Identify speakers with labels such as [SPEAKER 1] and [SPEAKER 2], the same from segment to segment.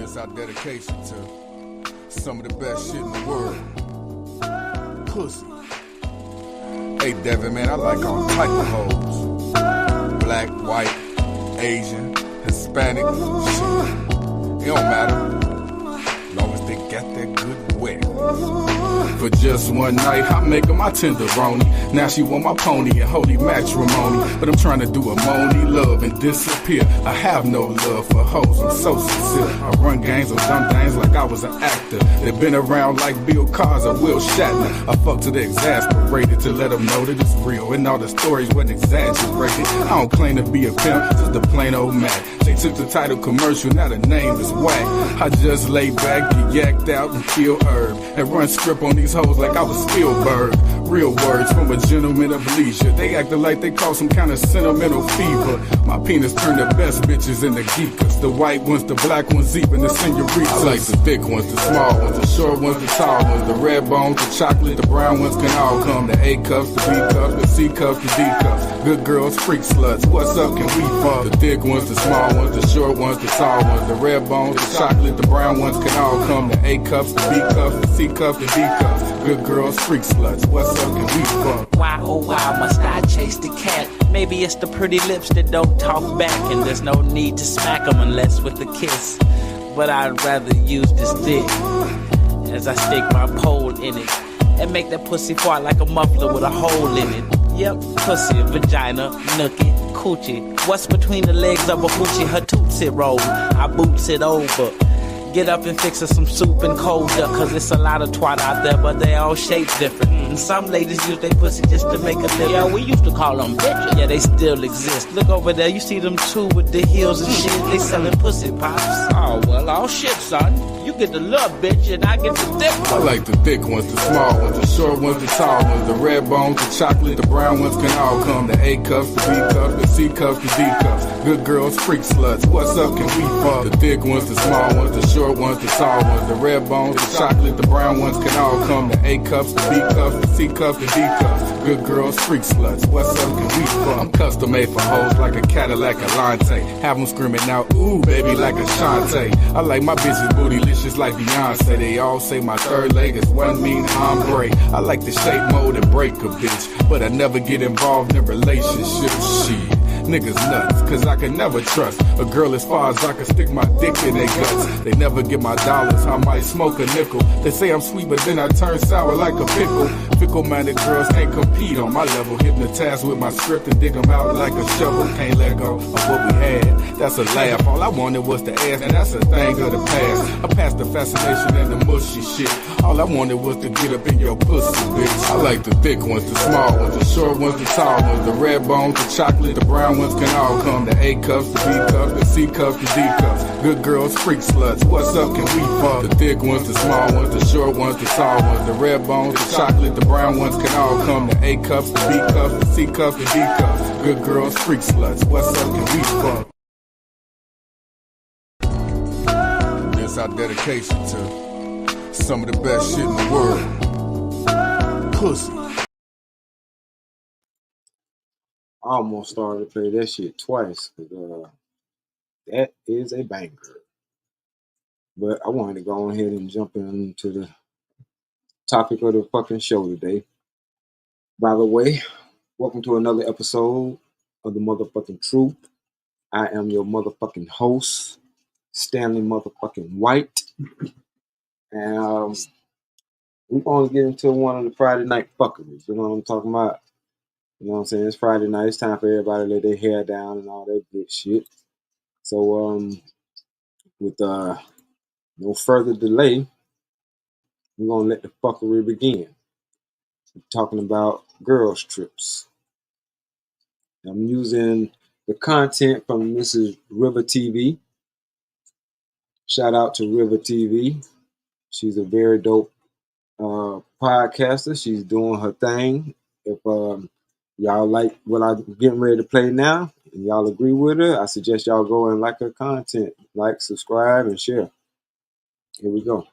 [SPEAKER 1] This our dedication to some of the best shit in the world. Pussy. Hey Devin, man, I like all type of hoes. Black, white, Asian, Hispanic, shit. It don't matter. As long as they got that good wet. For just one night, I make her my tenderoni. Now she want my pony and holy matrimony. But I'm trying to do a money love and disappear. I have no love for hoes, I'm so sincere. I run games on dumb things like I was an actor. They've been around like Bill Cosby or Will Shatner. I fuck to the exasperated to let them know that it's real. And all the stories wasn't exaggerated. I don't claim to be a pimp, just a plain old Mac. They took the title commercial, now the name is whack. I just lay back, get yacked out and kill herb. And run script on these hoes like I was Spielberg. Real words from a gentleman of leisure. They acting like they caught some kind of sentimental fever. My penis turned the best bitches into geekers. The white ones, the black ones, even the senoritas. I like the thick ones, the small ones, the short ones, the tall ones, the red bones, the chocolate, the brown ones can all come. The A cups, the B cups, the C cups, the D cups. Good girls, freak sluts. What's up, can we fuck? The thick ones, the small ones, the short ones, the tall ones, the red bones, the chocolate, the brown ones can all come. The A cups, the B cups, the C cups, the D cups. Good girls, freak sluts. What's up, can we fuck?
[SPEAKER 2] Why, oh why must I chase the cat? Maybe it's the pretty lips that don't talk back, and there's no need to smack them unless with a kiss. But I'd rather use this dick as I stick my pole in it and make that pussy fart like a muffler with a hole in it. Yep, pussy, vagina, nookie, coochie. What's between the legs of a hoochie? Her tootsie roll. I boots it over. Get up and fix her some soup and cold duck, cause it's a lot of twat out there, but they all shaped different. And some ladies use their pussy just to make a living. Yeah, we used to call them bitches. Yeah, they still exist. Look over there, you see them two with the heels and shit. They selling pussy pops. Oh, well, all shit, son. You get the little bitch and I get the thick one.
[SPEAKER 1] I like the thick ones, the small ones, the short ones, the tall ones, the red bones, the chocolate, the brown ones can all come. The A cups, the B cups, the C cups, the D cups. Good girls, freak sluts. What's up, can we fuck? The thick ones, the small ones, the short ones, the tall ones, the red bones, the chocolate, the brown ones can all come. The A cups, the B cups, the C cups, the D cups. Good girls, freak sluts. What's up, can we fuck? I'm custom made for hoes like a Cadillac Alante. Have them screaming out, ooh, baby, like a Shantae. I like my bitches bootylicious like Beyonce. They all say my third leg is one mean hombre. I like to shape, mold, and break a bitch, but I never get involved in relationships. Shit. Niggas nuts, cause I can never trust a girl as far as I can stick my dick in their guts. They never get my dollars, I might smoke a nickel. They say I'm sweet, but then I turn sour like a pickle. Fickle-minded girls can't compete on my level. Hypnotized with my script and dig them out like a shovel. Can't let go of what we had, that's a laugh. All I wanted was to ask, and that's a thing of the past. I passed the fascination and the mushy shit. All I wanted was to get up in your pussy, bitch. I like the thick ones, the small ones, the short ones, the tall ones, the red bones, the chocolate, the brown ones can all come. The A cups, the B cups, the C cups, the D cups. Good girls, freak sluts. What's up, can we fuck? The thick ones, the small ones, the short ones, the tall ones, the red bones, the chocolate, the brown ones can all come. The A cups, the B cups, the C cups, the D cups. Good girls, freak sluts. What's up, can we fuck? This our dedication to some of the best shit in the world. Pussy.
[SPEAKER 3] I almost started to play that shit twice, because that is a banger. But I wanted to go ahead and jump into the topic of the fucking show today. By the way, welcome to another episode of the motherfucking truth. I am your motherfucking host, Stanley motherfucking White. And we're going to get into one of the Friday night fuckeries. You know what I'm talking about? You know what I'm saying? It's Friday night. It's time for everybody to let their hair down and all that good shit. So, with no further delay, we're going to let the fuckery begin. We're talking about girls' trips. I'm using the content from Mrs. River TV. Shout out to River TV. She's a very dope podcaster. She's doing her thing. If y'all like what I'm getting ready to play now, and y'all agree with her, I suggest y'all go and like her content. Like, subscribe, and share. Here we go.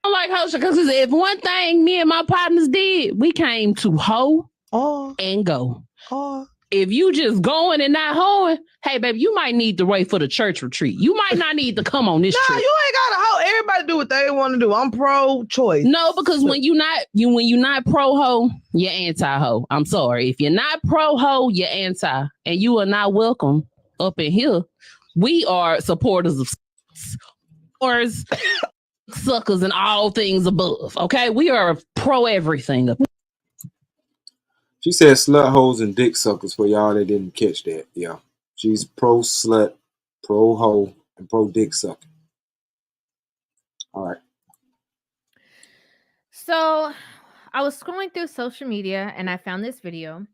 [SPEAKER 4] I like hosting because if one thing me and my partners did, we came to hoe and go. if you just going and not hoeing, hey baby, you might need to wait for the church retreat. You might not need to come on this
[SPEAKER 5] Nah,
[SPEAKER 4] trip.
[SPEAKER 5] you ain't gotta hoe. Everybody do what they want to do. I'm pro-choice.
[SPEAKER 4] No, because when you're not pro hoe, you're anti hoe. I'm sorry. If you're not pro hoe, you're anti, and you are not welcome up in here. We are supporters of suckers and all things above. Okay, we are pro everything.
[SPEAKER 3] She said slut hoes and dick suckers for y'all that didn't catch that. Yeah. She's pro slut, pro hoe, and pro dick sucker. All right.
[SPEAKER 6] So I was scrolling through social media and I found this video.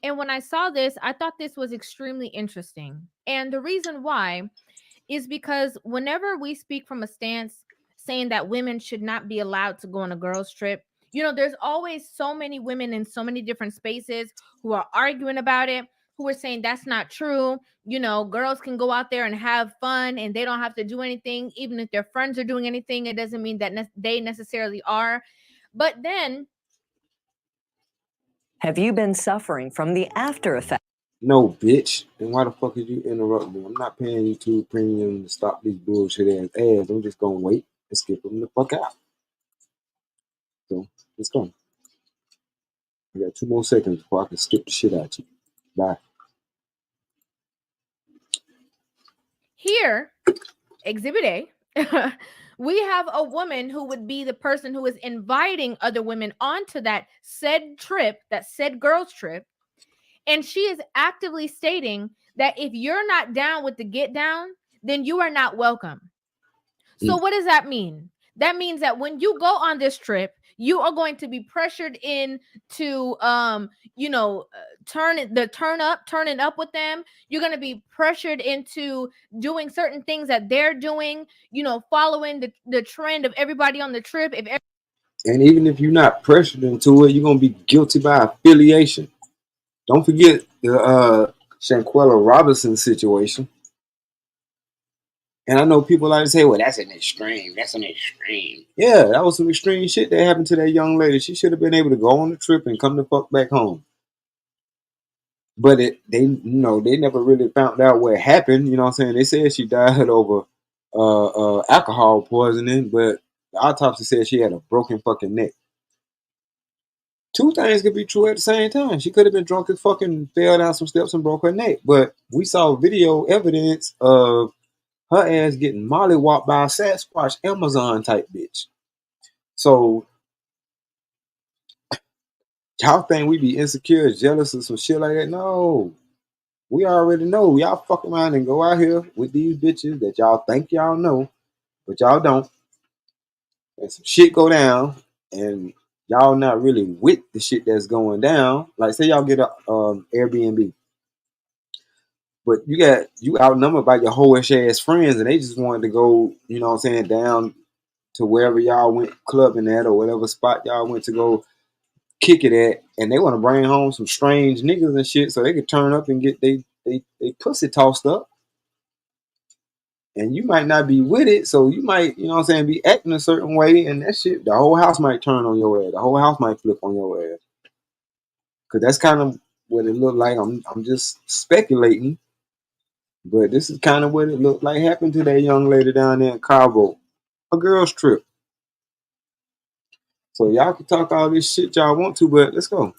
[SPEAKER 6] And when I saw this, I thought this was extremely interesting. And the reason why is because whenever we speak from a stance saying that women should not be allowed to go on a girls' trip, there's always so many women in so many different spaces who are arguing about it, who are saying that's not true. Girls can go out there and have fun and they don't have to do anything. Even if their friends are doing anything, it doesn't mean that they necessarily are. But then,
[SPEAKER 7] have you been suffering from the after effects?
[SPEAKER 3] No, bitch. And why the fuck did you interrupt me? I'm not paying YouTube premium to stop these bullshit ass ads. I'm just gonna wait and skip them the fuck out. So let's go. I got 2 more seconds before I can skip the shit out you. Bye.
[SPEAKER 6] here, Exhibit A, we have a woman who would be the person who is inviting other women onto that said trip, that said girls' trip. And she is actively stating that if you're not down with the get down, then you are not welcome. So what does that mean? That means that when you go on this trip, you are going to be pressured in to turning up with them. You're going to be pressured into doing certain things that they're doing, following the trend of everybody on the trip.
[SPEAKER 3] And even if you're not pressured into it, you're gonna be guilty by affiliation. Don't forget the Shanquella Robinson situation. And I know people like to say, well, that's an extreme. That's an extreme. Yeah, that was some extreme shit that happened to that young lady. She should have been able to go on the trip and come the fuck back home. But they never really found out what happened. You know what I'm saying? They said she died over alcohol poisoning, but the autopsy said she had a broken fucking neck. 2 things could be true at the same time. She could have been drunk as fucking fell down some steps and broke her neck. But we saw video evidence of her ass getting mollywopped by a Sasquatch Amazon type bitch. So y'all think we be insecure, jealous, or some shit like that? No. We already know. Y'all fuck around and go out here with these bitches that y'all think y'all know, but y'all don't. And some shit go down, and y'all not really with the shit that's going down. Like, say y'all get a Airbnb, but you outnumbered by your whole-ish ass friends, and they just wanted to go, you know what I'm saying, down to wherever y'all went clubbing at or whatever spot y'all went to go kick it at, and they want to bring home some strange niggas and shit so they could turn up and get they pussy tossed up. And you might not be with it, so you might, you know what I'm saying, be acting a certain way, and that shit, the whole house might turn on your ass. The whole house might flip on your ass. Because that's kind of what it looked like. I'm just speculating, but this is kind of what it looked like happened to that young lady down there in Cabo. A girls' trip. So y'all can talk all this shit y'all want to, but let's go.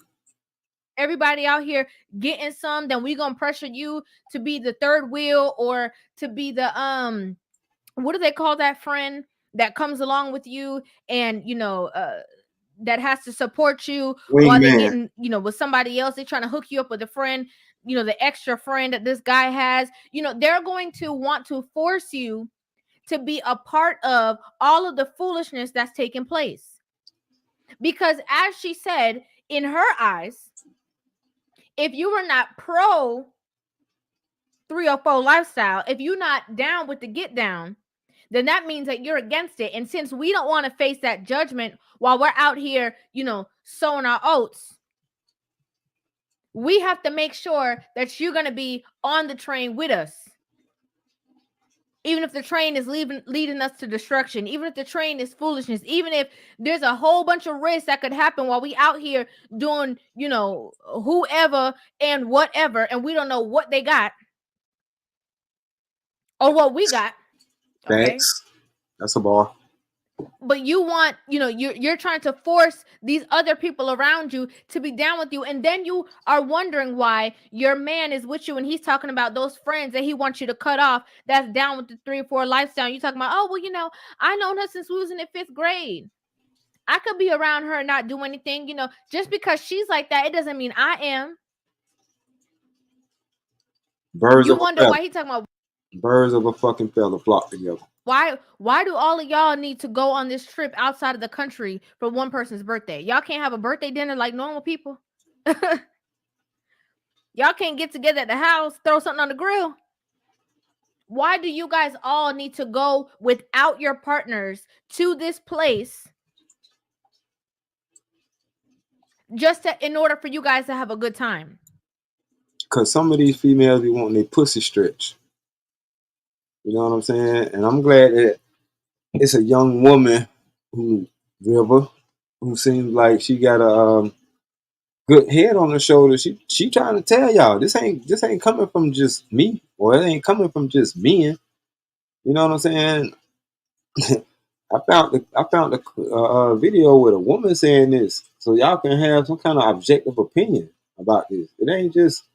[SPEAKER 6] Everybody out here getting some, then we gonna pressure you to be the third wheel or to be the what do they call that friend that comes along with you and that has to support you while they're getting with somebody else. They're trying to hook you up with a friend, the extra friend that this guy has. They're going to want to force you to be a part of all of the foolishness that's taking place, because as she said, in her eyes, if you were not pro 304 lifestyle, if you're not down with the get down, then that means that you're against it. And since we don't want to face that judgment while we're out here, sowing our oats, we have to make sure that you're going to be on the train with us. Even if the train is leading us to destruction, even if the train is foolishness, even if there's a whole bunch of risks that could happen while we out here doing, whoever and whatever, and we don't know what they got or what we got. Okay.
[SPEAKER 3] Facts. That's a bar.
[SPEAKER 6] But you want, you're trying to force these other people around you to be down with you, and then you are wondering why your man is with you and he's talking about those friends that he wants you to cut off that's down with the 3 or 4 lifestyle. You talking about, oh well, I known her since we was in the 5th grade. I could be around her and not do anything. Just because she's like that, it doesn't mean I am.
[SPEAKER 3] Birds
[SPEAKER 6] You
[SPEAKER 3] of a
[SPEAKER 6] wonder
[SPEAKER 3] feather.
[SPEAKER 6] why he talking about
[SPEAKER 3] Birds of a fucking feather flock together.
[SPEAKER 6] why do all of y'all need to go on this trip outside of the country for one person's birthday? Y'all can't have a birthday dinner like normal people. Y'all can't get together at the house, throw something on the grill. Why do you guys all need to go without your partners to this place just in order for you guys to have a good time?
[SPEAKER 3] Because some of these females be wanting their pussy stretch. You know what I'm saying? And I'm glad that it's a young woman River, who seems like she got a good head on her shoulder. She trying to tell y'all this ain't coming from just me, or it ain't coming from just men. You know what I'm saying? I found the video with a woman saying this, so y'all can have some kind of objective opinion about this. It ain't just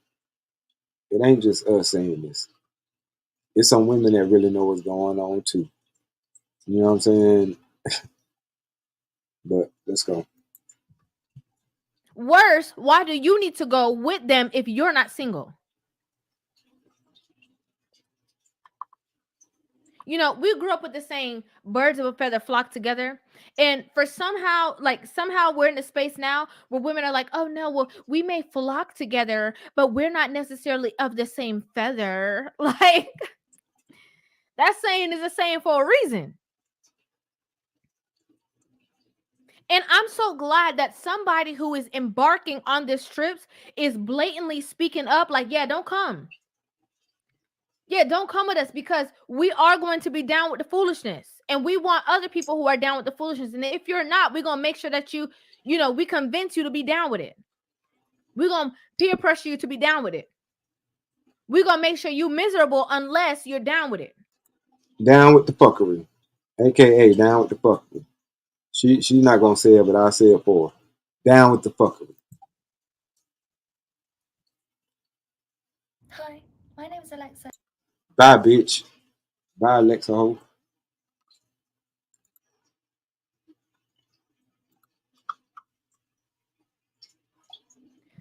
[SPEAKER 3] us saying this. It's some women that really know what's going on too. You know what I'm saying? But let's go.
[SPEAKER 6] Worse, why do you need to go with them if you're not single? We grew up with the saying, birds of a feather flock together. And for somehow we're in a space now where women are like, oh no, well, we may flock together, but we're not necessarily of the same feather. Like, that saying is a saying for a reason. And I'm so glad that somebody who is embarking on this trip is blatantly speaking up like, yeah, don't come. Yeah, don't come with us, because we are going to be down with the foolishness. And we want other people who are down with the foolishness. And if you're not, we're going to make sure that we convince you to be down with it. We're going to peer pressure you to be down with it. We're going to make sure you're miserable unless you're down with it.
[SPEAKER 3] Down with the fuckery. AKA down with the fuckery. She's not going to say it, but I'll say it for her. Down with the fuckery.
[SPEAKER 8] Hi, my name is Alexa.
[SPEAKER 3] Bye, bitch. Bye, Alexa ho.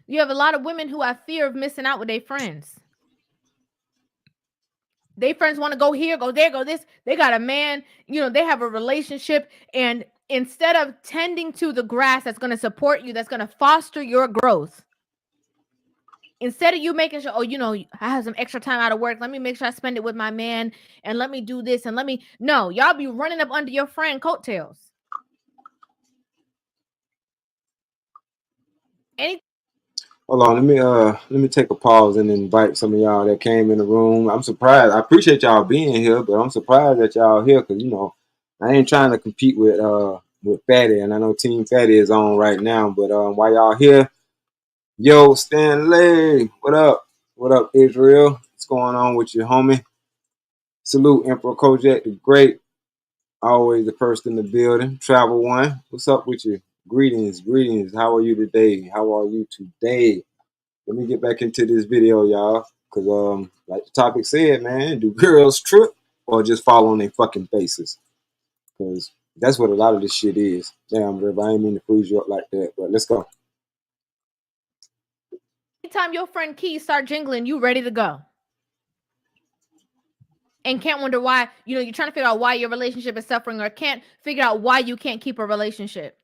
[SPEAKER 6] You have a lot of women who have fear of missing out with their friends. Their friends want to go here, go there, go this. They got a man, they have a relationship. And instead of tending to the grass that's going to support you, that's going to foster your growth, instead of you making sure, I have some extra time out of work, let me make sure I spend it with my man, and let me do this, and no, y'all be running up under your friend coattails.
[SPEAKER 3] Hold on, let me take a pause and invite some of y'all that came in the room. I'm surprised. I appreciate y'all being here, but I'm surprised that y'all here because I ain't trying to compete with Fatty, and I know Team Fatty is on right now. But while y'all here, yo, Stanley, what up? What up, Israel? What's going on with you, homie? Salute, Emperor Kojak the Great, always the first in the building. Travel One, what's up with you? Greetings. How are you today? Let me get back into this video, y'all. Because, like the topic said, man, do girls trip or just fall on their fucking faces? Because that's what a lot of this shit is. Damn, Rib, I ain't mean to freeze you up like that, but let's go.
[SPEAKER 6] Anytime your friend keys start jingling, you ready to go. And can't wonder why, you're trying to figure out why your relationship is suffering, or can't figure out why you can't keep a relationship.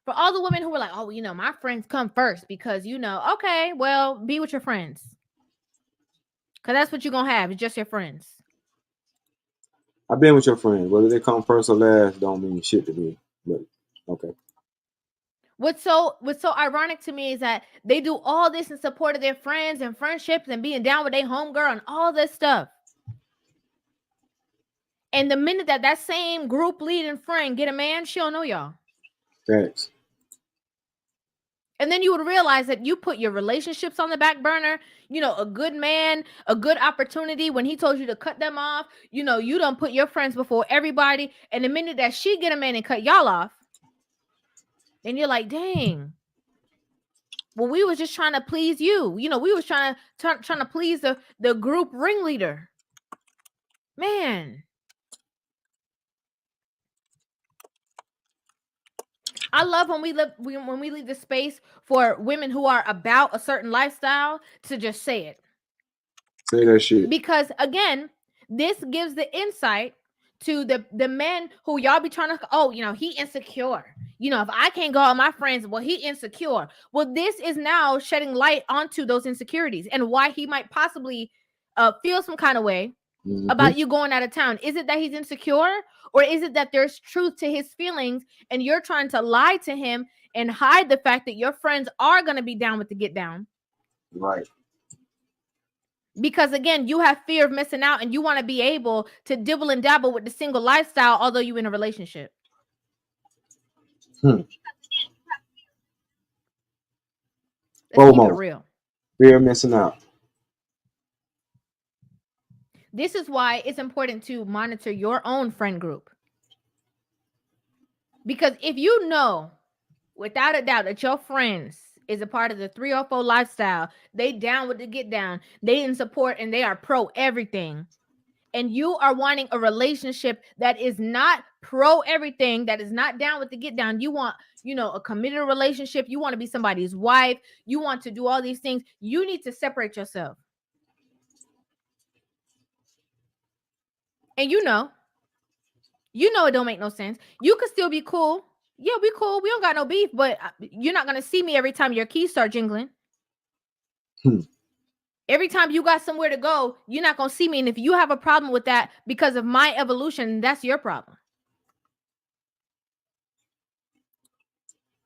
[SPEAKER 6] For all the women who were like, oh, my friends come first because, okay, well, be with your friends. Because that's what you're going to have. It's just your friends.
[SPEAKER 3] I've been with your friends. Whether they come first or last don't mean shit to me. But, okay.
[SPEAKER 6] What's so ironic to me is that they do all this in support of their friends and friendships and being down with their homegirl and all this stuff. And the minute that same group lead and friend get a man, she don't know y'all.
[SPEAKER 3] Thanks.
[SPEAKER 6] And then you would realize that you put your relationships on the back burner. You know, a good man, a good opportunity when he told you to cut them off. You know, you don't put your friends before everybody. And the minute that she get a man and cut y'all off, then you're like, dang. Well, we was just trying to please you. You know, we was trying to please the group ringleader. Man. I love when we leave the space for women who are about a certain lifestyle to just say it.
[SPEAKER 3] Say that shit.
[SPEAKER 6] Because again, this gives the insight to the men who y'all be trying to, oh, you know, he insecure. You know, if I can't go out with my friends, well, he insecure. Well, this is now shedding light onto those insecurities and why he might possibly feel some kind of way about you going out of town. Is it that he's insecure, or is it that there's truth to his feelings and you're trying to lie to him and hide the fact that your friends are going to be down with the get down?
[SPEAKER 3] Right.
[SPEAKER 6] Because again, you have fear of missing out and you want to be able to dibble and dabble with the single lifestyle, although you're in a relationship. Let's keep it real.
[SPEAKER 3] Fear of missing out.
[SPEAKER 6] This is why it's important to monitor your own friend group. Because if you know, without a doubt, that your friends is a part of the 304 lifestyle, they down with the get down, they in support, and they are pro everything, and you are wanting a relationship that is not pro everything, that is not down with the get down, you want, you know, a committed relationship, you want to be somebody's wife, you want to do all these things, you need to separate yourself. And you know it don't make no sense. You could still be cool. Yeah, we cool. We don't got no beef, but you're not going to see me every time your keys start jingling. Every time you got somewhere to go, you're not going to see me. And if you have a problem with that because of my evolution, that's your problem.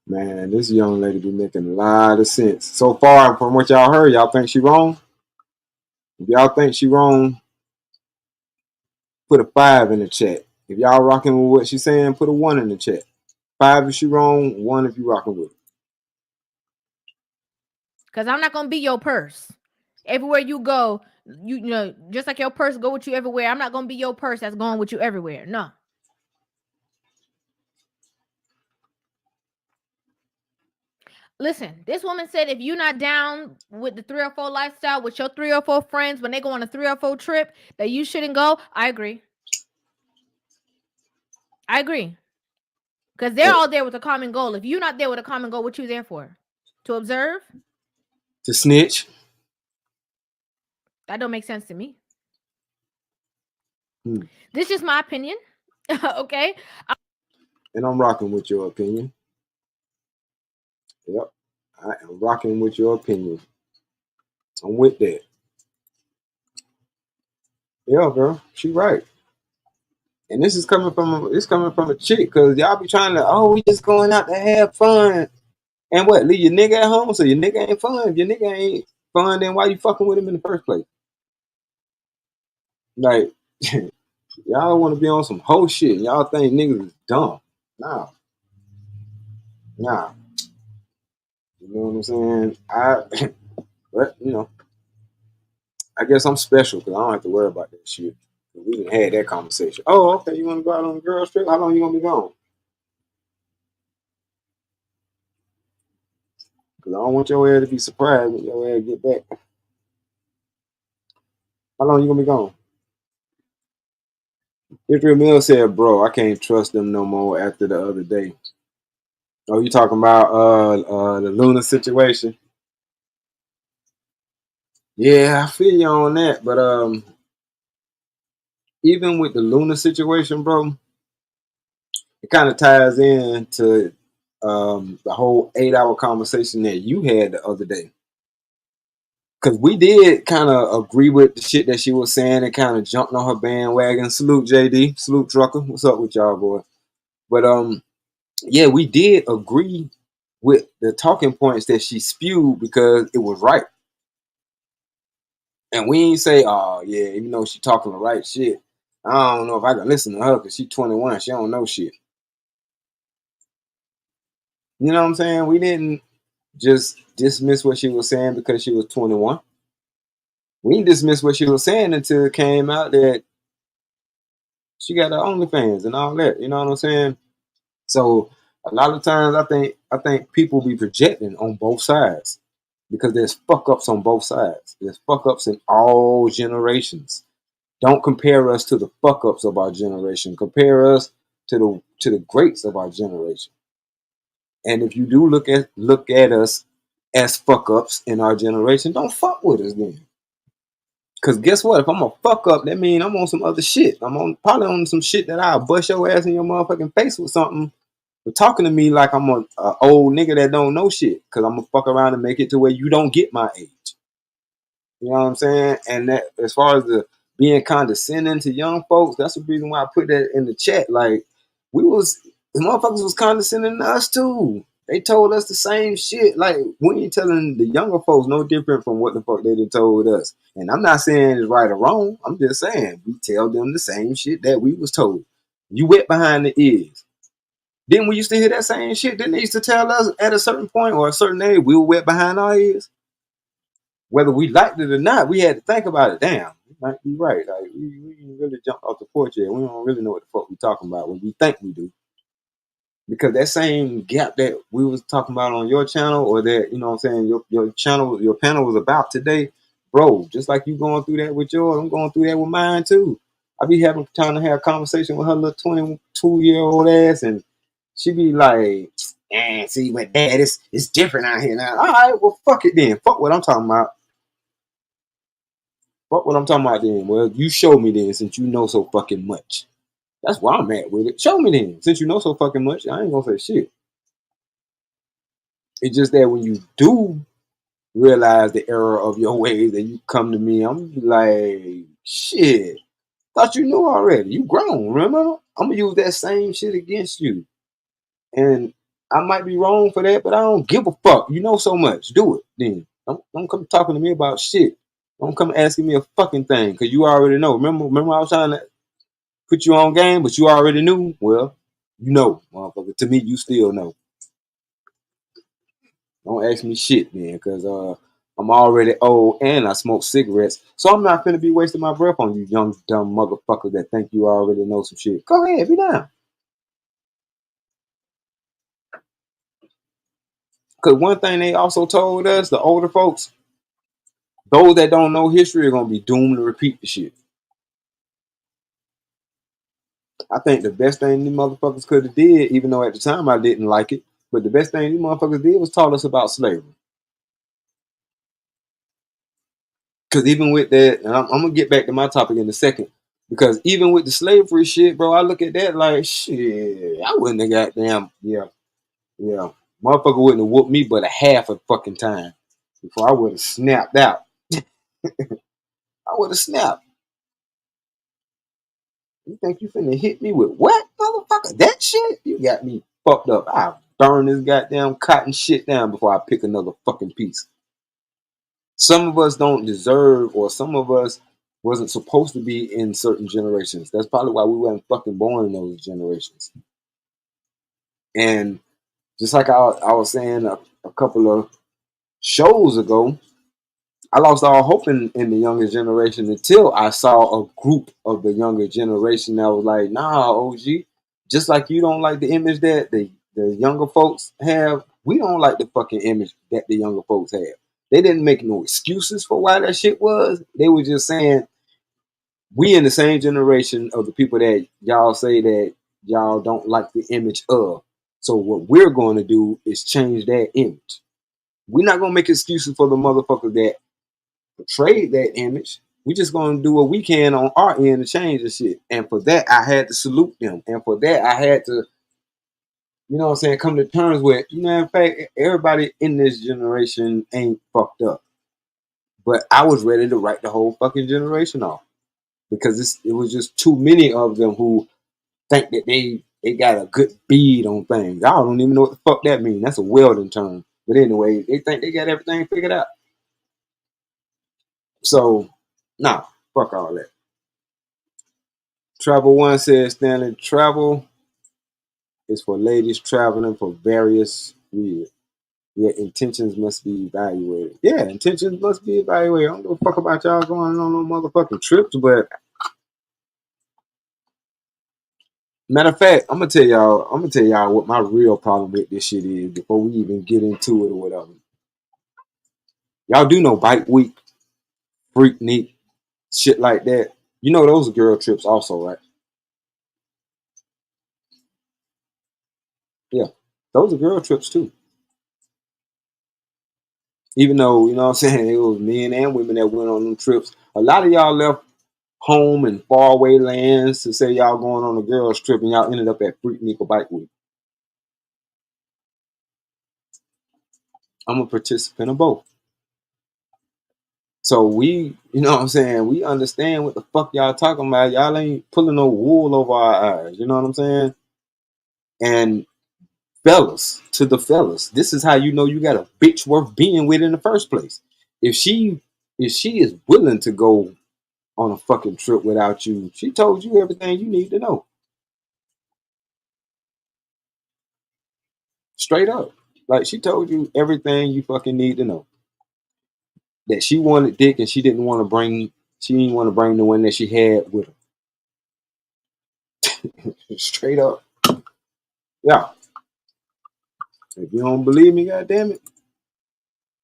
[SPEAKER 3] Man, this young lady be making a lot of sense. So far from what y'all heard, y'all think she wrong? If y'all think she wrong, put a 5 in the chat. If y'all rocking with what she's saying, put a 1 in the chat. 5 if she wrong, 1 if you rocking with it.
[SPEAKER 6] Because I'm not going to be your purse. Everywhere you go, you know, just like your purse go with you everywhere, I'm not going to be your purse that's going with you everywhere. No. Listen, this woman said if you're not down with the 304 lifestyle, with your 304 friends, when they go on a 304 trip, that you shouldn't go. I agree. I agree. Because they're all there with a common goal. If you're not there with a common goal, what you there for? To observe?
[SPEAKER 3] To snitch?
[SPEAKER 6] That don't make sense to me. This is my opinion. Okay?
[SPEAKER 3] And I'm rocking with your opinion. Yep. I am rocking with your opinion. I'm with that. Yeah, girl. She right. And this is coming from a chick, because y'all be trying to, oh, we just going out to have fun. And what, leave your nigga at home so your nigga ain't fun? If your nigga ain't fun, then why you fucking with him in the first place? Like, y'all want to be on some whole shit. Y'all think niggas is dumb. Nah. You know what I'm saying? But, you know, I guess I'm special because I don't have to worry about that shit. We didn't have that conversation. Oh, okay, you want to go out on a girls trip? How long you going to be gone? Because I don't want your ass to be surprised when your ass get back. How long you going to be gone? Israel Mill said, bro, I can't trust them no more after the other day. Oh, you talking about the Luna situation? Yeah, I feel you on that. But even with the Luna situation, bro, it kind of ties into the whole 8-hour conversation that you had the other day. Because we did kind of agree with the shit that she was saying and kind of jumped on her bandwagon. Salute, JD. Salute, Trucker. What's up with y'all, boy? But yeah, we did agree with the talking points that she spewed because it was right. And we ain't say, oh, yeah, even though she talking the right shit. I don't know if I can listen to her because she's 21. She don't know shit. You know what I'm saying? We didn't just dismiss what she was saying because she was 21. We didn't dismiss what she was saying until it came out that she got her OnlyFans and all that. You know what I'm saying? So a lot of times I think people be projecting on both sides because there's fuck ups on both sides. There's fuck ups in all generations. Don't compare us to the fuck ups of our generation. Compare us to the greats of our generation. And if you do look at us as fuck ups in our generation, don't fuck with us then. Cause guess what? If I'm a fuck up, that means I'm on some other shit. Probably on some shit that I'll bust your ass in your motherfucking face with something for talking to me like I'm a old nigga that don't know shit. Cause I'm gonna fuck around and make it to where you don't get my age. You know what I'm saying? And that as far as the being condescending to young folks, that's the reason why I put that in the chat. Like the motherfuckers was condescending to us too. They told us the same shit. Like we ain't telling the younger folks no different from what the fuck they done told us. And I'm not saying it's right or wrong. I'm just saying we tell them the same shit that we was told. You wet behind the ears. Then we used to hear that same shit. Then they used to tell us at a certain point or a certain age we were wet behind our ears. Whether we liked it or not, we had to think about it. Damn, you might be right. Like we really jumped off the porch yet. We don't really know what the fuck we talking about when we think we do. Because that same gap that we was talking about on your channel, or that, you know what I'm saying, your channel, your panel was about today, bro, just like you going through that with yours, I'm going through that with mine too. I be trying to have a conversation with her little 22-year-old ass, and she be like, see, but dad, it's different out here now. All right, well, fuck it then. Fuck what I'm talking about. Fuck what I'm talking about then. Well, you show me then, since you know so fucking much. That's where I'm at with it. Show me then. Since you know so fucking much, I ain't gonna say shit. It's just that when you do realize the error of your ways and you come to me, I'm like, shit, thought you knew already. You grown, remember? I'm gonna use that same shit against you. And I might be wrong for that, but I don't give a fuck. You know so much. Do it then. Don't come talking to me about shit. Don't come asking me a fucking thing, because you already know. Remember I was trying to put you on game, but you already knew. Well, you know, motherfucker. To me, you still know. Don't ask me shit, man, because I'm already old and I smoke cigarettes. So I'm not finna be wasting my breath on you young, dumb motherfuckers that think you already know some shit. Go ahead, be down. Because one thing they also told us, the older folks, those that don't know history are going to be doomed to repeat the shit. I think the best thing these motherfuckers could have did, even though at the time I didn't like it, but the best thing these motherfuckers did was taught us about slavery. Because even with that, and I'm going to get back to my topic in a second, because even with the slavery shit, bro, I look at that like, shit, I wouldn't have goddamn, yeah. Motherfucker wouldn't have whooped me but a half a fucking time before I would have snapped out. I would have snapped. You think you finna hit me with what, motherfucker? That shit? You got me fucked up. I'll burn this goddamn cotton shit down before I pick another fucking piece. Some of us don't deserve, or some of us wasn't supposed to be in certain generations. That's probably why we weren't fucking born in those generations. And just like I was saying a couple of shows ago, I lost all hope in the younger generation until I saw a group of the younger generation that was like, nah, OG, just like you don't like the image that the younger folks have, we don't like the fucking image that the younger folks have. They didn't make no excuses for why that shit was. They were just saying, we in the same generation of the people that y'all say that y'all don't like the image of. So what we're going to do is change that image. We're not going to make excuses for the motherfuckers that portrayed that image. We just gonna do what we can on our end to change the shit. And for that, I had to salute them. And for that, I had to, you know what I'm saying, come to terms with, you know, in fact, everybody in this generation ain't fucked up. But I was ready to write the whole fucking generation off. Because it was just too many of them who think that they got a good bead on things. I don't even know what the fuck that means. That's a welding term. But anyway, they think they got everything figured out. So, nah, fuck all that. Travel One says Stanley, travel is for ladies traveling for various reasons. Yet intentions must be evaluated. Yeah, intentions must be evaluated. I don't give a fuck about y'all going on no motherfucking trips, but matter of fact, I'm gonna tell y'all what my real problem with this shit is before we even get into it or whatever. Y'all do know Bike Week, Freak Neek, shit like that. You know those are girl trips also, right? Yeah, those are girl trips too. Even though, you know what I'm saying, it was men and women that went on them trips. A lot of y'all left home in faraway lands to say y'all going on a girls trip and y'all ended up at Freak Neek or Bike Week. I'm a participant of both. So we, you know what I'm saying, we understand what the fuck y'all talking about. Y'all ain't pulling no wool over our eyes. You know what I'm saying? And fellas, to the fellas, this is how you know you got a bitch worth being with in the first place. If she is willing to go on a fucking trip without you, she told you everything you need to know. Straight up. Like, she told you everything you fucking need to know. That she wanted dick and she didn't want to bring the one that she had with her. Straight up. Yeah. If you don't believe me, goddamn it,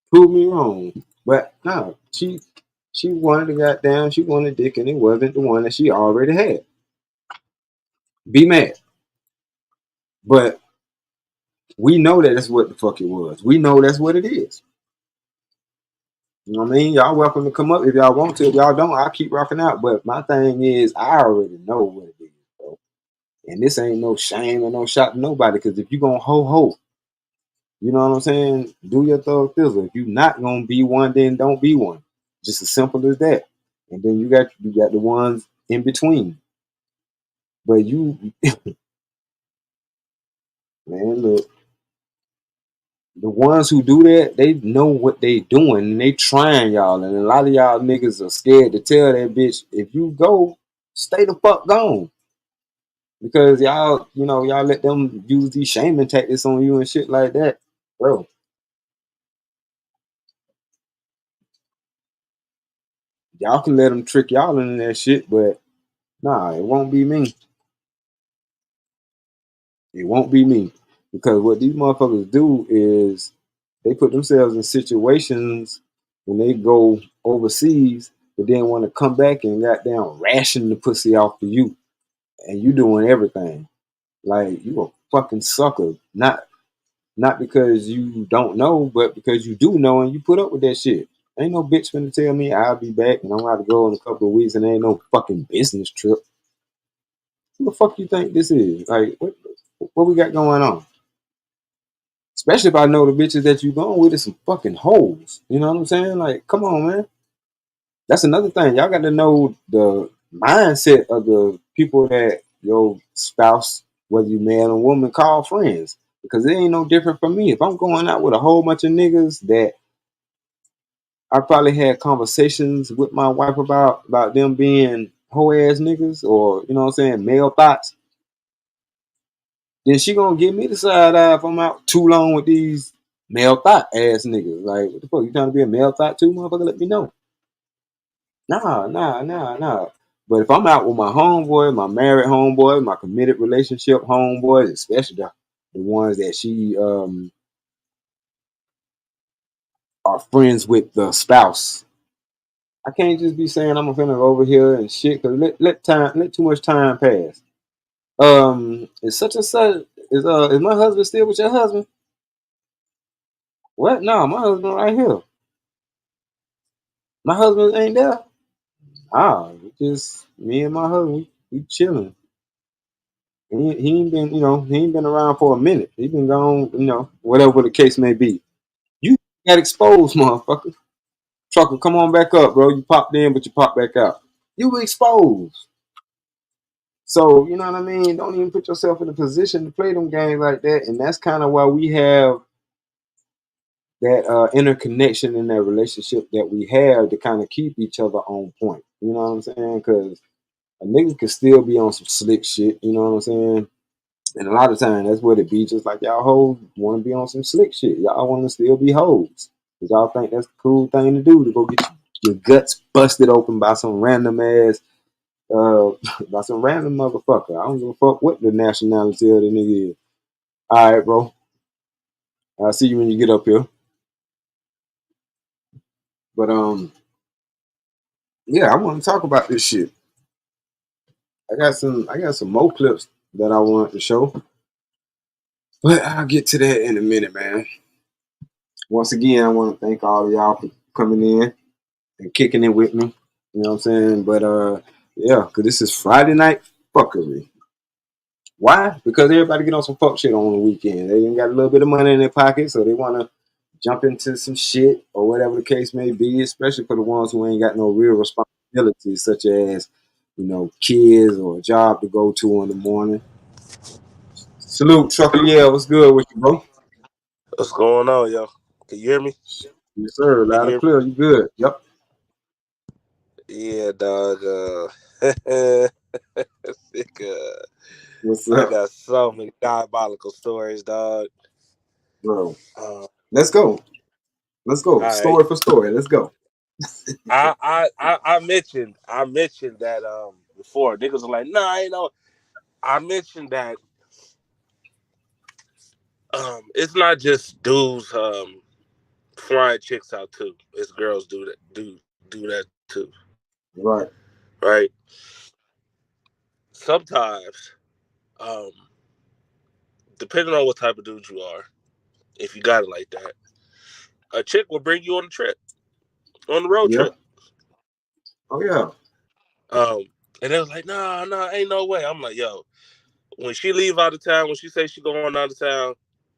[SPEAKER 3] prove me wrong. But no, she wanted the goddamn, she wanted dick and it wasn't the one that she already had. Be mad. But we know that that's what the fuck it was. We know that's what it is. You know what I mean? Y'all welcome to come up if y'all want to. If y'all don't, I'll keep rocking out. But my thing is, I already know what it is, bro. And this ain't no shame or no shot to nobody. Because if you gonna ho, you know what I'm saying? Do your thug thizzle. If you not gonna be one, then don't be one. Just as simple as that. And then you got the ones in between. But you, man, look, the ones who do that, they know what they doing and they trying y'all. And a lot of y'all niggas are scared to tell that bitch, if you go, stay the fuck gone. Because y'all, you know, y'all let them use these shaming tactics on you and shit like that. Bro, y'all can let them trick y'all into that shit, but nah, it won't be me. It won't be me. Because what these motherfuckers do is they put themselves in situations when they go overseas, but then want to come back and goddamn ration the pussy off for you. And you doing everything. Like, you a fucking sucker. Not because you don't know, but because you do know and you put up with that shit. Ain't no bitch finna tell me I'll be back and I'm about to go in a couple of weeks and there ain't no fucking business trip. Who the fuck you think this is? Like, what we got going on? Especially if I know the bitches that you going with is some fucking hoes. You know what I'm saying? Like, come on, man. That's another thing. Y'all got to know the mindset of the people that your spouse, whether you man or woman, call friends. Because it ain't no different from me. If I'm going out with a whole bunch of niggas that I probably had conversations with my wife about them being hoe ass niggas or, you know what I'm saying, male thoughts, then she gonna give me the side eye if I'm out too long with these male thought ass niggas. Like, what the fuck? You trying to be a male thought too, motherfucker? Let me know. Nah. But if I'm out with my homeboy, my married homeboy, my committed relationship homeboys, especially the ones that she are friends with the spouse, I can't just be saying I'm finna go over here and shit. Cause let too much time pass. Is such and such is my husband still with your husband? What? No, my husband right here. My husband ain't there. Just me and my husband. We chilling. He ain't been, he ain't been around for a minute. He been gone, whatever the case may be. You got exposed, motherfucker. Trucker, come on back up, bro. You popped in, but you popped back out. You were exposed. So, you know what I mean? Don't even put yourself in a position to play them games like that. And that's kind of why we have that interconnection in that relationship that we have to kind of keep each other on point. You know what I'm saying? Because A nigga could still be on some slick shit, you know what I'm saying? And a lot of times that's what it be. Just like y'all hoes want to be on some slick shit. Y'all want to still be hoes. Because y'all think that's the cool thing to do, to go get your guts busted open by some random ass, by some random motherfucker. I don't give a fuck what the nationality of the nigga is. All right, bro. I'll see you when you get up here. But yeah, I want to talk about this shit. I got some more clips that I want to show, but I'll get to that in a minute, man. Once again, I want to thank all of y'all for coming in and kicking it with me. You know what I'm saying? But yeah, because this is Friday night fuckery. Why? Because everybody get on some fuck shit on the weekend. They ain't got a little bit of money in their pocket, so they want to jump into some shit or whatever the case may be, especially for the ones who ain't got no real responsibilities, such as, you know, kids or a job to go to in the morning. Salute, Trucker. Yeah, what's good with you, bro?
[SPEAKER 8] What's going on, yo? Can you hear me?
[SPEAKER 3] Yes, sir.
[SPEAKER 8] Can
[SPEAKER 3] Loud
[SPEAKER 8] you
[SPEAKER 3] and
[SPEAKER 8] hear
[SPEAKER 3] clear. You good? Yep.
[SPEAKER 8] me? Yeah, dog. Sick,
[SPEAKER 3] What's
[SPEAKER 8] I
[SPEAKER 3] up,
[SPEAKER 8] got so many diabolical stories, dog.
[SPEAKER 3] bro?
[SPEAKER 8] Uh,
[SPEAKER 3] Let's go. Let's go.
[SPEAKER 8] all right.
[SPEAKER 3] Story for story. Let's go.
[SPEAKER 8] I mentioned that before. Niggas are like, nah, you know. I mentioned that it's not just dudes flying chicks out too. It's girls do that too.
[SPEAKER 3] Right.
[SPEAKER 8] Right? Sometimes, um, depending on what type of dude you are, if you got it like that, a chick will bring you on a trip, on the road
[SPEAKER 3] Yeah.
[SPEAKER 8] trip.
[SPEAKER 3] Oh yeah.
[SPEAKER 8] Um, and they was like, nah, ain't no way. I'm like, yo, when she leave out of town, when she say she going out of town,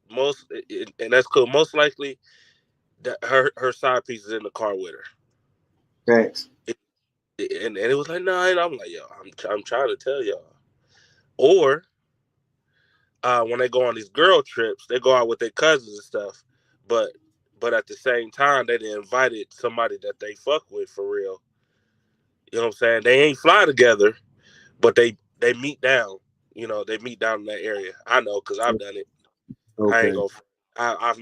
[SPEAKER 8] and that's cool. Most likely, that her side piece is in the car with her.
[SPEAKER 3] Thanks.
[SPEAKER 8] And it was like, nah, and I'm like, yo, I'm trying to tell y'all. Or when they go on these girl trips, they go out with their cousins and stuff, but at the same time, they invited somebody that they fuck with for real. You know what I'm saying? They ain't fly together, but they meet down. You know, they meet down in that area. I know because I've done it. I ain't
[SPEAKER 3] Okay.
[SPEAKER 8] gonna. I've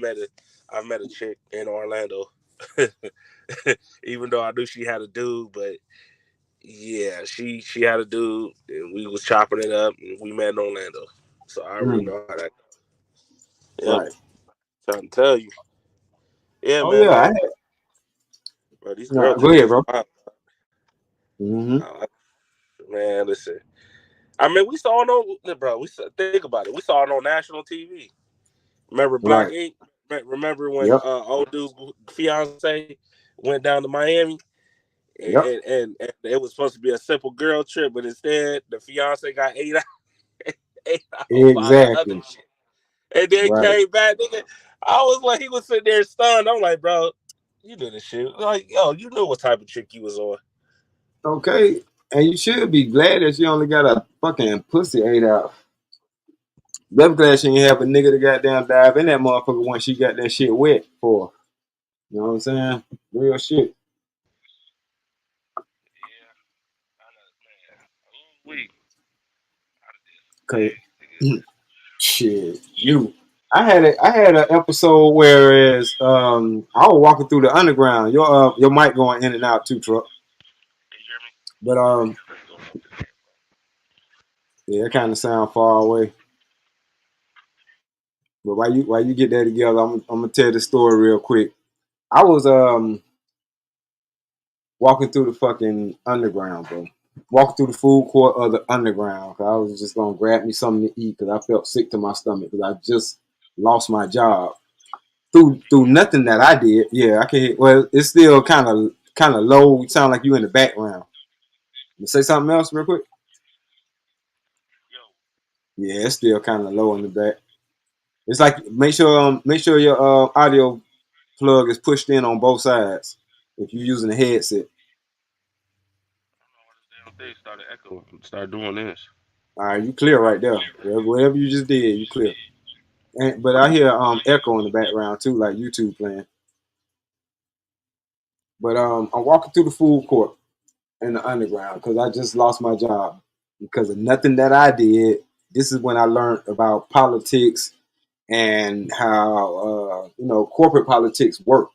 [SPEAKER 8] met a chick in Orlando, even though I knew she had a dude. But yeah, she had a dude, and we was chopping it up, and we met in Orlando. So I already
[SPEAKER 3] Mm,
[SPEAKER 8] know how that. Yep,
[SPEAKER 3] right.
[SPEAKER 8] trying to tell you. Yeah,
[SPEAKER 3] Oh
[SPEAKER 8] man.
[SPEAKER 3] yeah. I had,
[SPEAKER 8] Bro, these
[SPEAKER 3] no,
[SPEAKER 8] girl
[SPEAKER 3] go
[SPEAKER 8] trips
[SPEAKER 3] ahead,
[SPEAKER 8] is
[SPEAKER 3] bro.
[SPEAKER 8] wild.
[SPEAKER 3] Mm-hmm.
[SPEAKER 8] Man, listen. I mean, we saw it on, bro. Think about it. We saw it on national TV. Remember Black
[SPEAKER 3] Right.
[SPEAKER 8] Ink? Remember when
[SPEAKER 3] Yep.
[SPEAKER 8] old dude's fiance went down to Miami
[SPEAKER 3] Yep.
[SPEAKER 8] and it was supposed to be a simple girl trip, but instead the fiance got ate out by the other
[SPEAKER 3] Exactly.
[SPEAKER 8] chick, and then
[SPEAKER 3] Right.
[SPEAKER 8] came back. Nigga, I was like, he was sitting there stunned. I'm like, bro, you did this shit. Like, yo, you knew what type of chick you was on.
[SPEAKER 3] Okay. And you should be glad that you only got a fucking pussy ate out. I'm glad she ain't have a nigga to goddamn dive in that motherfucker once she got that shit wet for her. You know what I'm saying? Real shit.
[SPEAKER 8] We
[SPEAKER 3] Cause shit, you. I had an episode whereas I was walking through the underground. Your mic going in and out too, truck. But yeah, it kind of sound far away. But while you get that together, I'm gonna tell the story real quick. I was walking through the fucking underground, bro. Walking through the food court of the underground. Cause I was just gonna grab me something to eat because I felt sick to my stomach because I just lost my job through nothing that I did. Yeah, I can hear. Well, it's still kind of low. You sound like you in the background. You say something else real quick. Yeah, it's still kind of low in the back. It's like make sure your audio plug is pushed in on both sides if you're using a headset.
[SPEAKER 8] They started echoing. Started doing this.
[SPEAKER 3] All right, you clear right there. Whatever you just did, you clear. But I hear echo in the background too, like YouTube playing. But I'm walking through the food court. in the underground because I just lost my job because of nothing that I did. This is when I learned about politics and how corporate politics work.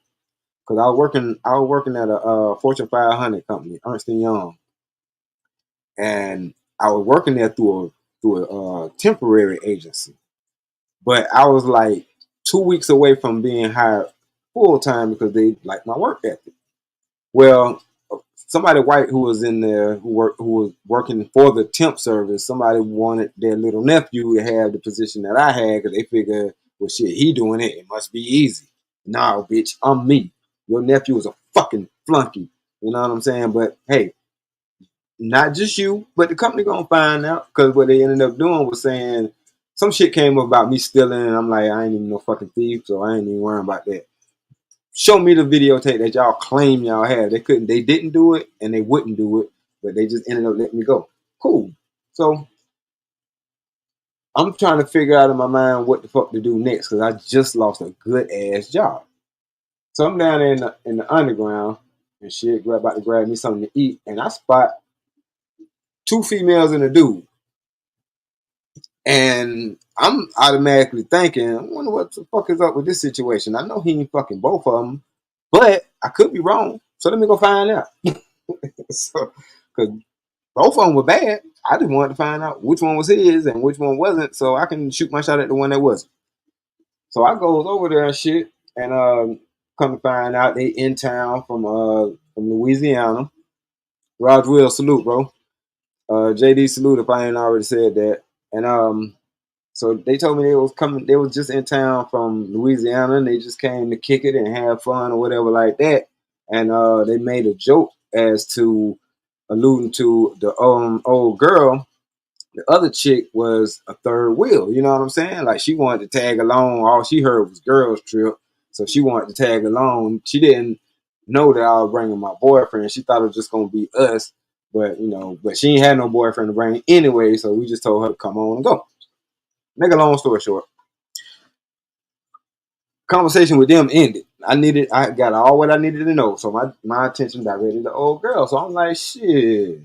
[SPEAKER 3] Because I was working at a Fortune 500 company, Ernst and Young, and I was working there through a temporary agency. But I was like 2 weeks away from being hired full time because they liked my work ethic. Well, somebody white who was in there who was working for the temp service, somebody wanted their little nephew to have the position that I had because they figured, well, shit, he doing it. It must be easy. Nah, bitch, I'm me. Your nephew is a fucking flunky. You know what I'm saying? But hey, not just you, but the company gonna find out because what they ended up doing was saying some shit came up about me stealing, and I'm like, I ain't even no fucking thief, so I ain't even worrying about that. Show me the videotape that y'all claim y'all had. They didn't do it, and they wouldn't do it, but they just ended up letting me go. Cool. So I'm trying to figure out in my mind what the fuck to do next because I just lost a good ass job. So I'm down there in the underground and shit, about to grab me something to eat, and I spot two females and a dude. And I'm automatically thinking, I wonder what the fuck is up with this situation. I know he ain't fucking both of them, but I could be wrong. So let me go find out. So, because both of them were bad, I just wanted to find out which one was his and which one wasn't, so I can shoot my shot at the one that wasn't. So I goes over there and shit, and come to find out they in town from Louisiana. Raj Will, salute, bro. JD, salute if I ain't already said that. And so they told me they was coming. They was just in town from Louisiana, and they just came to kick it and have fun or whatever like that. And they made a joke as to alluding to the old girl. The other chick was a third wheel. You know what I'm saying? Like she wanted to tag along. All she heard was girls trip, so she wanted to tag along. She didn't know that I was bringing my boyfriend. She thought it was just gonna be us. But she ain't had no boyfriend to bring anyway, so we just told her to come on and go. Make a long story short, conversation with them ended. I got all what I needed to know, so my attention directed to the old girl. So I'm like, shit,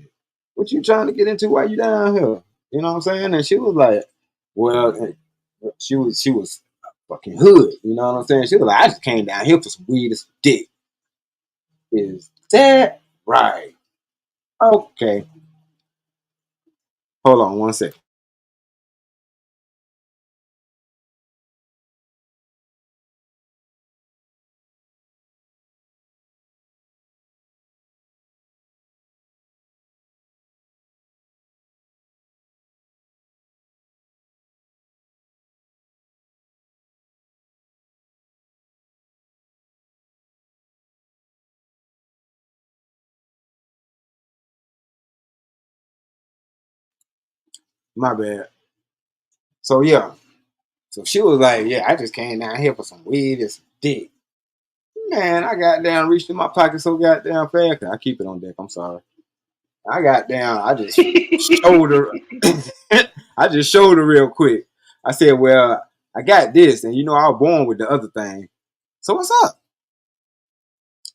[SPEAKER 3] what you trying to get into while you down here? You know what I'm saying? And she was like, well, she was fucking hood. You know what I'm saying? She was like, I just came down here for some weed and some dick. Is that right? Okay. Hold on one second. My bad. So yeah. So she was like, yeah, I just came down here for some weed and some dick. Man, I got down, reached in my pocket so goddamn fast. I keep it on deck. I'm sorry. I got down. I just showed her. I just showed her real quick. I said, well, I got this. And I was born with the other thing. So what's up?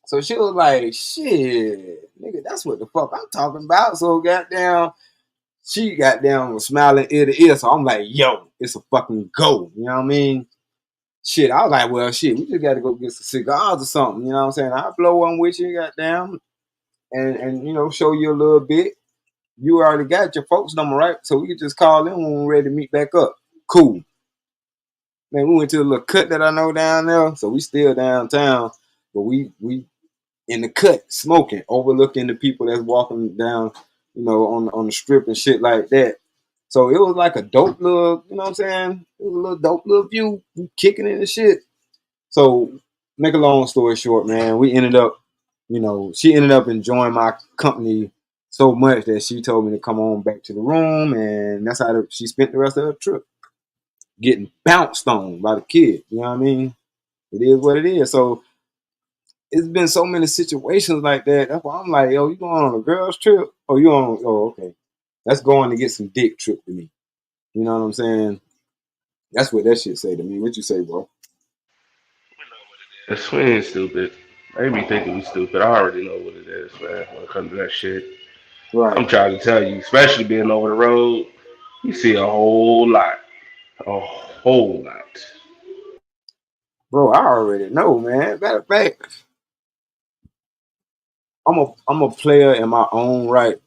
[SPEAKER 3] So she was like, shit, nigga, that's what the fuck I'm talking about. So goddamn, she got down was smiling ear to ear. So I'm like, yo, it's a fucking go. You know what I mean? Shit, I was like, well, shit, we just got to go get some cigars or something. You know what I'm saying? I'll blow one with you, goddamn, and show you a little bit. You already got your folks' number, right? So we could just call in when we're ready to meet back up. Cool. Man, we went to a little cut that I know down there. So we still downtown, but we in the cut smoking, overlooking the people that's walking down, on the strip and shit like that. So it was like a dope little, you know what I'm saying? It was a little dope little view, kicking in the shit. So make a long story short, man, we ended up, she ended up enjoying my company so much that she told me to come on back to the room, and that's how she spent the rest of her trip, getting bounced on by the kid. You know what I mean? It is what it is. So it's been so many situations like that. That's why I'm like, yo, you going on a girls trip? Or you on? Oh, okay. That's going to get some dick trip to me. You know what I'm saying? That's what that shit say to me. What you say, bro?
[SPEAKER 8] That's swing stupid. They be thinking we stupid. I already know what it is, man. When it comes to that shit,
[SPEAKER 3] Right,
[SPEAKER 8] I'm trying to tell you, especially being over the road, you see a whole lot.
[SPEAKER 3] bro. I already know, man. Matter of fact, I'm a player in my own right.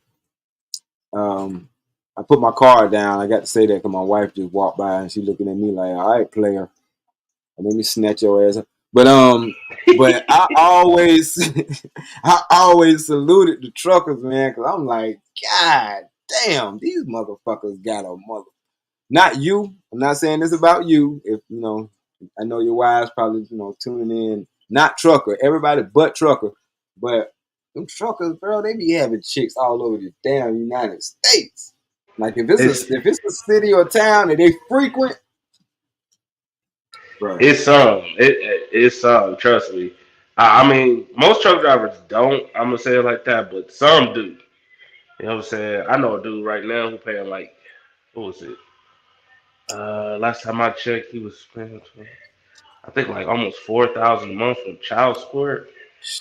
[SPEAKER 3] Um, I put my car down. I got to say that because my wife just walked by and she looking at me like, "All right, player, let me snatch your ass up." But I always, I always saluted the truckers, man, because I'm like, God damn, these motherfuckers got a mother. Not you. I'm not saying this about you. If you know, I know your wives probably tuning in. Not trucker. Everybody but trucker. But them truckers, bro, they be having chicks all over the damn United States. Like
[SPEAKER 8] It's
[SPEAKER 3] if it's a city or town that they frequent, bro.
[SPEAKER 8] it's it's some. Trust me. I mean, most truck drivers don't. I'm gonna say it like that, but some do. You know what I'm saying? I know a dude right now who paying like, what was it? Last time I checked, he was paying, I think like almost 4,000 a month from child support.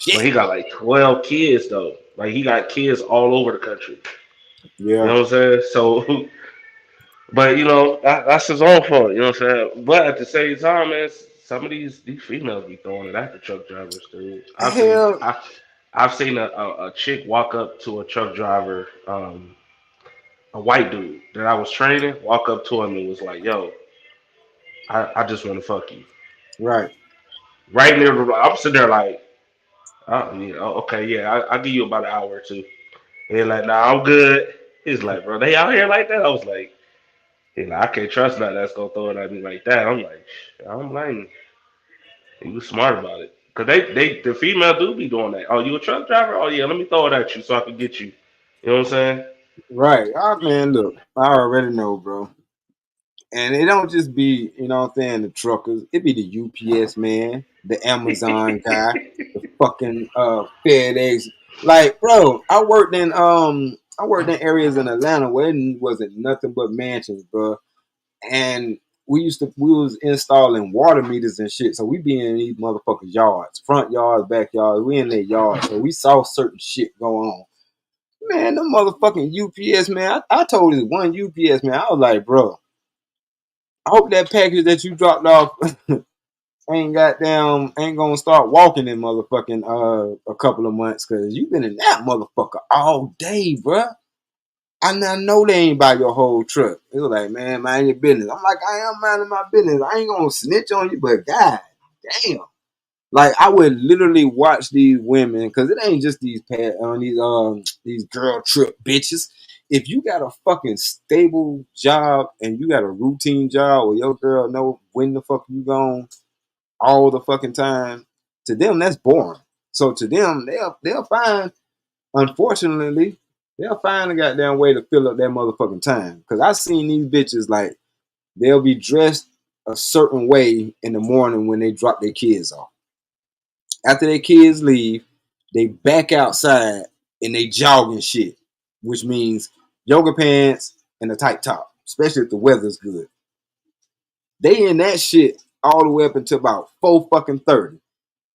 [SPEAKER 8] But
[SPEAKER 3] Shit.
[SPEAKER 8] he got like 12 kids though. Like he got kids all over the country. You
[SPEAKER 3] Yeah.
[SPEAKER 8] know what I'm saying? So, but that's his own fault. You know what I'm saying? But at the same time, man, some of these females be throwing it at the truck drivers, dude.
[SPEAKER 3] Hell,
[SPEAKER 8] I've seen a chick walk up to a truck driver, a white dude that I was training, walk up to him and was like, "Yo, I just want to fuck you."
[SPEAKER 3] right,
[SPEAKER 8] Right near the, I'm sitting there like, "Oh, yeah, okay, yeah, I'll give you about an hour or two." And he's like, "Nah, I'm good." He's like, "Bro, they out here like that?" I was like, "He's like, I can't trust nothing that's gonna throw it at me like that." I'm like, I don't blame you. He was smart about it. Cause the female do be doing that. Oh, you a truck driver? Oh yeah, let me throw it at you so I can get you. You know what I'm saying?
[SPEAKER 3] right. Oh man, look, I already know, bro. And it don't just be, what I'm saying, the truckers. It be the UPS man, the Amazon guy, the fucking FedEx. Like, bro, I worked in areas in Atlanta where it wasn't nothing but mansions, bro. And we was installing water meters and shit. So we be in these motherfuckers' yards, front yards, backyards. We in their yards. So we saw certain shit going on. Man, the motherfucking UPS man. I told this one UPS man, I was like, bro, I hope that package that you dropped off ain't gonna start walking in motherfucking a couple of months because you been in that motherfucker all day, bruh. I know they ain't buy your whole truck. It was like, man, mind your business. I'm like, I am minding my business. I ain't gonna snitch on you, but god damn. Like I would literally watch these women because it ain't just these girl trip bitches. If you got a fucking stable job and you got a routine job where your girl know when the fuck you gone all the fucking time, to them that's boring. So to them, they'll find, unfortunately, they'll find a goddamn way to fill up that motherfucking time. Because I seen these bitches like they'll be dressed a certain way in the morning when they drop their kids off. After their kids leave, they back outside and they jogging shit, which means yoga pants and a tight top, especially if the weather's good. They in that shit all the way up until about 4 fucking 30.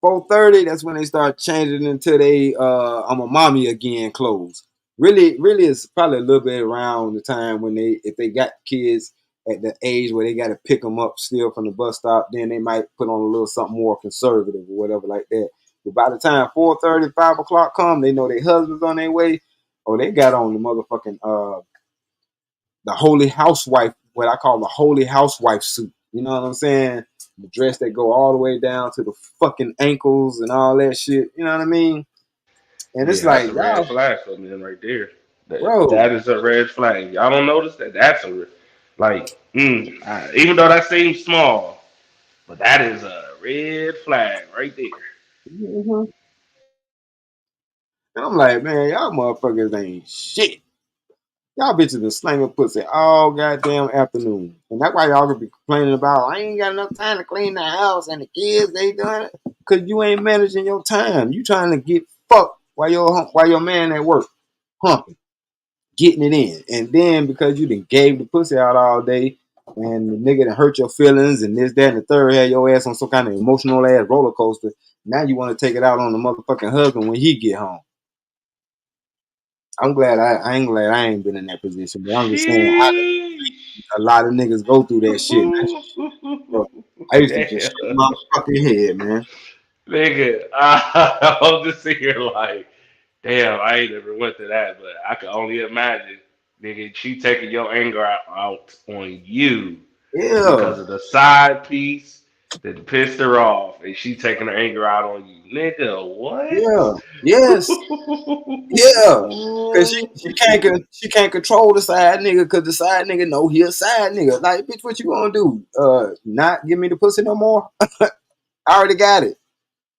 [SPEAKER 3] 4:30, that's when they start changing into they I'm a mommy again clothes. Really it's probably a little bit around the time when if they got kids at the age where they got to pick them up still from the bus stop, then they might put on a little something more conservative or whatever like that. But by the time 4:30, 5 o'clock come, they know their husband's on their way, or they got on the motherfucking the holy housewife, what I call the holy housewife suit. You know what I'm saying? The dress that go all the way down to the fucking ankles and all that shit. You know what I mean? And it's
[SPEAKER 8] Yeah, that's
[SPEAKER 3] like,
[SPEAKER 8] a red
[SPEAKER 3] y'all,
[SPEAKER 8] flag for me right there.
[SPEAKER 3] bro,
[SPEAKER 8] That is a red flag. Y'all don't notice that? That's like, even though that seems small, but that is a red flag right there.
[SPEAKER 3] mhm. And I'm like, man, y'all motherfuckers ain't shit. Y'all bitches been slanging pussy all goddamn afternoon. And that's why y'all gonna be complaining about, I ain't got enough time to clean the house and the kids, they doing it. Cause you ain't managing your time. You trying to get fucked while your man at work, humping, getting it in. And then because you done gave the pussy out all day, and the nigga that hurt your feelings and this, that, and the third had your ass on some kind of emotional ass roller coaster. Now you want to take it out on the motherfucking husband when he get home. I'm glad I ain't glad I ain't been in that position, but I'm just saying a lot of niggas go through that shit. Bro, I used to just shake
[SPEAKER 8] Damn.
[SPEAKER 3] my fucking head, man.
[SPEAKER 8] Nigga, I'm just sitting here like, damn, I ain't never went to that, but I can only imagine, nigga, she taking your anger out on you
[SPEAKER 3] Yeah,
[SPEAKER 8] because of the side piece that pissed her off, and she taking her anger out on you. Nigga, what?
[SPEAKER 3] yeah, yes, yeah. Cause she can't control the side nigga, cause the side nigga know he a side nigga. Like, bitch, what you gonna do? Not give me the pussy no more? I already got it.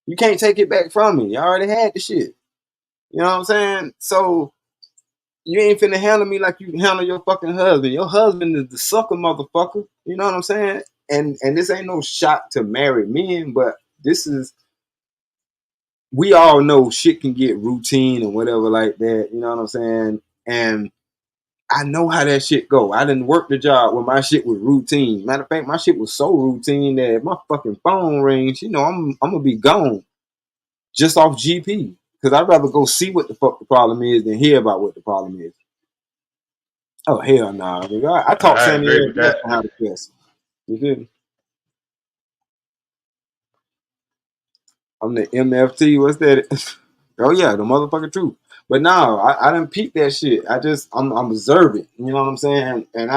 [SPEAKER 3] You can't take it back from me. I already had the shit. You know what I'm saying? So you ain't finna handle me like you handle your fucking husband. Your husband is the sucker motherfucker. You know what I'm saying? And this ain't no shot to married men, but this is, we all know shit can get routine and whatever like that. You know what I'm saying? And I know how that shit go. I didn't work the job where my shit was routine. Matter of fact, my shit was so routine that if my fucking phone rings, you know, I'm gonna be gone just off GP. Cause I'd rather go see what the fuck the problem is than hear about what the problem is. Oh hell no! Nah. I taught
[SPEAKER 8] I agree
[SPEAKER 3] Samuel
[SPEAKER 8] with that.
[SPEAKER 3] Jackson how to cuss. You feel me? I'm the MFT. What's that? Oh yeah, the motherfucking truth. But no, I didn't peep that shit. I'm observant. You know what I'm saying? And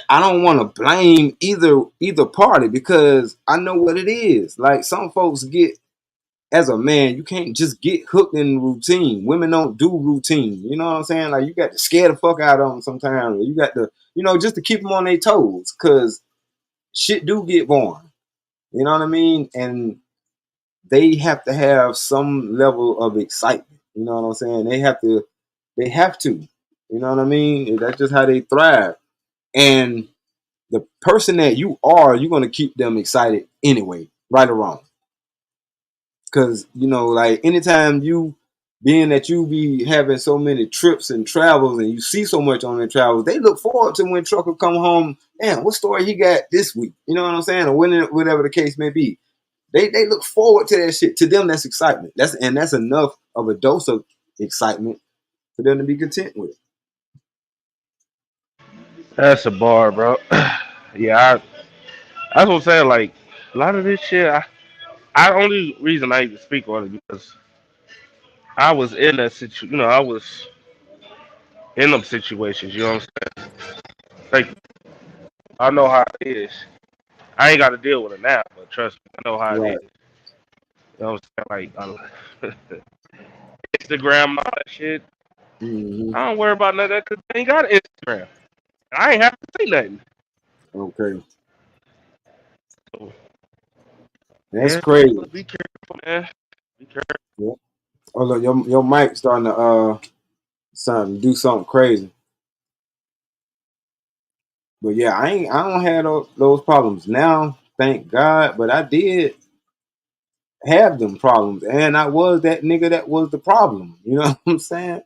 [SPEAKER 3] I don't want to blame either party because I know what it is. Like some folks get, as a man, you can't just get hooked in routine. Women don't do routine. You know what I'm saying? Like you got to scare the fuck out of them sometimes. Or you got to, just to keep them on their toes because shit do get boring. You know what I mean? And they have to have some level of excitement. You know what I'm saying? They have to. You know what I mean? That's just how they thrive. And the person that you are, you're gonna keep them excited anyway, right or wrong. Cause like anytime you being that you be having so many trips and travels and you see so much on their travels, they look forward to when Trucker come home. Damn, what story he got this week? You know what I'm saying? Or whatever the case may be. They look forward to that shit. To them, that's excitement. That's enough of a dose of excitement for them to be content with.
[SPEAKER 8] That's a bar, bro. Yeah, that's what I'm saying. Like, a lot of this shit, I only reason I even speak on it because I was in that situation. I was in them situations. You know what I'm saying? Like, I know how it is. I ain't got to deal with it now, but trust me, I know how it is.
[SPEAKER 3] Right.
[SPEAKER 8] You know what I'm saying? Like, Instagram and all that shit.
[SPEAKER 3] Hmm.
[SPEAKER 8] I don't worry about none of that because I ain't got an Instagram. I ain't have to say nothing.
[SPEAKER 3] Okay.
[SPEAKER 8] So,
[SPEAKER 3] That's
[SPEAKER 8] yeah,
[SPEAKER 3] crazy.
[SPEAKER 8] be careful, man. Be careful.
[SPEAKER 3] Yeah. Oh look, your mic starting to do something crazy. But yeah, I don't have those problems now, thank God. But I did have them problems, and I was that nigga that was the problem. You know what I'm saying?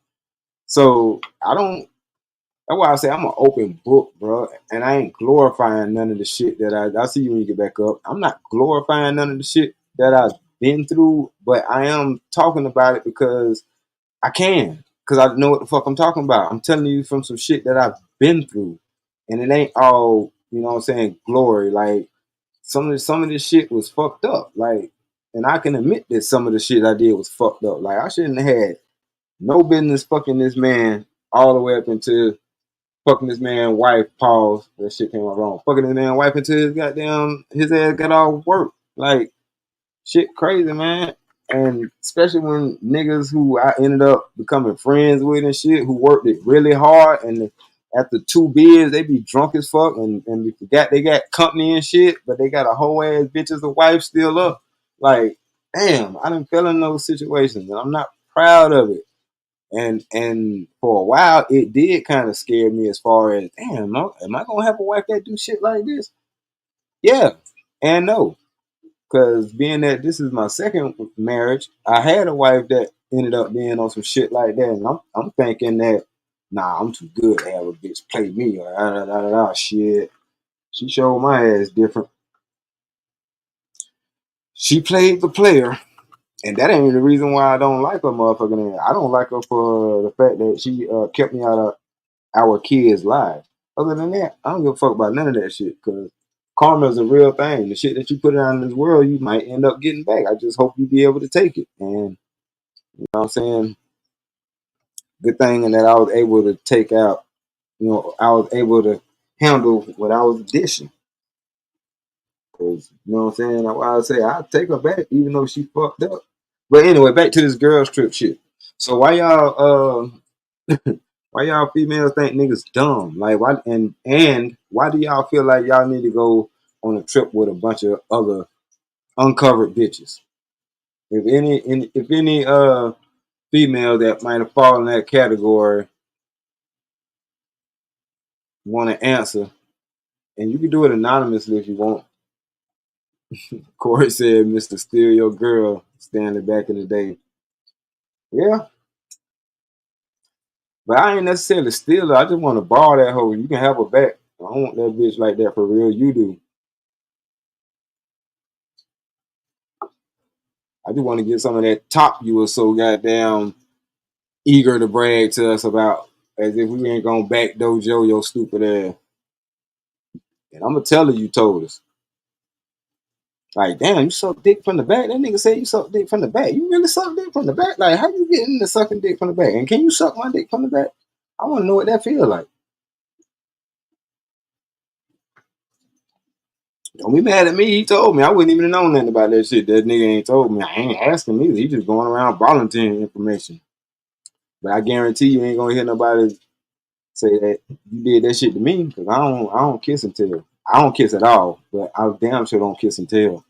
[SPEAKER 3] So I don't. That's why I say I'm an open book, bro. And I ain't glorifying none of the shit that I see you when you get back up. I'm not glorifying none of the shit that I've been through, but I am talking about it because I can. Because I know what the fuck I'm talking about. I'm telling you from some shit that I've been through. And it ain't all, you know what I'm saying, glory. Like some of this shit was fucked up. Like, and I can admit that some of the shit I did was fucked up. Like I shouldn't have had no business fucking this man all the way up into fucking this man wife, pause. That shit came out wrong. Fucking this man wife until his ass got all work. Like shit crazy, man. And especially when niggas who I ended up becoming friends with and shit, who worked it really hard and after 2 beers, they be drunk as fuck and we forgot they got company and shit, but they got a whole ass bitch as a wife still up. Like, damn, I done fell in those situations and I'm not proud of it. And for a while, it did kind of scare me as far as, damn, am I gonna have a wife that do shit like this? Yeah, and no, because being that this is my second marriage, I had a wife that ended up being on some shit like that, and I'm thinking that nah, I'm too good to have a bitch play me or shit. She showed my ass different. She played the player, and that ain't the reason why I don't like her, motherfucking ass. I don't like her for the fact that she kept me out of our kids' lives. Other than that, I don't give a fuck about none of that shit, because karma is a real thing. The shit that you put out in this world, you might end up getting back. I just hope you be able to take it. And you know what I'm saying? Good thing in that I was able to take out, I was able to handle what I was dishing. Cause you know what I'm saying? That's why I say I'll take her back, even though she fucked up. But anyway, back to this girls trip shit. So why y'all females think niggas dumb? Like why and why do y'all feel like y'all need to go on a trip with a bunch of other uncovered bitches? If any female that might have fallen in that category want to answer, and you can do it anonymously if you want. Corey said, "Mr. Steal Your Girl," standing back in the day. Yeah, but I ain't necessarily steal her. I just want to borrow that hoe. You can have her back. I don't want that bitch like that for real. You do. I just want to get some of that top you were so goddamn eager to brag to us about, as if we ain't gonna back dojo your stupid ass. And I'm gonna tell her you told us. Like, damn, you suck dick from the back? That nigga said you suck dick from the back. You really suck dick from the back? Like, how you get into sucking dick from the back? And can you suck my dick from the back? I want to know what that feel like. Don't be mad at me. He told me. I wouldn't even know nothing about that shit. That nigga ain't told me. I ain't asking me. He just going around volunteering information. But I guarantee you ain't gonna hear nobody say that you did that shit to me, because I don't kiss and tell. I don't kiss at all, but I damn sure don't kiss and tell.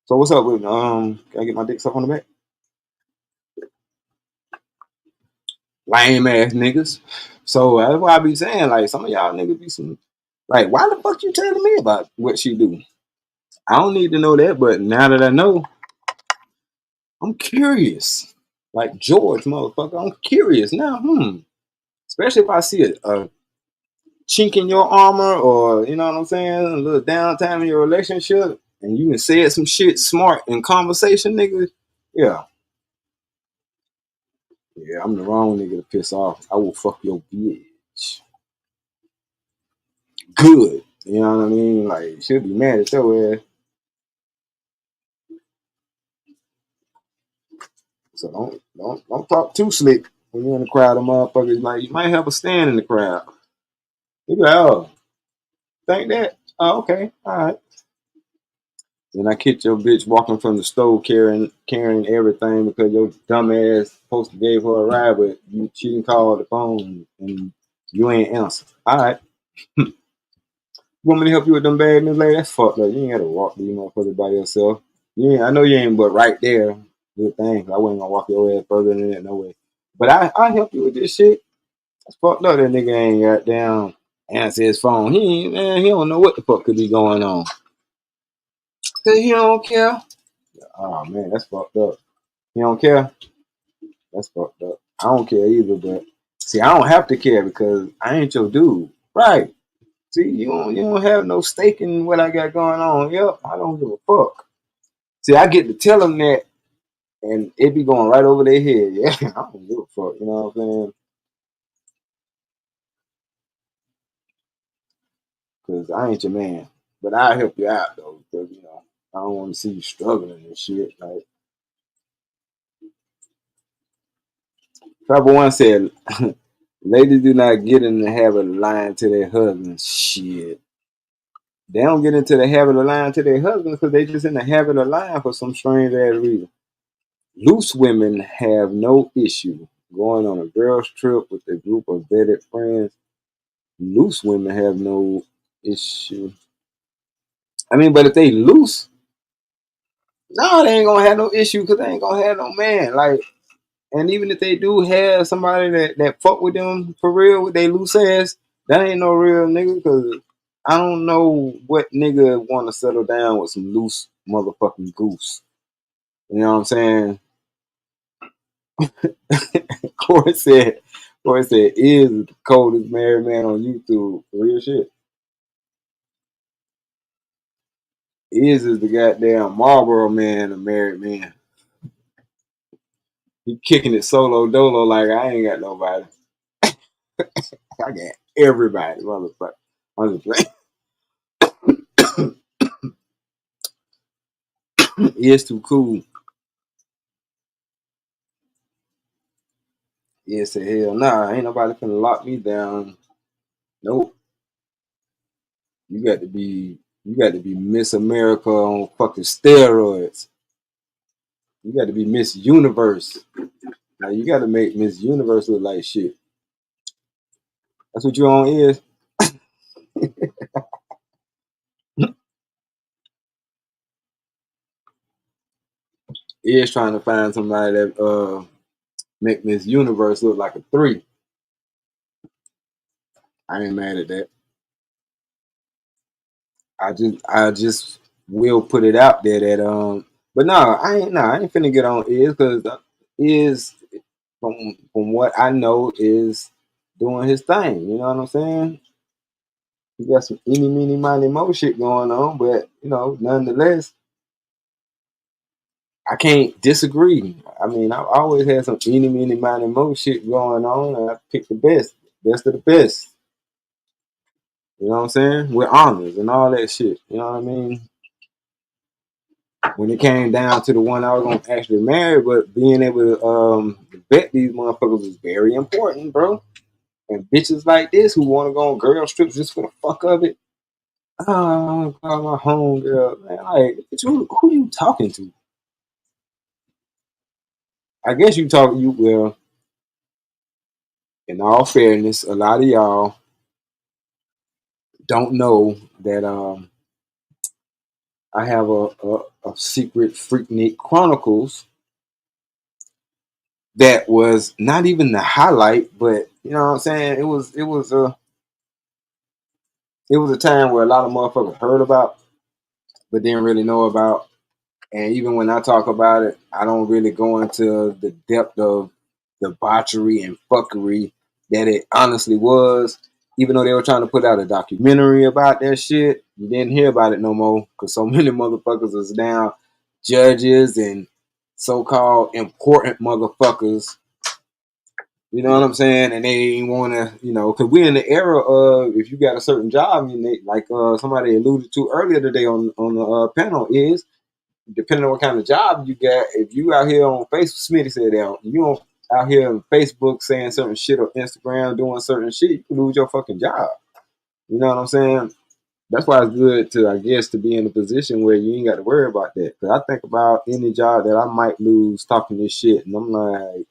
[SPEAKER 3] So what's up with can I get my dick sucked on the back? Lame ass niggas. So that's why I be saying, like, some of y'all niggas be some, like, why the fuck you telling me about what she do? I don't need to know that, but now that I know, I'm curious. Like George, motherfucker, I'm curious now. Especially if I see a chink in your armor, or you know what I'm saying, a little downtime in your relationship, and you can say some shit smart in conversation, nigga. Yeah. Yeah, I'm the wrong nigga to piss off. I will fuck your bitch. Good. You know what I mean? Like, she'll be mad at your ass. So don't talk too slick when you're in the crowd of motherfuckers. Like, you might have a stand in the crowd. You be like, oh, think that? Oh, okay, all right. Then I catch your bitch walking from the store carrying everything because your dumb ass supposed to gave her a ride, but she didn't call the phone and you ain't answer. All right. You want me to help you with them bad news, lady? That's fucked up. You ain't got to walk these motherfuckers by yourself. I know you ain't, but right there, good thing. I wasn't gonna walk your ass further than that, no way. But I help you with this shit. That's fucked up. That nigga ain't got down answer his phone. He don't know what the fuck could be going on. Cause he don't care. Oh man, that's fucked up. He don't care. That's fucked up. I don't care either, but see, I don't have to care because I ain't your dude. Right. See, you don't have no stake in what I got going on. Yep, I don't give a fuck. See, I get to tell them that and it be going right over their head. Yeah, I don't give a fuck. You know what I'm saying? Because I ain't your man. But I'll help you out though, because I don't want to see you struggling and shit. Like Trevor One said, ladies do not get in the habit of lying to their husbands. Shit. They don't get into the habit of lying to their husbands because they just in the habit of lying for some strange ass reason. Loose women have no issue going on a girls trip with a group of vetted friends. Loose women have no issue. I mean, but if they loose, no, they ain't gonna have no issue because they ain't gonna have no man. Like, and even if they do have somebody that fuck with them for real with their loose ass, that ain't no real nigga. Because I don't know what nigga want to settle down with some loose motherfucking goose. You know what I'm saying? Corey said, Boy, it said is the coldest married man on YouTube. Real shit. Is the goddamn Marlboro man, a married man. He kicking it solo dolo like I ain't got nobody. I got everybody, motherfucker. I'm just playing. It's too cool. Yeah, say hell nah, ain't nobody finna lock me down. Nope. You got to be Miss America on fucking steroids. You got to be Miss Universe. Now you got to make Miss Universe look like shit. That's what you on is. Is trying to find somebody that make Miss Universe look like a 3. I ain't mad at that. I just will put it out there that but no, I ain't finna get on is because is from what I know is doing his thing. You know what I'm saying? He got some eeny meeny miny mo shit going on, but nonetheless, I can't disagree. I mean, I've always had some eeny meeny miny mo shit going on, and I picked the best of the best. You know what I'm saying? With honors and all that shit. You know what I mean? When it came down to the one I was gonna actually marry, but being able to vet these motherfuckers is very important, bro. And bitches like this who want to go on girl strips just for the fuck of it. Oh, I call my homegirl, man. Like, who you talking to? I guess well, in all fairness, a lot of y'all don't know that I have a secret Freaknik Chronicles that was not even the highlight, but you know what I'm saying? It was a time where a lot of motherfuckers heard about, but didn't really know about. And even when I talk about it, I don't really go into the depth of debauchery and fuckery that it honestly was. Even though they were trying to put out a documentary about that shit, you didn't hear about it no more because so many motherfuckers is now judges and so-called important motherfuckers. You know what I'm saying? And they ain't want to, because we're in the era of if you got a certain job, like somebody alluded to earlier today on the panel is, depending on what kind of job you got, if you out here on Facebook, Smitty said that, you out here on Facebook saying certain shit or Instagram doing certain shit, you can lose your fucking job. You know what I'm saying? That's why it's good to, I guess, to be in a position where you ain't got to worry about that. Because I think about any job that I might lose talking this shit, and I'm like,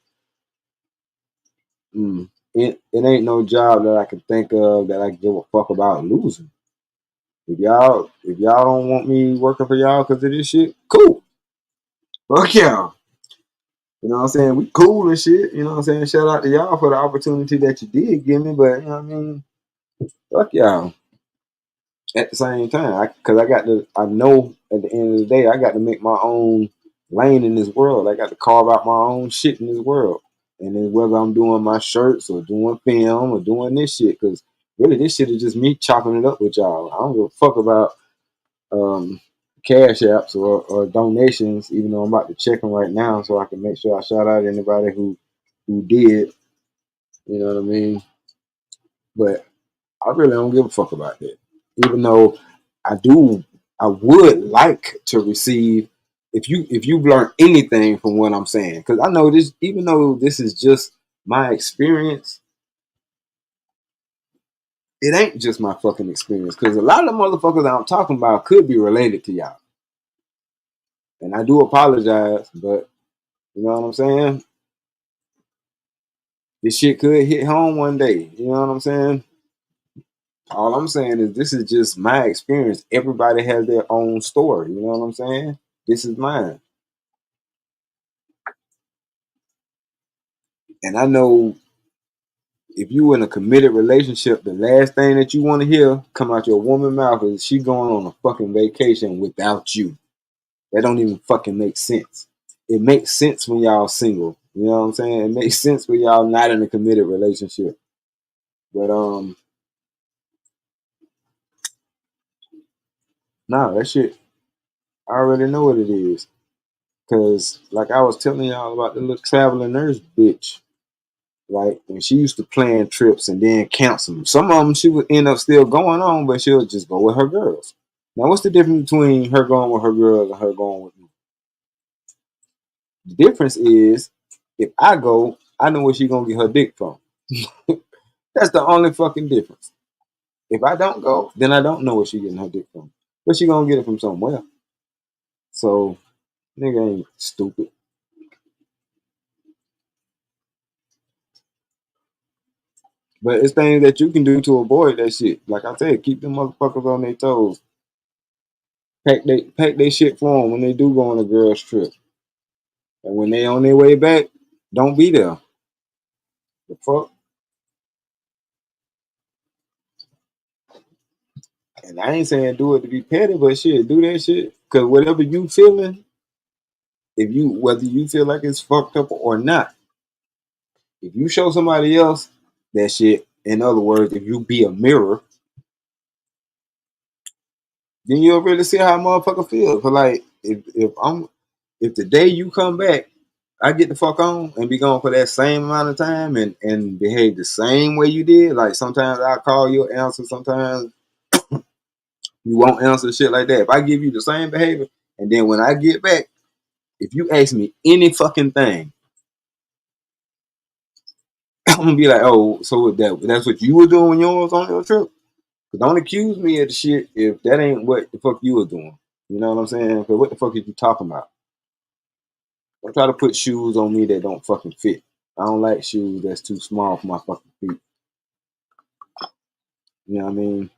[SPEAKER 3] it ain't no job that I can think of that I give a fuck about losing. If y'all don't want me working for y'all because of this shit, cool. Fuck y'all. You know what I'm saying? We cool and shit. You know what I'm saying? Shout out to y'all for the opportunity that you did give me, but you know what I mean? Fuck y'all. At the same time, because I know at the end of the day, I got to make my own lane in this world. I got to carve out my own shit in this world. And then whether I'm doing my shirts or doing film or doing this shit, because really this shit is just me chopping it up with y'all. I don't give a fuck about cash apps or donations, even though I'm about to check them right now so I can make sure I shout out anybody who did. You know what I mean? But I really don't give a fuck about that. Even though I would like to receive if you've learned anything from what I'm saying, because I know this, even though this is just my experience, it ain't just my fucking experience. Because a lot of the motherfuckers that I'm talking about could be related to y'all, and I do apologize, but you know what I'm saying. This shit could hit home one day. You know what I'm saying? All I'm saying is this is just my experience. Everybody has their own story. You know what I'm saying? This is mine. And I know if you in a committed relationship, the last thing that you want to hear come out your woman's mouth is she going on a fucking vacation without you. That don't even fucking make sense. It makes sense when y'all single. You know what I'm saying? It makes sense for y'all not in a committed relationship. But nah, that shit, I already know what it is. Cause like I was telling y'all about the little traveling nurse bitch. Like when she used to plan trips and then cancel them. Some of them she would end up still going on, but she'll just go with her girls. Now, what's the difference between her going with her girls and her going with me? The difference is if I go, I know where she gonna get her dick from. That's the only fucking difference. If I don't go, then I don't know where she getting her dick from. But she gonna get it from somewhere. So nigga ain't stupid. But it's things that you can do to avoid that shit. Like I said, keep them motherfuckers on their toes. Pack they shit for them when they do go on a girls trip. And when they on their way back, don't be there. The fuck? And I ain't saying do it to be petty, but shit, do that shit. Cause whatever you feeling, whether you feel like it's fucked up or not, if you show somebody else that shit, in other words, if you be a mirror, then you'll really see how a motherfucker feel. Cause like if the day you come back, I get the fuck on and be gone for that same amount of time and behave the same way you did. Like sometimes I call you answer, sometimes you won't answer shit like that. If I give you the same behavior, and then when I get back, if you ask me any fucking thing, I'm gonna be like, oh, so that's what you were doing when you was on your trip? But don't accuse me of the shit if that ain't what the fuck you were doing. You know what I'm saying? Because what the fuck are you talking about? Don't try to put shoes on me that don't fucking fit. I don't like shoes that's too small for my fucking feet. You know what I mean?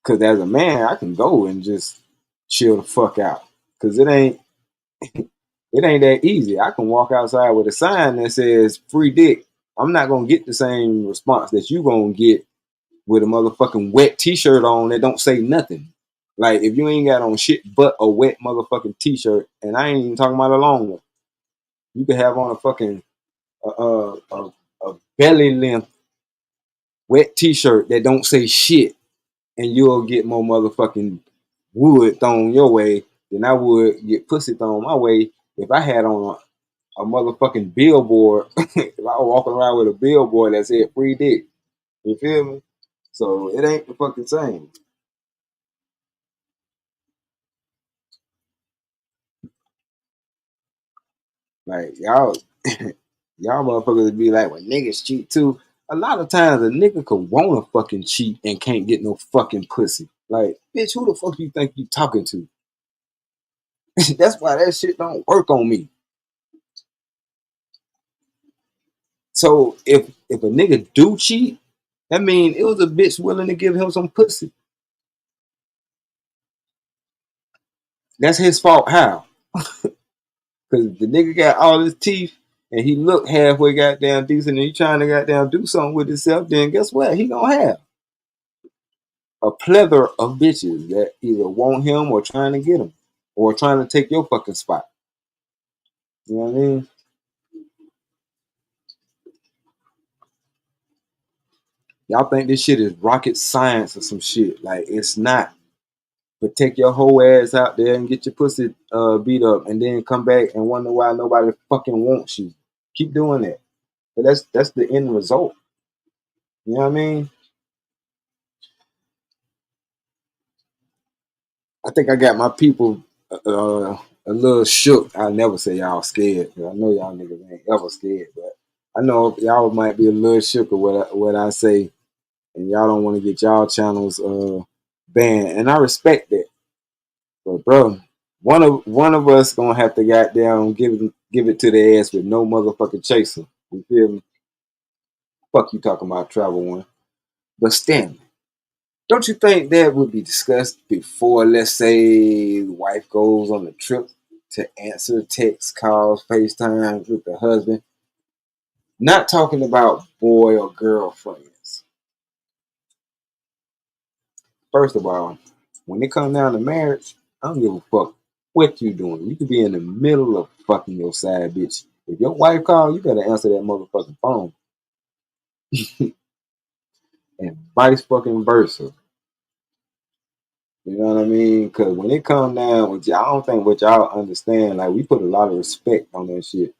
[SPEAKER 3] Because as a man, I can go and just chill the fuck out. Because it ain't that easy. I can walk outside with a sign that says free dick. I'm not gonna get the same response that you gonna get with a motherfucking wet t-shirt on that don't say nothing. Like if you ain't got on shit but a wet motherfucking t-shirt, and I ain't even talking about a long one. You could have on a fucking a belly length wet t-shirt that don't say shit, and you'll get more motherfucking wood thrown your way than I would get pussy thrown my way if I had on a motherfucking billboard. If I was walking around with a billboard that said free dick. You feel me? So it ain't the fucking same. Like y'all, y'all motherfuckers be like, well, niggas cheat too. A lot of times a nigga could wanna fucking cheat and can't get no fucking pussy. Like, bitch, who the fuck you think you talking to? That's why that shit don't work on me. So if a nigga do cheat, that mean it was a bitch willing to give him some pussy. That's his fault. How? Because the nigga got all his teeth and he looked halfway goddamn decent and he trying to goddamn do something with himself, then guess what? He gonna have a plethora of bitches that either want him or trying to get him or trying to take your fucking spot. You know what I mean? Y'all think this shit is rocket science or some shit. Like, it's not. But take your whole ass out there and get your pussy beat up and then come back and wonder why nobody fucking wants you. Keep doing that. But that's the end result. You know what I mean? I think I got my people a little shook. I'll never say y'all scared. I know y'all niggas ain't ever scared, but I know y'all might be a little shook of what I say, and y'all don't want to get y'all channels banned, and I respect that. But bro, one of us gonna have to goddamn give it to the ass with no motherfucking chaser. You feel me? Fuck you talking about travel one. But Stanley, don't you think that would be discussed before, let's say, the wife goes on a trip to answer text calls, FaceTime with the husband? Not talking about boy or girlfriends. First of all, when it comes down to marriage, I don't give a fuck What you doing? You could be in the middle of fucking your side bitch. If your wife call, you better answer that motherfucking phone. And vice fucking versa. You know what I mean? Because when it come down with y'all, I don't think what y'all understand. Like we put a lot of respect on that shit.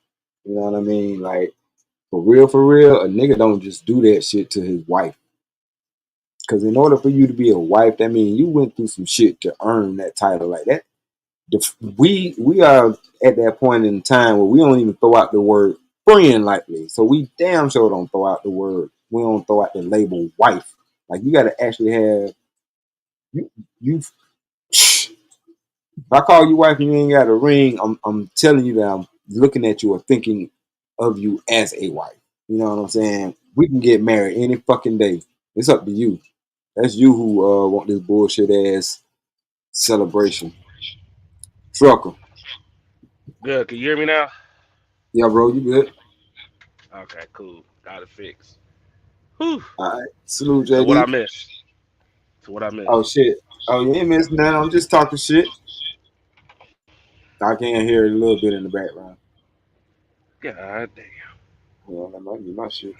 [SPEAKER 3] You know what I mean? Like for real, a nigga don't just do that shit to his wife. Because in order for you to be a wife, that means you went through some shit to earn that title. Like that, we are at that point in time where we don't even throw out the word friend lightly. So we damn sure don't throw out the word. We don't throw out the label wife. Like you got to actually have you. You. If I call you wife and you ain't got a ring, I'm telling you that I'm looking at you or thinking of you as a wife. You know what I'm saying? We can get married any fucking day. It's up to you. That's you who want this bullshit ass celebration. Trucker.
[SPEAKER 8] Good. Can you hear me now?
[SPEAKER 3] Yeah, bro, you good?
[SPEAKER 8] Okay, cool. Got it fixed. Whew.
[SPEAKER 3] All right. Salute,
[SPEAKER 8] So what I
[SPEAKER 3] JD.
[SPEAKER 8] missed? So what I
[SPEAKER 3] Oh
[SPEAKER 8] missed?
[SPEAKER 3] shit. Oh, you ain't missing that. I'm just talking shit. I can hear it a little bit in the background.
[SPEAKER 8] God damn.
[SPEAKER 3] Yeah, that might be my shit.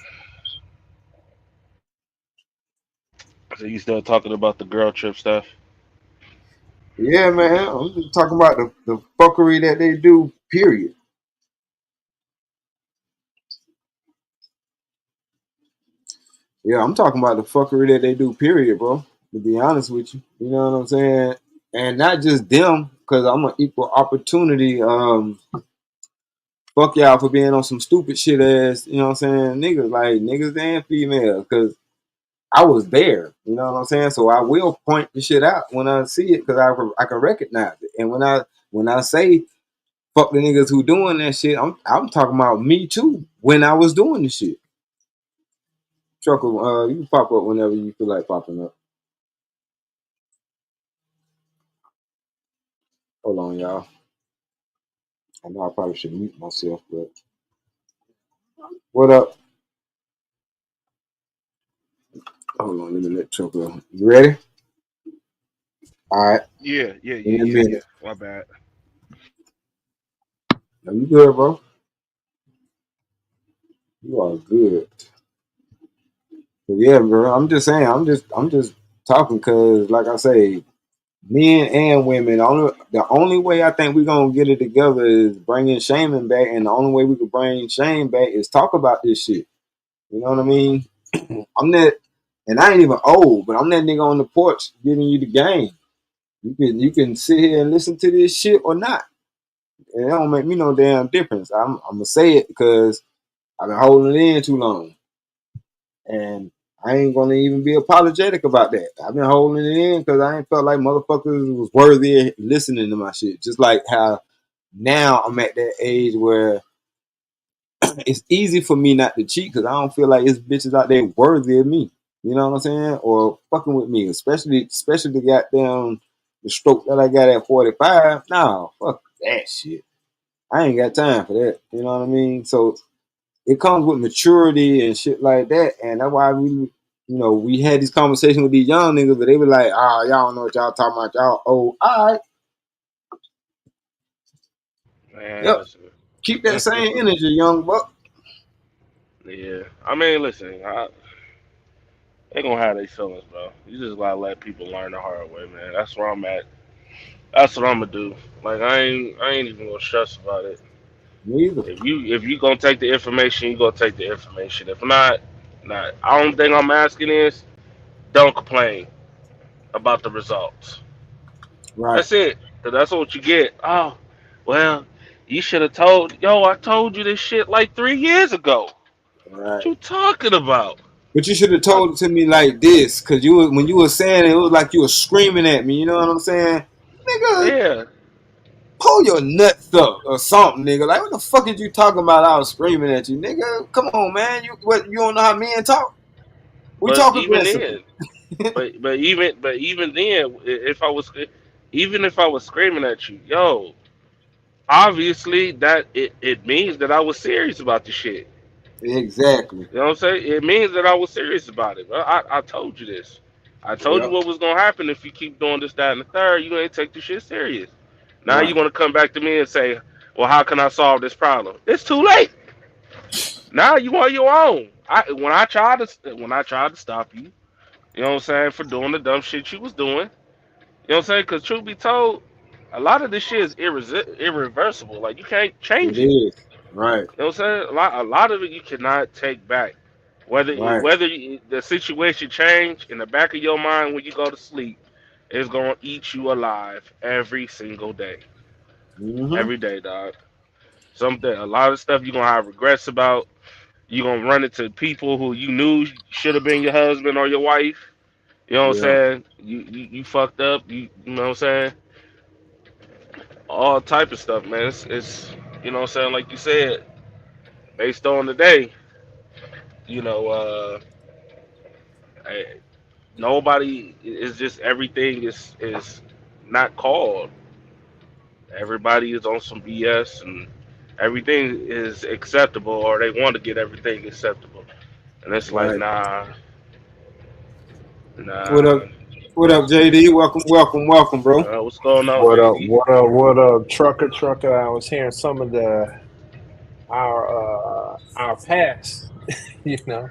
[SPEAKER 8] So you still talking about the girl trip stuff?
[SPEAKER 3] Yeah, man. I'm just talking about the fuckery that they do, period. Yeah, I'm talking about the fuckery that they do, period, bro. To be honest with you. You know what I'm saying? And not just them, because I'm an equal opportunity. Fuck y'all for being on some stupid shit ass, you know what I'm saying? Niggas, like niggas and females, because I was there, you know what I'm saying? So I will point the shit out when I see it, because I can recognize it. And when I say fuck the niggas who doing that shit, I'm talking about me too when I was doing the shit. Trucker, you can pop up whenever you feel like popping up. Hold on, y'all. I know I probably should mute myself, but what up? Hold on, let me let Trucker. You ready? All right,
[SPEAKER 8] Yeah, yeah, yeah,
[SPEAKER 3] in a
[SPEAKER 8] yeah, yeah.
[SPEAKER 3] minute.
[SPEAKER 8] My bad.
[SPEAKER 3] Are you good, bro? You are good. But yeah, bro. I'm just saying. I'm just talking because, like I say, men and women. The only way I think we're gonna get it together is bringing shaming back, and the only way we can bring shame back is talk about this shit. You know what I mean? I'm that, and I ain't even old, but I'm that nigga on the porch giving you the game. You can sit here and listen to this shit or not. And it don't make me no damn difference. I'm gonna say it because I've been holding it in too long. And I ain't gonna even be apologetic about that. I've been holding it in because I ain't felt like motherfuckers was worthy of listening to my shit. Just like how now I'm at that age where it's easy for me not to cheat because I don't feel like it's bitches out there worthy of me. You know what I'm saying? Or fucking with me, especially the goddamn the stroke that I got at 45. Nah, fuck that shit. I ain't got time for that. You know what I mean? So it comes with maturity and shit like that. And that's why we had these conversations with these young niggas, but they were like, y'all don't know what y'all talking about. Y'all old. All right.
[SPEAKER 8] Man,
[SPEAKER 3] Yep.
[SPEAKER 8] listen.
[SPEAKER 3] Keep that same energy, young buck.
[SPEAKER 8] Yeah. I mean, listen. They gonna have their feelings, bro. You just gotta let people learn the hard way, man. That's where I'm at. That's what I'm gonna do. Like I ain't even gonna stress about it.
[SPEAKER 3] Me either.
[SPEAKER 8] If you gonna take the information, you gonna take the information. If not, not. I don't think I'm asking is don't complain about the results.
[SPEAKER 3] Right.
[SPEAKER 8] That's it. 'Cause that's what you get. Oh, well, you should have told. Yo, I told you this shit like 3 years ago. What
[SPEAKER 3] Right.
[SPEAKER 8] you talking about?
[SPEAKER 3] But you should have
[SPEAKER 8] I,
[SPEAKER 3] told it to me like this, cause when you were saying it, it was like you were screaming at me. You know what I'm saying? Nigga,
[SPEAKER 8] yeah,
[SPEAKER 3] pull your nuts up or something, nigga. Like what the fuck is you talking about? I was screaming at you, nigga. Come on, man. You don't know how men talk? We
[SPEAKER 8] but
[SPEAKER 3] talk
[SPEAKER 8] even
[SPEAKER 3] aggressively.
[SPEAKER 8] then, but even then, even if I was screaming at you, yo, obviously that it means that I was serious about the shit.
[SPEAKER 3] Exactly.
[SPEAKER 8] You know what I'm saying? It means that I was serious about it. Bro. I told you this. I told you
[SPEAKER 3] Yep.
[SPEAKER 8] what was gonna happen if you keep doing this, that, and the third. You ain't take the shit serious. Now you want to come back to me and say, well, how can I solve this problem? It's too late. Now you on your own. When I tried to stop you, you know what I'm saying, for doing the dumb shit you was doing. You know what I'm saying? Because truth be told, a lot of this shit is irreversible. Like you can't change
[SPEAKER 3] It
[SPEAKER 8] it.
[SPEAKER 3] is. Right.
[SPEAKER 8] You know what I'm saying? A lot of it you cannot take back. Whether
[SPEAKER 3] Right.
[SPEAKER 8] the situation change in the back of your mind when you go to sleep, it's gonna eat you alive every single day.
[SPEAKER 3] Mm-hmm.
[SPEAKER 8] Every day, dog. A lot of stuff you're gonna have regrets about. You're gonna run into people who you knew should have been your husband or your wife. You know what I'm
[SPEAKER 3] Yeah.
[SPEAKER 8] saying? You fucked up. You know what I'm saying? All type of stuff, man. It's you know what I'm saying? Like you said, based on the day, you know, eh, nobody is just everything is not called. Everybody is on some BS and everything is acceptable or they want to get everything acceptable. And it's like,
[SPEAKER 3] Right.
[SPEAKER 8] nah,
[SPEAKER 3] What up?
[SPEAKER 8] nah.
[SPEAKER 3] What up, JD? Welcome, bro.
[SPEAKER 8] What's going on,
[SPEAKER 9] What up?
[SPEAKER 8] JD?
[SPEAKER 9] What up? What up, trucker? I was hearing some of our past. You know,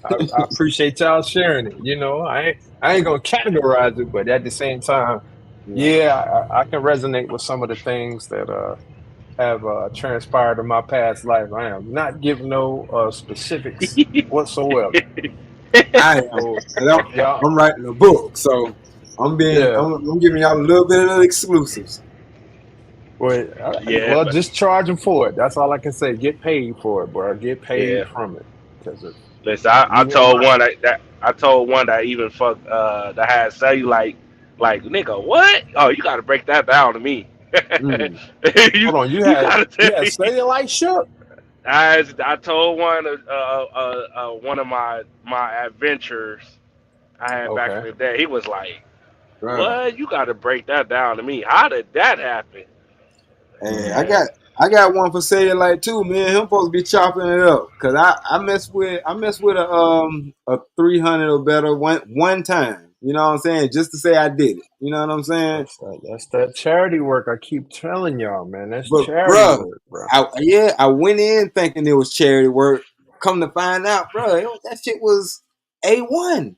[SPEAKER 9] I appreciate y'all sharing it. You know, I ain't gonna categorize it, but at the same time, yeah, I can resonate with some of the things that have transpired in my past life. I am not giving no specifics whatsoever.
[SPEAKER 3] I am.
[SPEAKER 9] So if y'all,
[SPEAKER 3] I'm writing a book, so I'm
[SPEAKER 9] yeah,
[SPEAKER 3] giving y'all a little bit of the exclusives.
[SPEAKER 9] well,
[SPEAKER 8] Yeah,
[SPEAKER 9] well, just charge them for it. That's all I can say. Get paid for it, bro. Get paid
[SPEAKER 8] yeah.
[SPEAKER 9] from it. Because
[SPEAKER 8] Listen,
[SPEAKER 9] if
[SPEAKER 8] I
[SPEAKER 9] you want
[SPEAKER 8] told
[SPEAKER 9] my,
[SPEAKER 8] one that I told one that even that had cellulite. Like nigga, what? Oh, you got to break that down to me.
[SPEAKER 3] Mm.
[SPEAKER 8] you
[SPEAKER 9] hold on,
[SPEAKER 8] you gotta tell
[SPEAKER 9] you had
[SPEAKER 8] me.
[SPEAKER 9] cellulite shook?
[SPEAKER 8] I told one of my adventures I had back in
[SPEAKER 9] Okay.
[SPEAKER 8] the day. He was like,
[SPEAKER 3] Right.
[SPEAKER 8] "What? You got to break that down to me. How did that happen?"
[SPEAKER 3] Hey, I
[SPEAKER 9] Man.
[SPEAKER 3] got one for cellulite too, man. Him supposed to be chopping it up because I messed with a 300 or better one time. You know what I'm saying? Just to say I did it. You know what I'm saying?
[SPEAKER 9] That's that charity work. I keep telling y'all, man. That's
[SPEAKER 3] But
[SPEAKER 9] charity
[SPEAKER 3] bruh,
[SPEAKER 9] work, bro.
[SPEAKER 3] I went in thinking it was charity work. Come to find out, bruh, that shit was A1.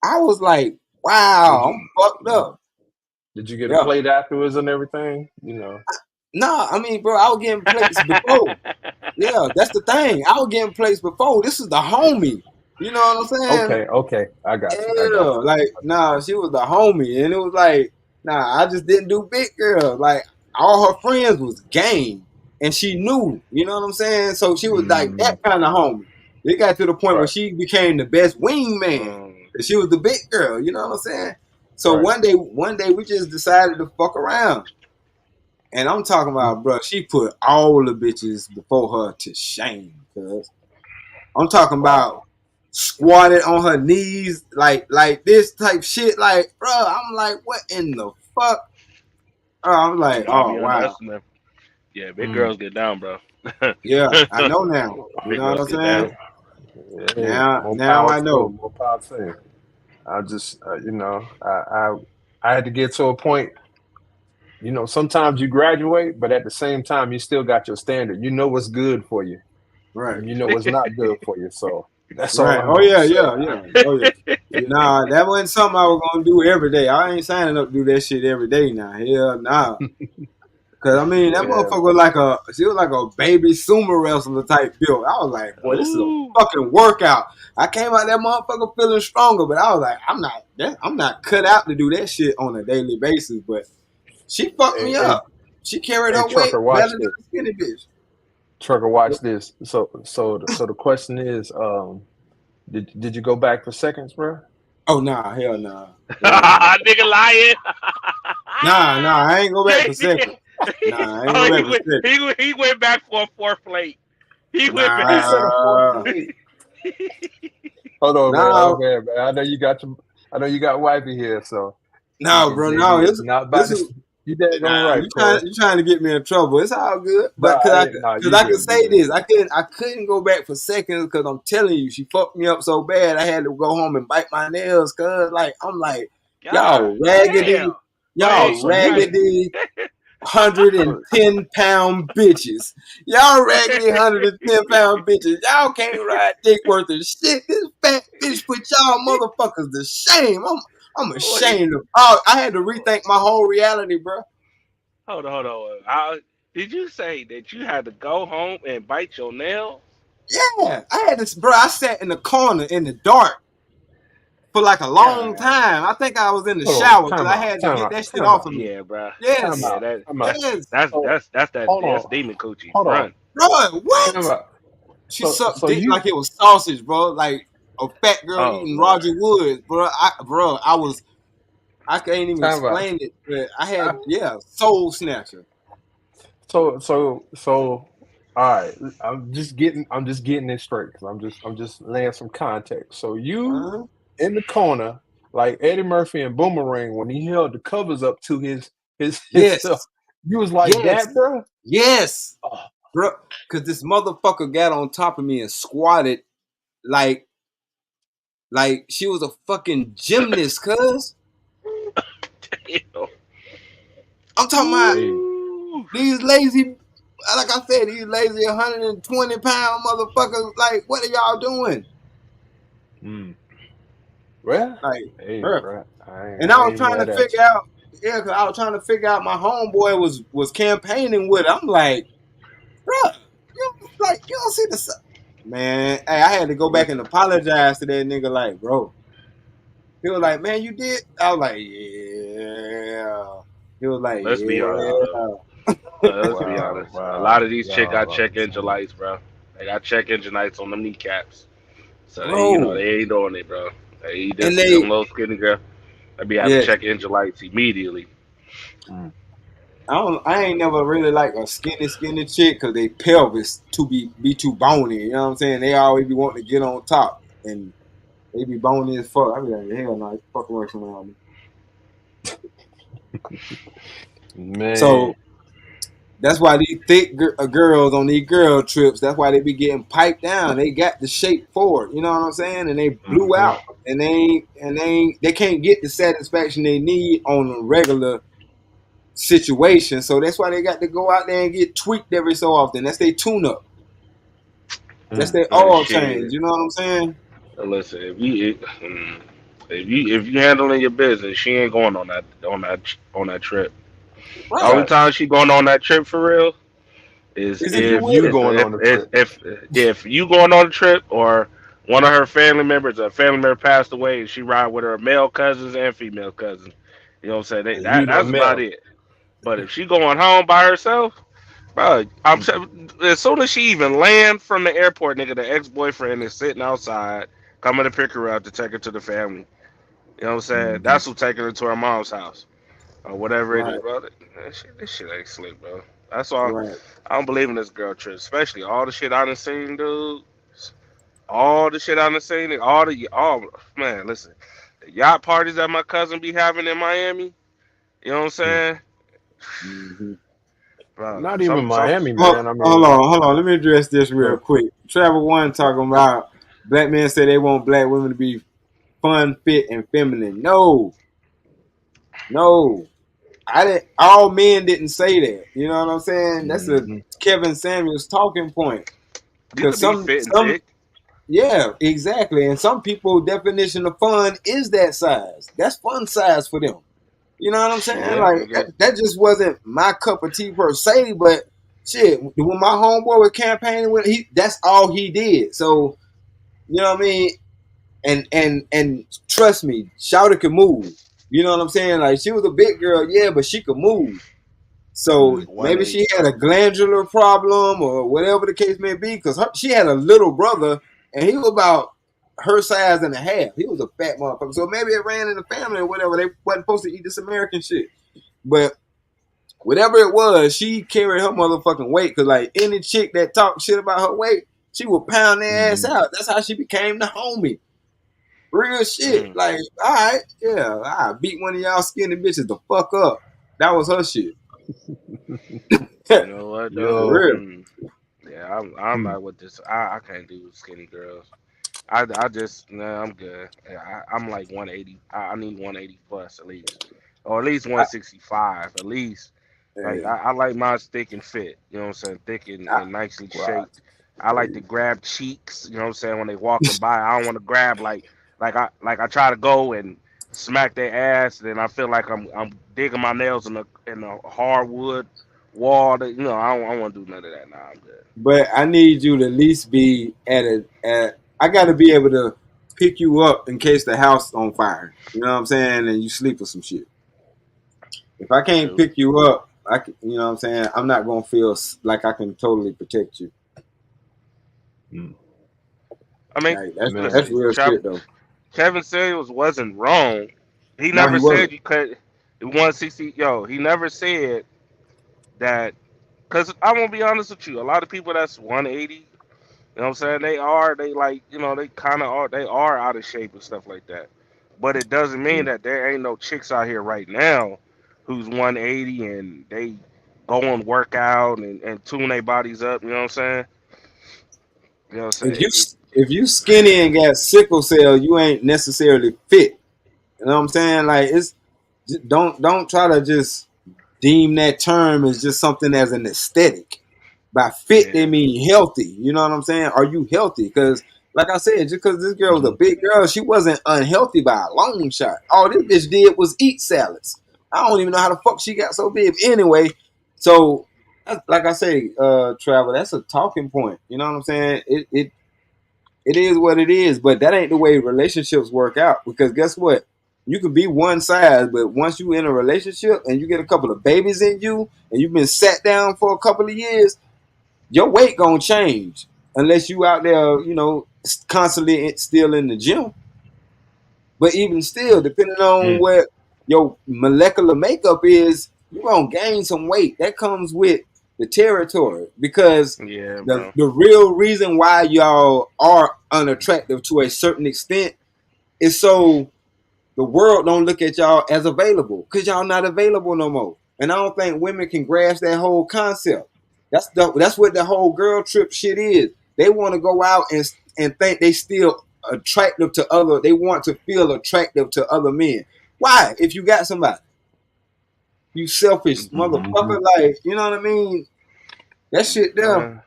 [SPEAKER 3] I was like,
[SPEAKER 9] Did
[SPEAKER 3] wow,
[SPEAKER 9] you
[SPEAKER 3] I'm fucked up.
[SPEAKER 9] did you get a
[SPEAKER 3] Yeah.
[SPEAKER 9] plate afterwards and everything? You know.
[SPEAKER 3] Nah, I mean, bro, I was getting plates before. Yeah, that's the thing. I was getting plates before. This is the homie. You know what I'm saying?
[SPEAKER 9] Okay. I got you.
[SPEAKER 3] Yeah, like, nah, she was the homie. And it was like, nah, I just didn't do big girl. Like, all her friends was game. And she knew, you know what I'm saying? So she was like that kind of homie. It got to the point where
[SPEAKER 9] Right.
[SPEAKER 3] she became the best wingman.
[SPEAKER 8] Mm,
[SPEAKER 3] And she was the big girl, you know what I'm saying? So
[SPEAKER 9] Right.
[SPEAKER 3] one day we just decided to fuck around. And I'm talking about, bro, she put all the bitches before her to shame, cuz. I'm talking about
[SPEAKER 9] Wow.
[SPEAKER 3] squatted on her knees, like this type shit. Like, bro, I'm like, what in the fuck? I'm like,
[SPEAKER 8] I
[SPEAKER 3] oh
[SPEAKER 8] be
[SPEAKER 3] wow,
[SPEAKER 8] underestimating. Yeah, big
[SPEAKER 9] Mm.
[SPEAKER 8] girls get down, bro.
[SPEAKER 3] yeah, I know now. You
[SPEAKER 8] Big
[SPEAKER 3] know what
[SPEAKER 8] girls
[SPEAKER 3] I'm
[SPEAKER 8] get
[SPEAKER 3] saying?
[SPEAKER 8] down.
[SPEAKER 9] Hey, more
[SPEAKER 3] Now
[SPEAKER 9] power
[SPEAKER 3] I
[SPEAKER 9] to
[SPEAKER 3] know.
[SPEAKER 9] them. More power to them. I just, you know, I had to get to a point. You know, sometimes you graduate, but at the same time, you still got your standard. You know what's good for you,
[SPEAKER 3] Right,
[SPEAKER 9] and you know what's not good for you. So that's all
[SPEAKER 3] right.
[SPEAKER 9] I'm
[SPEAKER 3] Oh
[SPEAKER 9] gonna
[SPEAKER 3] yeah,
[SPEAKER 9] say.
[SPEAKER 3] yeah. Oh yeah.
[SPEAKER 9] You
[SPEAKER 3] Nah, that wasn't something I was gonna do every day. I ain't signing up to do that shit every day now. Hell nah. Cause I mean that
[SPEAKER 9] yeah,
[SPEAKER 3] motherfucker was she was like a baby sumo wrestler type build. I was like, boy, this is a
[SPEAKER 8] Ooh.
[SPEAKER 3] fucking workout. I came out that motherfucker feeling stronger, but I was like, I'm not cut out to do that shit on a daily basis. But she fucked
[SPEAKER 9] hey,
[SPEAKER 3] me
[SPEAKER 9] hey,
[SPEAKER 3] up. She carried
[SPEAKER 9] hey,
[SPEAKER 3] her weight
[SPEAKER 9] trucker,
[SPEAKER 3] better
[SPEAKER 9] watch
[SPEAKER 3] than
[SPEAKER 9] this.
[SPEAKER 3] a skinny bitch.
[SPEAKER 9] Trucker, watch this. So the question is, did you go back for seconds, bro?
[SPEAKER 3] Oh nah, hell nah. Hell nah.
[SPEAKER 8] Nigga lying.
[SPEAKER 3] Nah, I ain't go back for
[SPEAKER 8] JD.
[SPEAKER 3] seconds. Nah, I ain't
[SPEAKER 8] Oh,
[SPEAKER 3] go back for seconds.
[SPEAKER 8] he went back for a fourth plate. He went
[SPEAKER 9] He
[SPEAKER 8] back.
[SPEAKER 9] said a fourth
[SPEAKER 3] Nah.
[SPEAKER 9] plate. Hold on, man.
[SPEAKER 3] Nah,
[SPEAKER 9] I know I know you got wifey here, so
[SPEAKER 3] no, bro, no.
[SPEAKER 9] JD is not about
[SPEAKER 3] This
[SPEAKER 9] to.
[SPEAKER 3] is
[SPEAKER 9] You dead on
[SPEAKER 3] Nah,
[SPEAKER 9] right, Corey.
[SPEAKER 3] you trying to get me in trouble. It's all good. But
[SPEAKER 9] Nah,
[SPEAKER 3] cause
[SPEAKER 9] you
[SPEAKER 3] I can
[SPEAKER 9] good, you
[SPEAKER 3] say
[SPEAKER 9] good.
[SPEAKER 3] this. I couldn't go back for seconds because I'm telling you, she fucked me up so bad I had to go home and bite my nails, cause like I'm like,
[SPEAKER 8] God damn.
[SPEAKER 3] y'all
[SPEAKER 8] Hey,
[SPEAKER 9] Oh, so you
[SPEAKER 3] raggedy. 110-pound bitches. Y'all raggedy 110-pound bitches. Y'all can't ride dick worth of shit. This fat bitch put y'all motherfuckers to shame. I'm
[SPEAKER 8] Wait,
[SPEAKER 3] ashamed of. Oh, I had to rethink my whole reality, bro.
[SPEAKER 8] hold on. Did you say that you had to go home and bite your nail?
[SPEAKER 3] Yeah, I had this, bro. I sat in the corner in the dark for like a long
[SPEAKER 8] God,
[SPEAKER 3] time. I think I was in the
[SPEAKER 9] Hold on,
[SPEAKER 3] shower because
[SPEAKER 9] time
[SPEAKER 3] I
[SPEAKER 9] out,
[SPEAKER 3] had to
[SPEAKER 9] time
[SPEAKER 3] get
[SPEAKER 9] out,
[SPEAKER 3] that shit
[SPEAKER 9] time
[SPEAKER 3] off
[SPEAKER 9] out,
[SPEAKER 3] of me.
[SPEAKER 8] yeah, bruh.
[SPEAKER 9] time
[SPEAKER 3] Yes,
[SPEAKER 8] Yeah,
[SPEAKER 9] out,
[SPEAKER 8] that
[SPEAKER 9] time out.
[SPEAKER 3] yes,
[SPEAKER 9] So hold
[SPEAKER 8] that's
[SPEAKER 9] on,
[SPEAKER 8] demon coochie.
[SPEAKER 9] hold on,
[SPEAKER 8] Run.
[SPEAKER 3] bro.
[SPEAKER 8] Yeah.
[SPEAKER 9] time
[SPEAKER 3] What?
[SPEAKER 9] out.
[SPEAKER 3] She
[SPEAKER 9] So
[SPEAKER 3] sucked
[SPEAKER 9] so
[SPEAKER 3] dick
[SPEAKER 9] you
[SPEAKER 3] like it was sausage, bro. Like a fat girl
[SPEAKER 8] Oh
[SPEAKER 3] eating
[SPEAKER 8] Lord.
[SPEAKER 3] Roger Woods, bro. I can't even
[SPEAKER 9] time out.
[SPEAKER 3] explain it, but I had, yeah, soul snatcher.
[SPEAKER 9] So all right. I'm just getting this straight because I'm just laying some context. So you
[SPEAKER 3] Uh-huh.
[SPEAKER 9] in the corner like Eddie Murphy and Boomerang when he held the covers up to his stuff.
[SPEAKER 3] Yes,
[SPEAKER 9] You was like
[SPEAKER 3] yes,
[SPEAKER 9] that, bro.
[SPEAKER 3] yes,
[SPEAKER 9] Oh,
[SPEAKER 3] bro. Because this motherfucker got on top of me and squatted like she was a fucking gymnast, cuz.
[SPEAKER 8] Damn.
[SPEAKER 3] I'm talking about
[SPEAKER 9] hey,
[SPEAKER 8] Ooh.
[SPEAKER 3] these lazy, like I said, these lazy 120-pound motherfuckers. Like, what are y'all doing?
[SPEAKER 9] mm, well,
[SPEAKER 3] Like,
[SPEAKER 9] hey,
[SPEAKER 3] bro.
[SPEAKER 9] bro,
[SPEAKER 3] And I
[SPEAKER 9] I
[SPEAKER 3] was
[SPEAKER 9] ain't
[SPEAKER 3] trying to
[SPEAKER 9] mad at
[SPEAKER 3] figure out, yeah, because I was trying to figure out my homeboy was campaigning with it. I'm like, bro, you don't see the man. Hey, I had to go
[SPEAKER 9] you.
[SPEAKER 3] back and apologize to that nigga. Like, bro, he was like, man, you did. I was like, yeah. He was like,
[SPEAKER 8] Let's be honest
[SPEAKER 9] Wow,
[SPEAKER 8] though.
[SPEAKER 3] yeah.
[SPEAKER 8] Let's be
[SPEAKER 9] wow,
[SPEAKER 8] honest. A lot
[SPEAKER 9] wow.
[SPEAKER 8] of these chicks got
[SPEAKER 9] Y'all are
[SPEAKER 8] check engine
[SPEAKER 9] funny.
[SPEAKER 8] lights, bro. They got check engine lights on them kneecaps. So
[SPEAKER 3] Bro,
[SPEAKER 8] they ain't doing it, bro. They
[SPEAKER 3] and
[SPEAKER 8] just them
[SPEAKER 3] they,
[SPEAKER 8] little skinny girl. They be having
[SPEAKER 3] yes.
[SPEAKER 8] check engine lights immediately.
[SPEAKER 9] Mm.
[SPEAKER 3] I ain't never really like a skinny chick because they pelvis be too bony. You know what I'm saying? They always be wanting to get on top and they be bony as fuck. I be like, hell no, it's fucking worse around me.
[SPEAKER 9] Man,
[SPEAKER 3] So that's why these thick girls on these girl trips, that's why they be getting piped down. They got the shape for it. You know what I'm saying? And they blew
[SPEAKER 8] Hmm.
[SPEAKER 3] out. And they can't get the satisfaction they need on a regular situation. So that's why they got to go out there and get tweaked every so often. That's their tune up. That's
[SPEAKER 9] mm,
[SPEAKER 3] their oil change.
[SPEAKER 8] Shit.
[SPEAKER 3] You know what I'm saying?
[SPEAKER 8] Listen, if you handling your business, she ain't going on that trip. The
[SPEAKER 3] Right.
[SPEAKER 8] only
[SPEAKER 9] facts.
[SPEAKER 8] time she going on that trip for real is
[SPEAKER 3] Is if you
[SPEAKER 9] If
[SPEAKER 3] with
[SPEAKER 9] you
[SPEAKER 3] her.
[SPEAKER 9] going on the trip,
[SPEAKER 8] if you going on a trip or one of her family members, a family member passed away, and she ride with her male cousins and female cousins. You know what I'm saying?
[SPEAKER 9] and you
[SPEAKER 8] That's
[SPEAKER 9] done met
[SPEAKER 8] about
[SPEAKER 9] them.
[SPEAKER 8] it. But if she going home by herself, bro, as soon as she even land from the airport, nigga, the ex boyfriend is sitting outside, coming to pick her up to take her to the family. You know what I'm saying?
[SPEAKER 3] Mm-hmm.
[SPEAKER 8] That's who taking her to her mom's house or whatever it is,
[SPEAKER 3] Right.
[SPEAKER 8] bro. This shit ain't slick, bro. That's all.
[SPEAKER 3] Right.
[SPEAKER 8] I don't believe in this girl trip, especially all the shit I done seen, dude. All the shit I done seen, and all man. Listen, the yacht parties that my cousin be having in Miami. You know what I'm
[SPEAKER 9] Mm.
[SPEAKER 8] saying,
[SPEAKER 3] Mm-hmm.
[SPEAKER 8] bro?
[SPEAKER 9] Not even
[SPEAKER 8] Some.
[SPEAKER 9] Miami, man. I
[SPEAKER 3] Hold
[SPEAKER 9] mean,
[SPEAKER 3] on, hold on. Let me address this real
[SPEAKER 9] go.
[SPEAKER 3] quick. Travel One talking about black men say they want black women to be fun, fit, and feminine. No, no. I didn't. All men didn't say that. You know what I'm saying? That's a
[SPEAKER 9] Hmm.
[SPEAKER 3] Kevin Samuels talking point.
[SPEAKER 8] You
[SPEAKER 3] Cause
[SPEAKER 8] could be fit and
[SPEAKER 3] some,
[SPEAKER 8] thick.
[SPEAKER 3] yeah, exactly. And some people definition of fun is that size. That's fun size for them. You know what I'm saying?
[SPEAKER 8] Shit,
[SPEAKER 3] Like
[SPEAKER 8] nigga.
[SPEAKER 3] that just wasn't my cup of tea per se. But shit, when my homeboy was campaigning with, that's all he did. So you know what I mean? And trust me, Shouter could move. You know what I'm saying? Like she was a big girl, yeah, but she could move. So
[SPEAKER 9] Mm.
[SPEAKER 3] maybe she had a
[SPEAKER 8] 185.
[SPEAKER 3] glandular problem or whatever the case may be, because she had a little brother and he was about her size and a half. He was a fat motherfucker. So maybe it ran in the family or whatever. They wasn't supposed to eat this American shit. But whatever it was, she carried her motherfucking weight. Cause like any chick that talked shit about her weight, she would pound their ass
[SPEAKER 9] Hmm.
[SPEAKER 3] out. That's how she became the homie. Real shit.
[SPEAKER 8] Mm.
[SPEAKER 3] Like, all right, yeah, I beat one of y'all skinny bitches the fuck up. That was her shit.
[SPEAKER 8] You know what though?
[SPEAKER 3] For
[SPEAKER 9] Yo.
[SPEAKER 3] real.
[SPEAKER 8] Mm. Yeah, I'm
[SPEAKER 9] Mm.
[SPEAKER 8] not with this. I can't do skinny girls. I just nah, I'm good. I'm like 180. I need 180 plus at least, or at least 165 at least. Like
[SPEAKER 3] Hey,
[SPEAKER 8] I like mine thick and fit. You know what I'm saying? Thick
[SPEAKER 3] I,
[SPEAKER 8] and nicely
[SPEAKER 9] Right.
[SPEAKER 8] shaped. I like to grab cheeks. You know what I'm saying? When they walking by, I don't want to grab like I try to go and smack their ass. Then I feel like I'm digging my nails in the hardwood wall. That, you know, I don't want to do none of that. Nah, I'm good.
[SPEAKER 3] but I need you to at least be at. I got to be able to pick you up in case the house on fire. You know what I'm saying? And you sleep with some shit. If I can't
[SPEAKER 8] True.
[SPEAKER 3] pick you up, you know what I'm saying? I'm not gonna feel like I can totally protect you.
[SPEAKER 9] Mm.
[SPEAKER 8] I mean,
[SPEAKER 3] Like
[SPEAKER 9] I
[SPEAKER 3] that's
[SPEAKER 9] mean,
[SPEAKER 3] real shit though.
[SPEAKER 8] Kevin Samuels wasn't wrong. He
[SPEAKER 3] No,
[SPEAKER 8] never
[SPEAKER 3] he
[SPEAKER 8] said
[SPEAKER 3] wasn't.
[SPEAKER 8] you cut 160. Yo, he never said that. Cause I'm gonna be honest with you, a lot of people that's 180. You know what I'm saying? They like, you know, they kind of are, they are out of shape and stuff like that. But it doesn't mean
[SPEAKER 3] Mm.
[SPEAKER 8] that there ain't no chicks out here right now who's 180 and they go and work out and tune their bodies up. You know what I'm saying? You know what I'm
[SPEAKER 3] If you
[SPEAKER 8] saying?
[SPEAKER 3] if you skinny and got sickle cell, you ain't necessarily fit. You know what I'm saying? Like don't try to just deem that term as just something as an aesthetic. By fit, they
[SPEAKER 8] Yeah.
[SPEAKER 3] mean healthy. You know what I'm saying? Are you healthy? Because, like I said, just because this girl was a
[SPEAKER 9] mhm.
[SPEAKER 3] big girl, she wasn't unhealthy by a long shot. All this bitch did was eat salads. I don't even know how the fuck she got so big. Anyway, so like I say, travel. That's a talking point. You know what I'm saying? It is what it is, but that ain't the way relationships work out. Because guess what? You can be one size, but once you in a relationship and you get a couple of babies in you, and you've been sat down for a couple of years, your weight gonna change unless you out there, you know, constantly still in the gym. But even still, depending on
[SPEAKER 9] Mm.
[SPEAKER 3] what your molecular makeup is, you're gonna gain some weight. That comes with the territory because
[SPEAKER 8] Yeah,
[SPEAKER 3] the
[SPEAKER 8] bro.
[SPEAKER 3] the real reason why y'all are unattractive to a certain extent is so the world don't look at y'all as available because y'all not available no more. And I don't think women can grasp that whole concept. That's what the whole girl trip shit is. They want to go out and think they still attractive to other. They want to feel attractive to other men. Why? If you got somebody, you selfish
[SPEAKER 9] Mhm.
[SPEAKER 3] motherfucker. Like you know what I mean? That shit there.
[SPEAKER 8] Man,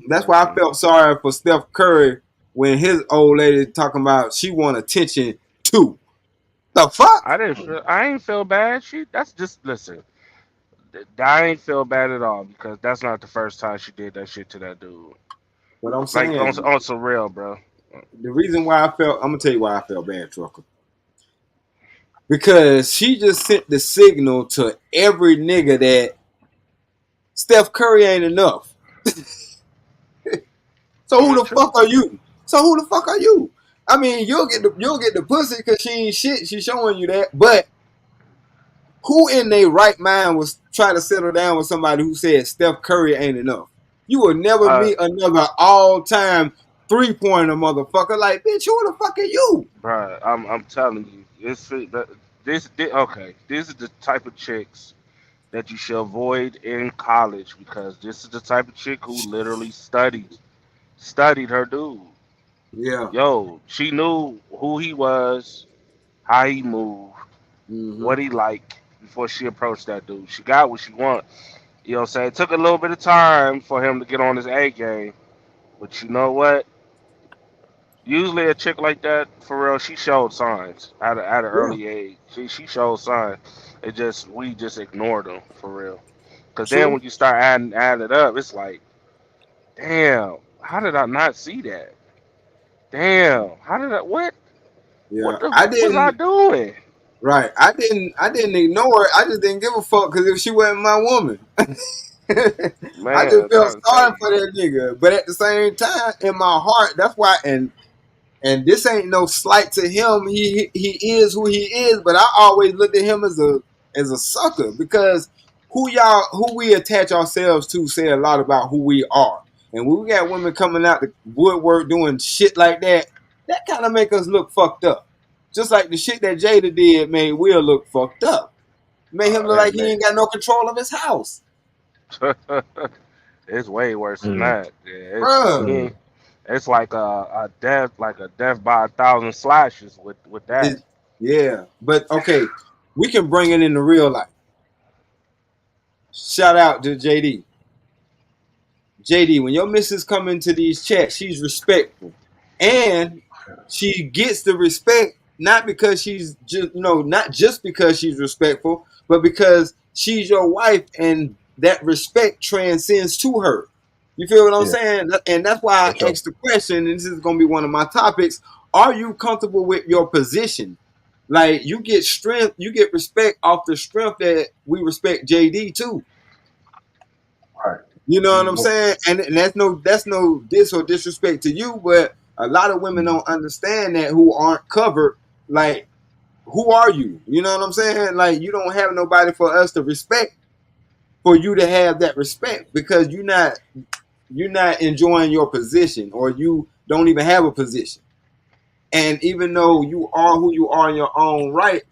[SPEAKER 3] That's why I
[SPEAKER 8] listen.
[SPEAKER 3] felt sorry for Steph Curry when his old lady talking about she want attention too. The fuck?
[SPEAKER 8] I ain't feel bad. That's just listen. I ain't feel bad at all because that's not the first time she did that shit to that dude.
[SPEAKER 3] But I'm
[SPEAKER 8] Like
[SPEAKER 3] saying
[SPEAKER 8] on some real, bro.
[SPEAKER 3] the reason why I'm gonna tell you why I felt bad, Trucker. Because she just sent the signal to every nigga that Steph Curry ain't enough. So
[SPEAKER 8] Yeah,
[SPEAKER 3] who the
[SPEAKER 8] true.
[SPEAKER 3] fuck are you? So who the fuck are you? I mean, you'll get the pussy because she ain't shit. She's showing you that. But who in their right mind was trying to settle down with somebody who said Steph Curry ain't enough? You will never
[SPEAKER 8] Uh,
[SPEAKER 3] meet another all-time three-pointer motherfucker. Like, bitch, who the fuck are you?
[SPEAKER 8] bro, I'm telling you, okay. This is the type of chicks that you should avoid in college because this is the type of chick who literally studied her dude.
[SPEAKER 3] Yeah.
[SPEAKER 8] Yo, she knew who he was, how he moved,
[SPEAKER 3] Mm-hmm.
[SPEAKER 8] what he liked before she approached that dude. She got what she want. You know what I'm saying? It took a little bit of time for him to get on his A game. But you know what? Usually a chick like that, for real, she showed signs at an
[SPEAKER 3] Yeah.
[SPEAKER 8] early age. She showed signs. We just ignored them for real. Cause then
[SPEAKER 3] True.
[SPEAKER 8] when you start adding it up, it's like, damn, how did I not see that? Damn, how did I
[SPEAKER 3] Yeah. I
[SPEAKER 8] what was I
[SPEAKER 3] didn't.
[SPEAKER 8] doing?
[SPEAKER 3] Right. I didn't ignore it. I just didn't give a fuck because if she wasn't my woman, I
[SPEAKER 8] Man,
[SPEAKER 3] just
[SPEAKER 8] I'm
[SPEAKER 3] felt
[SPEAKER 8] trying to tell
[SPEAKER 3] sorry
[SPEAKER 8] you.
[SPEAKER 3] for that nigga. But at the same time, in my heart, that's why. And this ain't no slight to him. He is who he is. But I always looked at him as a sucker because who we attach ourselves to say a lot about who we are. And when we got women coming out the woodwork doing shit like that, that kind of make us look fucked up. Just like the shit that Jada did made Will look fucked up. Made him look
[SPEAKER 8] Hey
[SPEAKER 3] like he
[SPEAKER 8] man,
[SPEAKER 3] ain't got no control of his house.
[SPEAKER 8] it's way worse than
[SPEAKER 9] Mm.
[SPEAKER 8] that. Yeah,
[SPEAKER 3] Bruh.
[SPEAKER 9] Mm.
[SPEAKER 8] it's like a death by 1,000 slashes with that.
[SPEAKER 3] Yeah. But okay, we can bring it into real life. Shout out to JD. JD, when your missus come into these chats, she's respectful, and she gets the respect not because she's just not just because she's respectful, but because she's your wife, and that respect transcends to her. You feel what I'm saying? And that's why I asked the question, and this is going to be one of my topics. Are you comfortable with your position? Like, you get strength, you get respect off the strength that we respect JD too.
[SPEAKER 9] Right.
[SPEAKER 3] You know what I'm saying? And that's no diss or disrespect to you, but a lot of women don't understand that, who aren't covered. Like, who are you? You know what I'm saying? Like, you don't have nobody for us to respect, for you to have that respect, because you're not enjoying your position, or you don't even have a position. And even though you are who you are in your own right,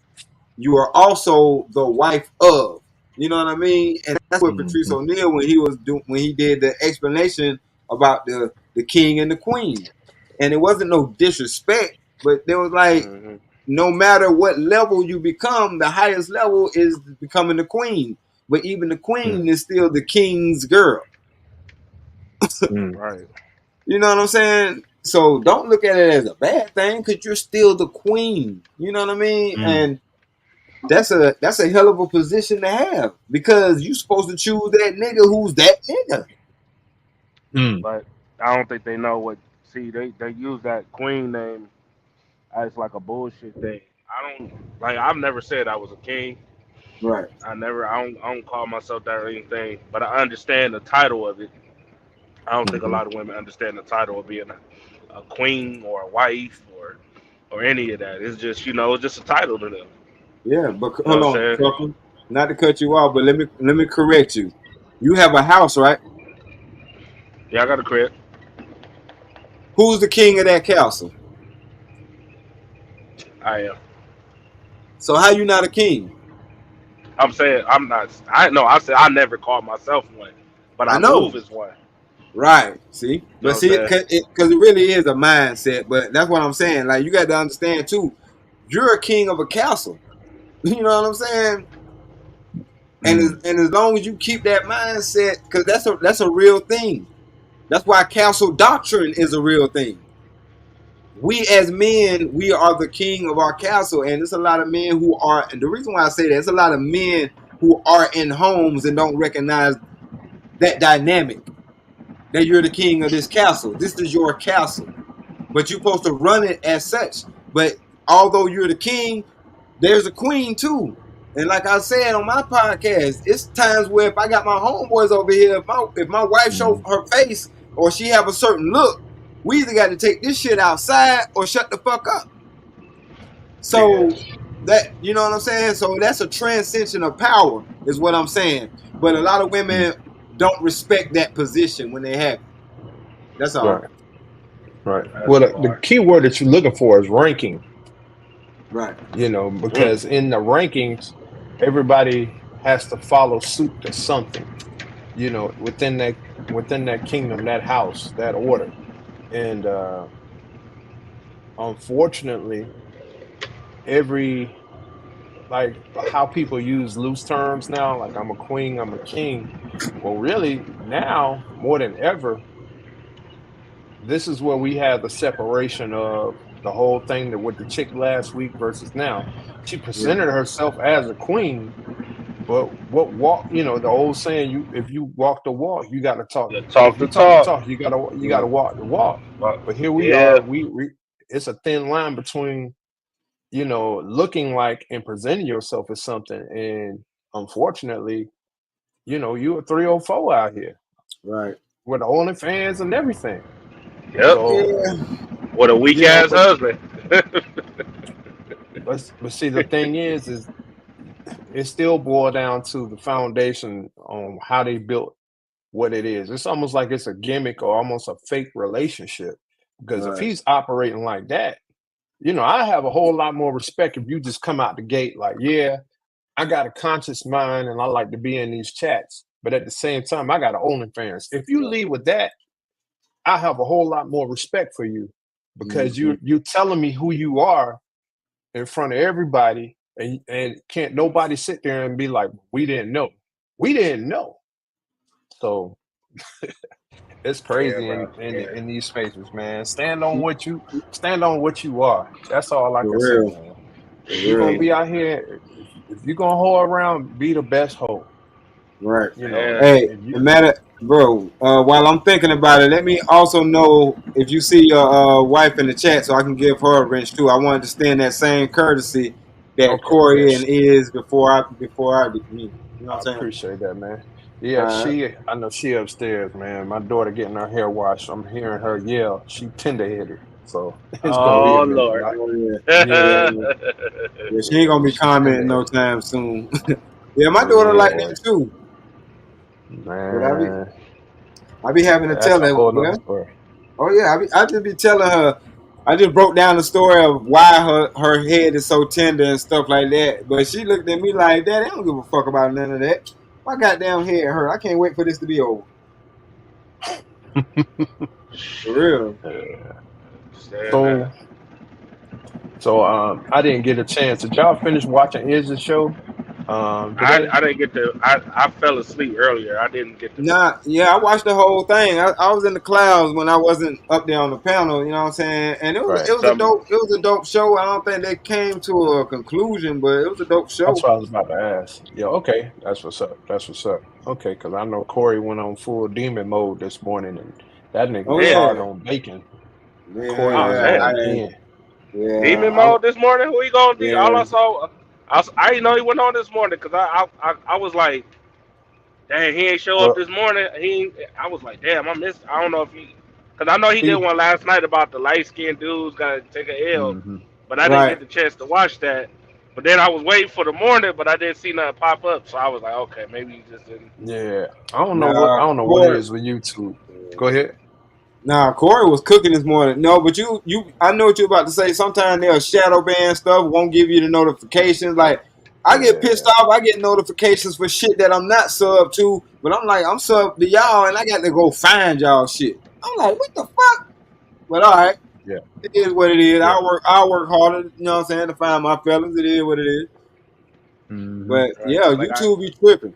[SPEAKER 3] you are also the wife of. You know what I mean? And that's what Patrice O'Neal, when he did the explanation about the king and the queen. And it wasn't no disrespect, but there was like, no matter what level you become, the highest level is becoming the queen. But even the queen is still the king's girl.
[SPEAKER 8] Right.
[SPEAKER 3] You know what I'm saying? So don't look at it as a bad thing, because you're still the queen. You know what I mean? And that's a hell of a position to have, because you're supposed to choose that nigga who's that nigga.
[SPEAKER 8] But I don't think they know what. See, they use that queen name as like a bullshit thing. I don't like. I've never said I was a king.
[SPEAKER 3] Right.
[SPEAKER 8] I don't call myself that or anything. But I understand the title of it. I don't think a lot of women understand the title of being a queen or a wife or any of that. It's just it's just a title to them.
[SPEAKER 3] Yeah, but
[SPEAKER 8] You know
[SPEAKER 3] hold
[SPEAKER 8] what I'm
[SPEAKER 3] on,
[SPEAKER 8] saying?
[SPEAKER 3] Trucker. Not to cut you off, but let me correct you. You have a house, right?
[SPEAKER 8] Yeah, I got a crib.
[SPEAKER 3] Who's the king of that castle?
[SPEAKER 8] I am.
[SPEAKER 3] So how you not a king?
[SPEAKER 8] I'm saying I'm not. I know. I said I never called myself one, but
[SPEAKER 3] I
[SPEAKER 8] I
[SPEAKER 3] know.
[SPEAKER 8] move as one.
[SPEAKER 3] Right. See?
[SPEAKER 8] You know
[SPEAKER 3] But
[SPEAKER 8] what I'm
[SPEAKER 3] see,
[SPEAKER 8] saying?
[SPEAKER 3] because it really is a mindset. But that's what I'm saying. Like, you got to understand too, you're a king of a castle. You know what I'm saying? And as long as you keep that mindset, because that's a real thing. That's why castle doctrine is a real thing. We as men, we are the king of our castle, and there's a lot of men who are. And the reason why I say that, there's a lot of men who are in homes and don't recognize that dynamic. That you're the king of this castle. This is your castle, but you're supposed to run it as such. But although you're the king, there's a queen too. And like I said on my podcast, it's times where if I got my homeboys over here, if my wife show her face or she have a certain look, we either got to take this shit outside or shut the fuck up.
[SPEAKER 8] Yeah.
[SPEAKER 3] So that, you know what I'm saying? So that's a transcension of power, is what I'm saying. But a lot of women don't respect that position when they have it. That's all.
[SPEAKER 9] Right.
[SPEAKER 8] That's
[SPEAKER 9] Well,
[SPEAKER 8] the
[SPEAKER 9] the
[SPEAKER 8] part.
[SPEAKER 9] key word that you're looking for is ranking.
[SPEAKER 3] Right.
[SPEAKER 9] Because in the rankings, everybody has to follow suit to something. Within that kingdom, that house, that order, and unfortunately, like how people use loose terms now, like I'm a queen, I'm a king. Well, really, now more than ever, this is where we have the separation of the whole thing that with the chick last week versus now. She
[SPEAKER 3] Yeah.
[SPEAKER 9] presented herself as a queen, but what walk? The old saying: if you walk the walk, you got to talk.
[SPEAKER 8] The talk
[SPEAKER 9] If you
[SPEAKER 8] the
[SPEAKER 9] talk the
[SPEAKER 8] talk.
[SPEAKER 9] talk, you got to
[SPEAKER 3] Right.
[SPEAKER 9] walk the walk. But here we
[SPEAKER 8] Yeah.
[SPEAKER 9] are. We it's a thin line between looking like and presenting yourself as something, and unfortunately, you're a 304 out here
[SPEAKER 3] Right.
[SPEAKER 9] with the OnlyFans and everything.
[SPEAKER 8] Yep.
[SPEAKER 9] So
[SPEAKER 8] What a weak ass
[SPEAKER 9] but
[SPEAKER 8] husband.
[SPEAKER 9] but see, the thing is it still boiled down to the foundation on how they built what it is. It's almost like it's a gimmick or almost a fake relationship. Because if
[SPEAKER 3] Right.
[SPEAKER 9] he's operating like that, I have a whole lot more respect if you just come out the gate like, yeah, I got a conscious mind and I like to be in these chats. But at the same time, I got an OnlyFans. If you leave with that, I have a whole lot more respect for you because
[SPEAKER 3] Mm-hmm.
[SPEAKER 9] you're telling me who you are in front of everybody, and can't nobody sit there and be like, we didn't know. we didn't know. So it's crazy
[SPEAKER 10] bro.
[SPEAKER 9] in these spaces, man. Stand on what you are. That's all I
[SPEAKER 3] For
[SPEAKER 9] can say,
[SPEAKER 3] real.
[SPEAKER 9] man.
[SPEAKER 3] For
[SPEAKER 9] If you're gonna
[SPEAKER 3] real.
[SPEAKER 9] be out here, if you're gonna hold around, be the best hoe.
[SPEAKER 3] Right.
[SPEAKER 9] You know,
[SPEAKER 8] Yeah.
[SPEAKER 3] Hey,
[SPEAKER 9] if you
[SPEAKER 3] and matter, bro. While I'm thinking about it, let me also know if you see your wife in the chat, so I can give her a wrench too. I wanted to extend that same courtesy that
[SPEAKER 9] okay, yeah,
[SPEAKER 3] Corey and is before I you know
[SPEAKER 9] I
[SPEAKER 3] what I'm saying?
[SPEAKER 9] appreciate that, man. Yeah, I know she upstairs, man. My daughter getting her hair washed. I'm hearing her yell. She tender-headed, so it's gonna be a
[SPEAKER 8] Oh
[SPEAKER 9] minute.
[SPEAKER 8] Lord.
[SPEAKER 3] Oh yeah, yeah,
[SPEAKER 8] Yeah.
[SPEAKER 3] yeah. She ain't gonna be
[SPEAKER 9] She's
[SPEAKER 3] commenting no
[SPEAKER 9] tender-headed.
[SPEAKER 3] time soon. Yeah, my daughter like
[SPEAKER 9] Yeah,
[SPEAKER 3] that too. But
[SPEAKER 9] man,
[SPEAKER 3] I be having to
[SPEAKER 9] that's
[SPEAKER 3] tell
[SPEAKER 9] a
[SPEAKER 3] her,
[SPEAKER 9] whole nother
[SPEAKER 3] well,
[SPEAKER 9] story.
[SPEAKER 3] oh yeah, I just be telling her. I just broke down the story of why her head is so tender and stuff like that. But she looked at me like, Daddy, I don't give a fuck about none of that. My goddamn head hurt. I can't wait for this to be over. For real.
[SPEAKER 8] Understand that.
[SPEAKER 9] So, I didn't get a chance. Did y'all finish watching Iz's show today?
[SPEAKER 8] I didn't get to. I fell asleep earlier. I didn't get to.
[SPEAKER 3] Nah, yeah, I watched the whole thing. I was in the clouds when I wasn't up there on the panel, you know what I'm saying? And
[SPEAKER 9] Right.
[SPEAKER 8] Some
[SPEAKER 3] it was a dope show. I don't think they came to a conclusion, but it was a dope
[SPEAKER 9] That's
[SPEAKER 3] show.
[SPEAKER 9] what I was about to ask. Yeah, okay. That's what's up. That's what's up. Okay, because I know Corey went on full demon mode this morning, and that nigga
[SPEAKER 3] Oh
[SPEAKER 9] was
[SPEAKER 8] damn.
[SPEAKER 9] hard
[SPEAKER 3] yeah.
[SPEAKER 9] on bacon. Corey
[SPEAKER 3] Yeah,
[SPEAKER 8] Oh
[SPEAKER 9] was
[SPEAKER 8] damn.
[SPEAKER 9] going in.
[SPEAKER 3] yeah.
[SPEAKER 8] Demon mode this morning. Who he gonna do? All
[SPEAKER 3] Yeah.
[SPEAKER 8] I saw. I didn't know he went on this morning because I was like, dang, he ain't show up
[SPEAKER 9] Well,
[SPEAKER 8] this morning. I was like, damn, I missed. I don't know if he, because I know he did
[SPEAKER 9] he.
[SPEAKER 8] one last night about the light skinned dudes gotta take a L,
[SPEAKER 9] Hmm.
[SPEAKER 8] but I didn't
[SPEAKER 3] Right.
[SPEAKER 8] get the chance to watch that. But then I was waiting for the morning, but I didn't see nothing pop up, so I was like, okay, maybe he just didn't.
[SPEAKER 9] Yeah, I don't know what
[SPEAKER 3] Nah,
[SPEAKER 9] I don't know what it
[SPEAKER 3] Corey.
[SPEAKER 9] is with YouTube. Go ahead.
[SPEAKER 3] Nah, Corey was cooking this morning. No, but I know what you're about to say. Sometimes they'll shadow ban stuff, won't give you the notifications. Like, I get pissed
[SPEAKER 9] Yeah,
[SPEAKER 3] off. I get notifications for shit that I'm not sub to, but I'm like, I'm sub to y'all, and I got to go find y'all shit. I'm like, what the fuck? But all right,
[SPEAKER 9] yeah,
[SPEAKER 3] it is what it is.
[SPEAKER 9] yeah.
[SPEAKER 3] I work harder, you know what I'm saying, to find my fellas. It is what it is.
[SPEAKER 9] Hmm.
[SPEAKER 3] But
[SPEAKER 8] Right?
[SPEAKER 3] yeah,
[SPEAKER 8] Like
[SPEAKER 3] YouTube be tripping.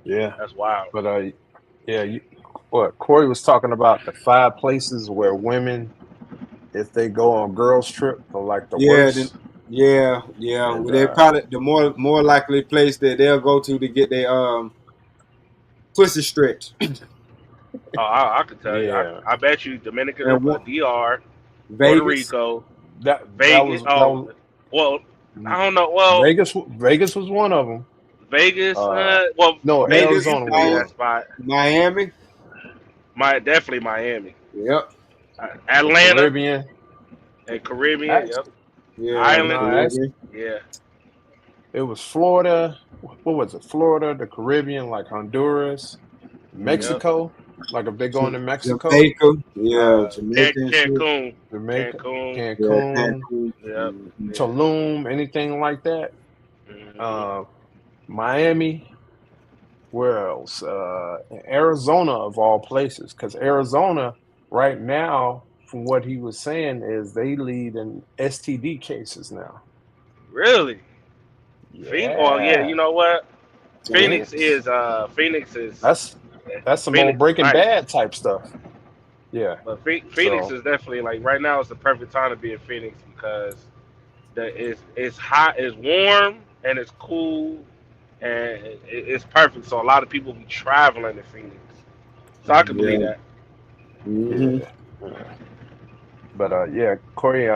[SPEAKER 9] Yeah,
[SPEAKER 8] that's wild.
[SPEAKER 9] but yeah. What Corey was talking about the 5 places where women, if they go on girls trip, are like the
[SPEAKER 3] Yeah, then
[SPEAKER 9] worst.
[SPEAKER 3] yeah.
[SPEAKER 9] And
[SPEAKER 3] They probably the more likely place that they'll go to get their pussy stretched.
[SPEAKER 8] Oh, I could tell you.
[SPEAKER 9] yeah,
[SPEAKER 8] I bet you Dominican
[SPEAKER 3] And
[SPEAKER 8] Republic,
[SPEAKER 3] one,
[SPEAKER 8] DR, Puerto
[SPEAKER 3] Vegas,
[SPEAKER 8] Rico,
[SPEAKER 9] that
[SPEAKER 8] Vegas.
[SPEAKER 9] that
[SPEAKER 8] Oh,
[SPEAKER 9] was
[SPEAKER 8] well, I don't know. Well,
[SPEAKER 9] Vegas was one of them.
[SPEAKER 8] Vegas. Well,
[SPEAKER 9] No,
[SPEAKER 8] Vegas
[SPEAKER 3] Vegas,
[SPEAKER 8] used
[SPEAKER 9] Arizona
[SPEAKER 8] to be
[SPEAKER 9] was
[SPEAKER 3] Miami,
[SPEAKER 8] that spot.
[SPEAKER 3] Miami.
[SPEAKER 8] Definitely Miami,
[SPEAKER 3] Yep.
[SPEAKER 9] the
[SPEAKER 8] Atlanta,
[SPEAKER 9] Caribbean.
[SPEAKER 8] and Caribbean. Yep.
[SPEAKER 9] Actually,
[SPEAKER 3] Yeah, the
[SPEAKER 8] Island.
[SPEAKER 9] no,
[SPEAKER 3] Caribbean.
[SPEAKER 8] Yeah.
[SPEAKER 9] it was Florida. What was it? Florida, the Caribbean, like Honduras,
[SPEAKER 8] Yep.
[SPEAKER 9] Mexico. Like if they're going to Mexico,
[SPEAKER 3] Jamaica. Yeah, Jamaica and shit.
[SPEAKER 8] Cancun.
[SPEAKER 9] Jamaica,
[SPEAKER 8] Cancun.
[SPEAKER 3] Yeah,
[SPEAKER 9] Cancun,
[SPEAKER 3] Cancun.
[SPEAKER 8] Yep.
[SPEAKER 3] Mhm.
[SPEAKER 8] Yeah.
[SPEAKER 9] Tulum, anything like that.
[SPEAKER 8] Hmm.
[SPEAKER 9] Uh, Miami. Where else? Arizona, of all places, because Arizona right now, from what he was saying, is they lead in STD cases now.
[SPEAKER 8] Really? Phoenix. Oh yeah.
[SPEAKER 9] Yeah,
[SPEAKER 8] You know what? Phoenix
[SPEAKER 9] Phoenix.
[SPEAKER 8] is. Phoenix is.
[SPEAKER 9] That's some old
[SPEAKER 8] Phoenix is
[SPEAKER 9] Breaking
[SPEAKER 8] nice.
[SPEAKER 9] Bad type stuff. Yeah.
[SPEAKER 8] But Phoenix
[SPEAKER 9] So
[SPEAKER 8] is definitely like right now. It's the perfect time to be in Phoenix because it's hot, it's warm, and it's cool, and it's perfect. So a lot of people be traveling to Phoenix. So I can believe
[SPEAKER 3] Yeah.
[SPEAKER 8] that.
[SPEAKER 3] Hmm.
[SPEAKER 9] yeah. But yeah, Corey,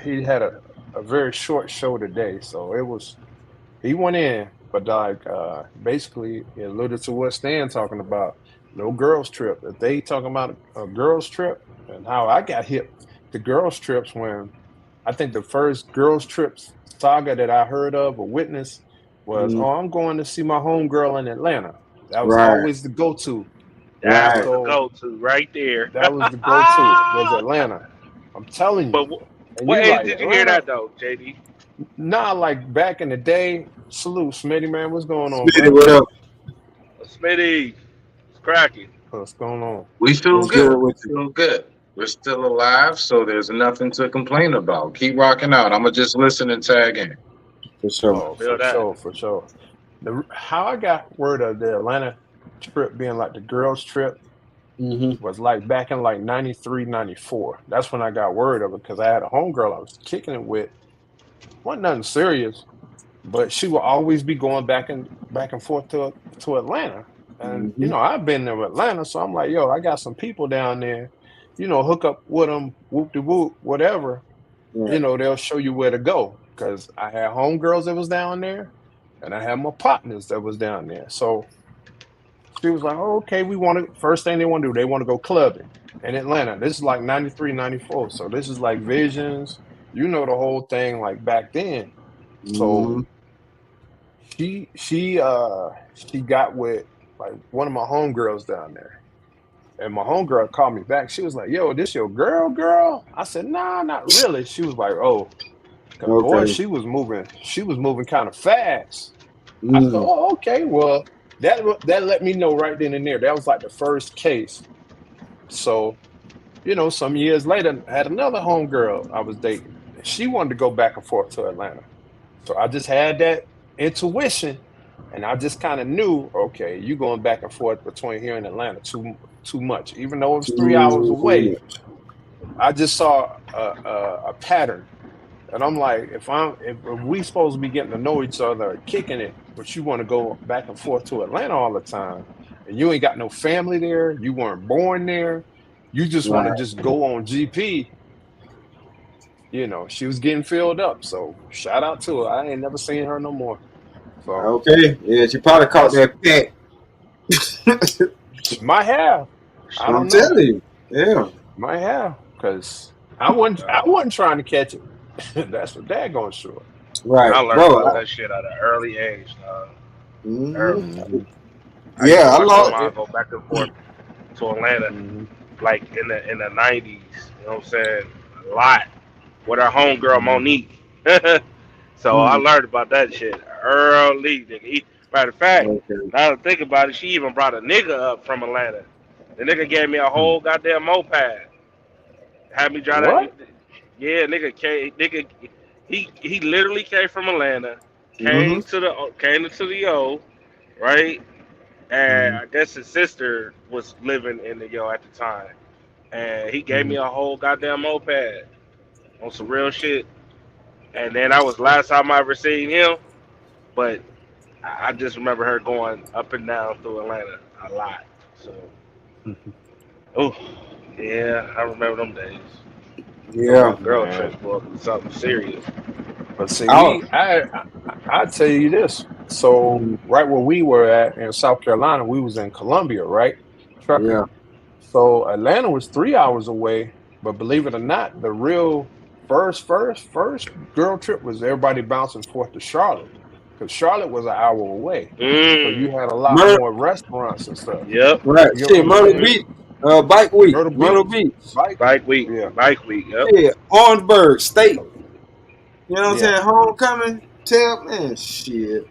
[SPEAKER 9] he had a very short show today, so he went in, but like basically it alluded to what Stan talking about. No girls trip. If they talking about a girls trip and how I got hip to girls trips when I think the first girls trips saga that I heard of or witnessed was,
[SPEAKER 3] Hmm.
[SPEAKER 9] oh, I'm going to see my homegirl in Atlanta. That was
[SPEAKER 3] Right.
[SPEAKER 9] always the go-to.
[SPEAKER 8] That
[SPEAKER 3] Right.
[SPEAKER 8] was the
[SPEAKER 9] So
[SPEAKER 8] go-to right there.
[SPEAKER 9] that was the go-to was Atlanta. I'm telling you.
[SPEAKER 8] But
[SPEAKER 9] And
[SPEAKER 8] what
[SPEAKER 9] you
[SPEAKER 8] age
[SPEAKER 9] like
[SPEAKER 8] did you hear
[SPEAKER 9] Atlanta?
[SPEAKER 8] that though, JD?
[SPEAKER 9] Nah, like back in the day. Salute, Smitty, man. What's going on,
[SPEAKER 3] Smitty,
[SPEAKER 9] brother?
[SPEAKER 3] what up?
[SPEAKER 8] Smitty, it's cracking.
[SPEAKER 9] What's going on?
[SPEAKER 10] We feel
[SPEAKER 3] What's
[SPEAKER 10] good.
[SPEAKER 3] good with
[SPEAKER 10] We
[SPEAKER 3] you?
[SPEAKER 10] feel good. We're still alive, so there's nothing to complain about. Keep rocking out. I'm gonna just listen and tag in.
[SPEAKER 3] For sure.
[SPEAKER 9] Oh,
[SPEAKER 8] Feel
[SPEAKER 9] for
[SPEAKER 8] that.
[SPEAKER 9] sure, for sure. How I got word of the Atlanta trip being like the girls' trip
[SPEAKER 3] Mm-hmm.
[SPEAKER 9] was like back in like 93, 94. That's when I got word of it because I had a homegirl I was kicking it with. Wasn't nothing serious, but she will always be going back and forth to Atlanta. And
[SPEAKER 3] Mm-hmm.
[SPEAKER 9] I've been to Atlanta, so I'm like, yo, I got some people down there. Hook up with them, whoop de whoop, whatever.
[SPEAKER 3] Right.
[SPEAKER 9] They'll show you where to go. Because I had homegirls that was down there, and I had my partners that was down there. So she was like, oh, okay, first thing they want to do, they want to go clubbing in Atlanta. This is like 93, 94. So this is like Visions, the whole thing like back then. So
[SPEAKER 3] Mm-hmm.
[SPEAKER 9] she got with like one of my homegirls down there. And my homegirl called me back. She was like, yo, this your girl? I said, nah, not really. She was like, oh, because boy,
[SPEAKER 3] Okay.
[SPEAKER 9] she was moving kind of fast. I said,
[SPEAKER 3] Mm.
[SPEAKER 9] oh, okay. Well, that let me know right then and there. That was like the first case. So, some years later, I had another homegirl I was dating. And she wanted to go back and forth to Atlanta. So I just had that intuition, and I just kind of knew, okay, you going back and forth between here and Atlanta too much. Even though it was 3 hours
[SPEAKER 3] Too
[SPEAKER 9] away,
[SPEAKER 3] much.
[SPEAKER 9] I just saw a pattern. And I'm like, if we supposed to be getting to know each other, kicking it, but you want to go back and forth to Atlanta all the time, and you ain't got no family there, you weren't born there, you just want to
[SPEAKER 3] Right.
[SPEAKER 9] just go on GP. She was getting filled up. So shout out to her. I ain't never seen her no more. So
[SPEAKER 3] Okay. Yeah, she probably caught
[SPEAKER 9] that's
[SPEAKER 3] that pack.
[SPEAKER 9] might have. I
[SPEAKER 3] I'm
[SPEAKER 9] don't know.
[SPEAKER 3] telling you. Yeah.
[SPEAKER 9] Might have because I wasn't trying to catch it. That's for daggone sure.
[SPEAKER 3] Right.
[SPEAKER 8] I learned
[SPEAKER 3] Bro.
[SPEAKER 8] about that shit at an early age, dog. Early.
[SPEAKER 3] Mm-hmm.
[SPEAKER 8] I used to
[SPEAKER 3] Yeah, I
[SPEAKER 8] watch my
[SPEAKER 3] lost.
[SPEAKER 8] mom go back and forth to Atlanta,
[SPEAKER 9] Mhm,
[SPEAKER 8] like in the '90s. You know what I'm saying? A lot with her homegirl
[SPEAKER 9] mhm,
[SPEAKER 8] Monique. So I
[SPEAKER 3] Mm.
[SPEAKER 8] learned about that shit early. Nigga. Matter of fact,
[SPEAKER 3] Okay.
[SPEAKER 8] now that I think about it, she even brought a nigga up from Atlanta. The nigga gave me a
[SPEAKER 9] mhm.
[SPEAKER 8] whole goddamn moped. Had me drive that.
[SPEAKER 9] What?
[SPEAKER 8] Yeah, nigga came. Nigga, he literally came from Atlanta.
[SPEAKER 3] Mm-hmm.
[SPEAKER 8] Came to the O, right? And
[SPEAKER 9] Mhm,
[SPEAKER 8] I guess his sister was living in the Yo at the time. And he gave me
[SPEAKER 9] mhm.
[SPEAKER 8] a whole goddamn moped on some real shit. And then that was last time I ever seen him. But I just remember her going up and down through Atlanta a lot. So, oh, yeah, I remember them days. Them
[SPEAKER 3] Yeah.
[SPEAKER 8] little girl
[SPEAKER 9] Man,
[SPEAKER 8] trips, boy, was something serious.
[SPEAKER 9] but see,
[SPEAKER 3] Oh.
[SPEAKER 9] I tell you this. So
[SPEAKER 3] Mm.
[SPEAKER 9] right where we were at in South Carolina, we was in Columbia, right? Trucking.
[SPEAKER 3] Yeah.
[SPEAKER 9] So Atlanta was 3 hours away, but believe it or not, the real first girl trip was everybody bouncing forth to Charlotte, because Charlotte was an hour away. So you
[SPEAKER 8] Mm,
[SPEAKER 9] had a lot
[SPEAKER 3] Murder.
[SPEAKER 9] more restaurants and stuff.
[SPEAKER 8] yep.
[SPEAKER 3] Right.
[SPEAKER 9] You get what
[SPEAKER 3] Shit.
[SPEAKER 9] I'm
[SPEAKER 3] Murder
[SPEAKER 9] saying?
[SPEAKER 8] Hmm.
[SPEAKER 3] Beach. Bike week.
[SPEAKER 9] Myrtle
[SPEAKER 3] Murder
[SPEAKER 9] Beach,
[SPEAKER 3] Beach.
[SPEAKER 9] bike.
[SPEAKER 8] Bike week.
[SPEAKER 9] Yeah,
[SPEAKER 8] Bike week, yep.
[SPEAKER 3] Shit. Orangeburg State. You know what I'm
[SPEAKER 9] yeah.
[SPEAKER 3] saying? Homecoming. Tell man. Shit.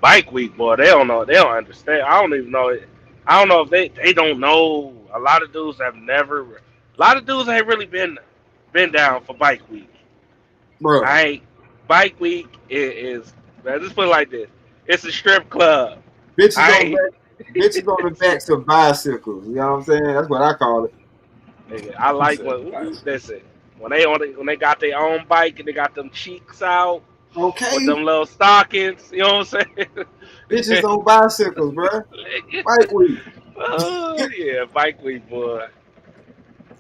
[SPEAKER 8] Bike week, boy, they don't know. They don't understand. I don't even know it. I don't know if they don't know. A lot of dudes have never. A lot of dudes ain't really been down for bike week.
[SPEAKER 3] Bro.
[SPEAKER 8] I ain't. Bike week is man, just put it like this. It's a strip club.
[SPEAKER 3] Bitches
[SPEAKER 8] I
[SPEAKER 3] on
[SPEAKER 8] ain't.
[SPEAKER 3] back. Bitches on the backs of bicycles. You know what I'm saying? That's what I call it.
[SPEAKER 8] Nigga, I
[SPEAKER 9] He
[SPEAKER 8] like
[SPEAKER 9] said
[SPEAKER 8] when
[SPEAKER 9] bicycle.
[SPEAKER 8] listen when they got their own bike and they got them cheeks out with
[SPEAKER 3] Okay.
[SPEAKER 8] them little stockings. You know what I'm
[SPEAKER 3] Bitches
[SPEAKER 8] saying?
[SPEAKER 3] on bicycles, bro. Bike week.
[SPEAKER 8] Oh yeah, bike week, boy.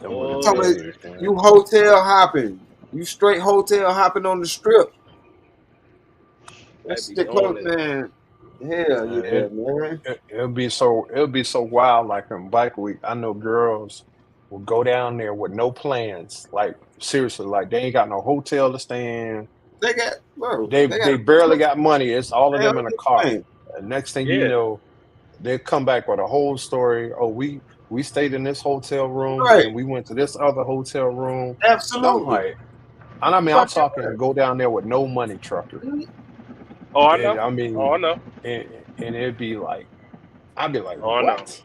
[SPEAKER 9] Them were the
[SPEAKER 3] I'm talking about
[SPEAKER 8] Oh,
[SPEAKER 9] days, man.
[SPEAKER 3] you hotel hopping. You straight hotel hopping on the strip.
[SPEAKER 8] I
[SPEAKER 3] That's
[SPEAKER 8] be
[SPEAKER 3] the close,
[SPEAKER 8] doing it.
[SPEAKER 3] man. Hell
[SPEAKER 9] Man,
[SPEAKER 3] yeah, man.
[SPEAKER 9] it'll be so wild. Like in bike week, I know girls will go down there with no plans. Like seriously, like they ain't got no hotel to stay in.
[SPEAKER 3] They got bro.
[SPEAKER 9] They
[SPEAKER 3] They got
[SPEAKER 9] they barely got money. It's all of
[SPEAKER 3] hell
[SPEAKER 9] them in a
[SPEAKER 3] yeah,
[SPEAKER 9] car.
[SPEAKER 3] man.
[SPEAKER 9] And next thing you
[SPEAKER 8] Yeah.
[SPEAKER 9] know, they come back with a whole story. Oh, we stayed in this hotel room,
[SPEAKER 3] Right.
[SPEAKER 9] then we went to this other hotel room. And I'm
[SPEAKER 3] Absolutely.
[SPEAKER 9] like, and I mean, I'm
[SPEAKER 3] Fuck your
[SPEAKER 9] talking
[SPEAKER 3] word.
[SPEAKER 9] go down there with no money, trucker.
[SPEAKER 8] Oh, I
[SPEAKER 9] And
[SPEAKER 8] know.
[SPEAKER 9] I
[SPEAKER 8] Oh, I
[SPEAKER 9] mean,
[SPEAKER 8] know.
[SPEAKER 9] and, and it'd be like, I'd be like,
[SPEAKER 8] Oh, I know.
[SPEAKER 9] what?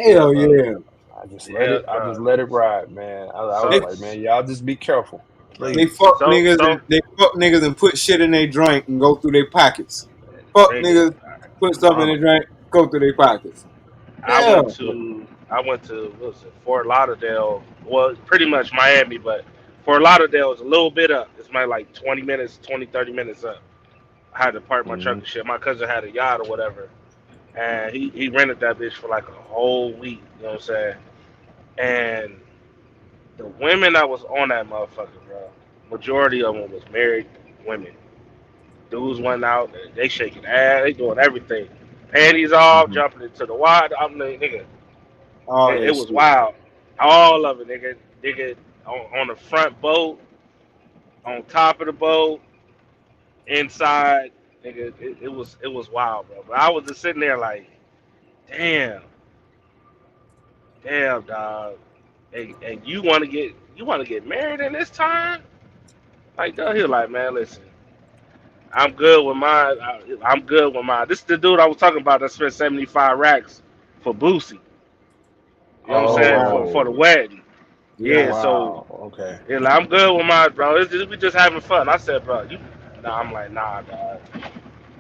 [SPEAKER 8] Yeah,
[SPEAKER 3] Hell
[SPEAKER 8] bro.
[SPEAKER 3] yeah.
[SPEAKER 9] I just let
[SPEAKER 8] Yeah,
[SPEAKER 9] it. I just
[SPEAKER 8] bro.
[SPEAKER 9] let it ride, man. I was
[SPEAKER 3] They
[SPEAKER 8] So
[SPEAKER 9] like, man, y'all just be careful.
[SPEAKER 3] They fuck
[SPEAKER 8] So
[SPEAKER 3] niggas and put shit in their drink and go through their pockets. Fuck
[SPEAKER 8] nigga,
[SPEAKER 3] niggas, put stuff in their drink, go through their pockets.
[SPEAKER 8] I
[SPEAKER 3] Yeah.
[SPEAKER 8] went to what was it, Fort Lauderdale. Well, pretty much Miami, but Fort Lauderdale is a little bit up. It's like 20 minutes, 30 minutes up. I had to park my truck and shit. My cousin had a yacht or whatever, and he rented that bitch for like a whole week. You know what I'm saying? And the women that was on that motherfucker, bro, majority of them was married women. Dudes went out, they shaking ass, they doing everything. Panties off, jumping into the water. I'm like, nigga,
[SPEAKER 3] All
[SPEAKER 8] it
[SPEAKER 3] that
[SPEAKER 8] was
[SPEAKER 3] shit.
[SPEAKER 8] wild. All of it, nigga on the front boat, on top of the boat, inside, nigga. It was wild, bro. But I was just sitting there like, damn, dog. And you want to get married in this time? Like, he was like, man, listen. I'm good with mine. I'm good with mine. This is the dude I was talking about that spent 75 racks for Boosie. You know what I'm saying? For the wedding. Yeah, so
[SPEAKER 9] okay.
[SPEAKER 8] yeah, like, I'm good with mine, bro. We just having fun. I said, bro, I'm like, nah, dog.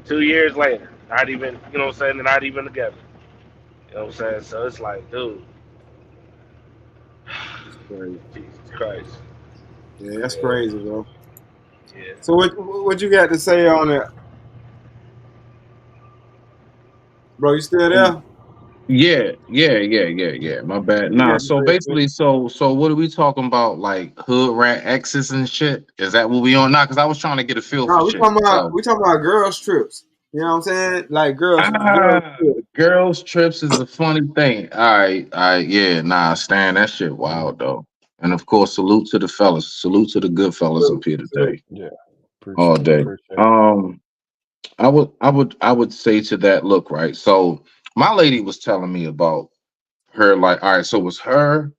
[SPEAKER 8] 2 years later, not even, you know what I'm saying? They're not even together. You know what I'm saying? So it's like, dude.
[SPEAKER 3] That's crazy.
[SPEAKER 8] Jesus Christ.
[SPEAKER 3] Yeah, that's crazy, bro.
[SPEAKER 8] Yeah.
[SPEAKER 3] So what you got to say on it? Bro, you still there?
[SPEAKER 10] Yeah. My bad. Nah, so basically, so what are we talking about? Like hood rat exes and shit? Is that what we on now? Because I was trying to get a feel for
[SPEAKER 3] No,
[SPEAKER 10] shit.
[SPEAKER 3] we talking about girls trips. You know what I'm saying? Like girls trips.
[SPEAKER 10] Girls trips is a funny thing. All right, yeah, nah, Stan, that shit wild though. And of course, salute to the fellas, salute to the good fellas up here today,
[SPEAKER 9] Yeah,
[SPEAKER 10] all day.
[SPEAKER 9] appreciate it.
[SPEAKER 10] I would say to that, look, right. So my lady was telling me about her, like, all right, so it was her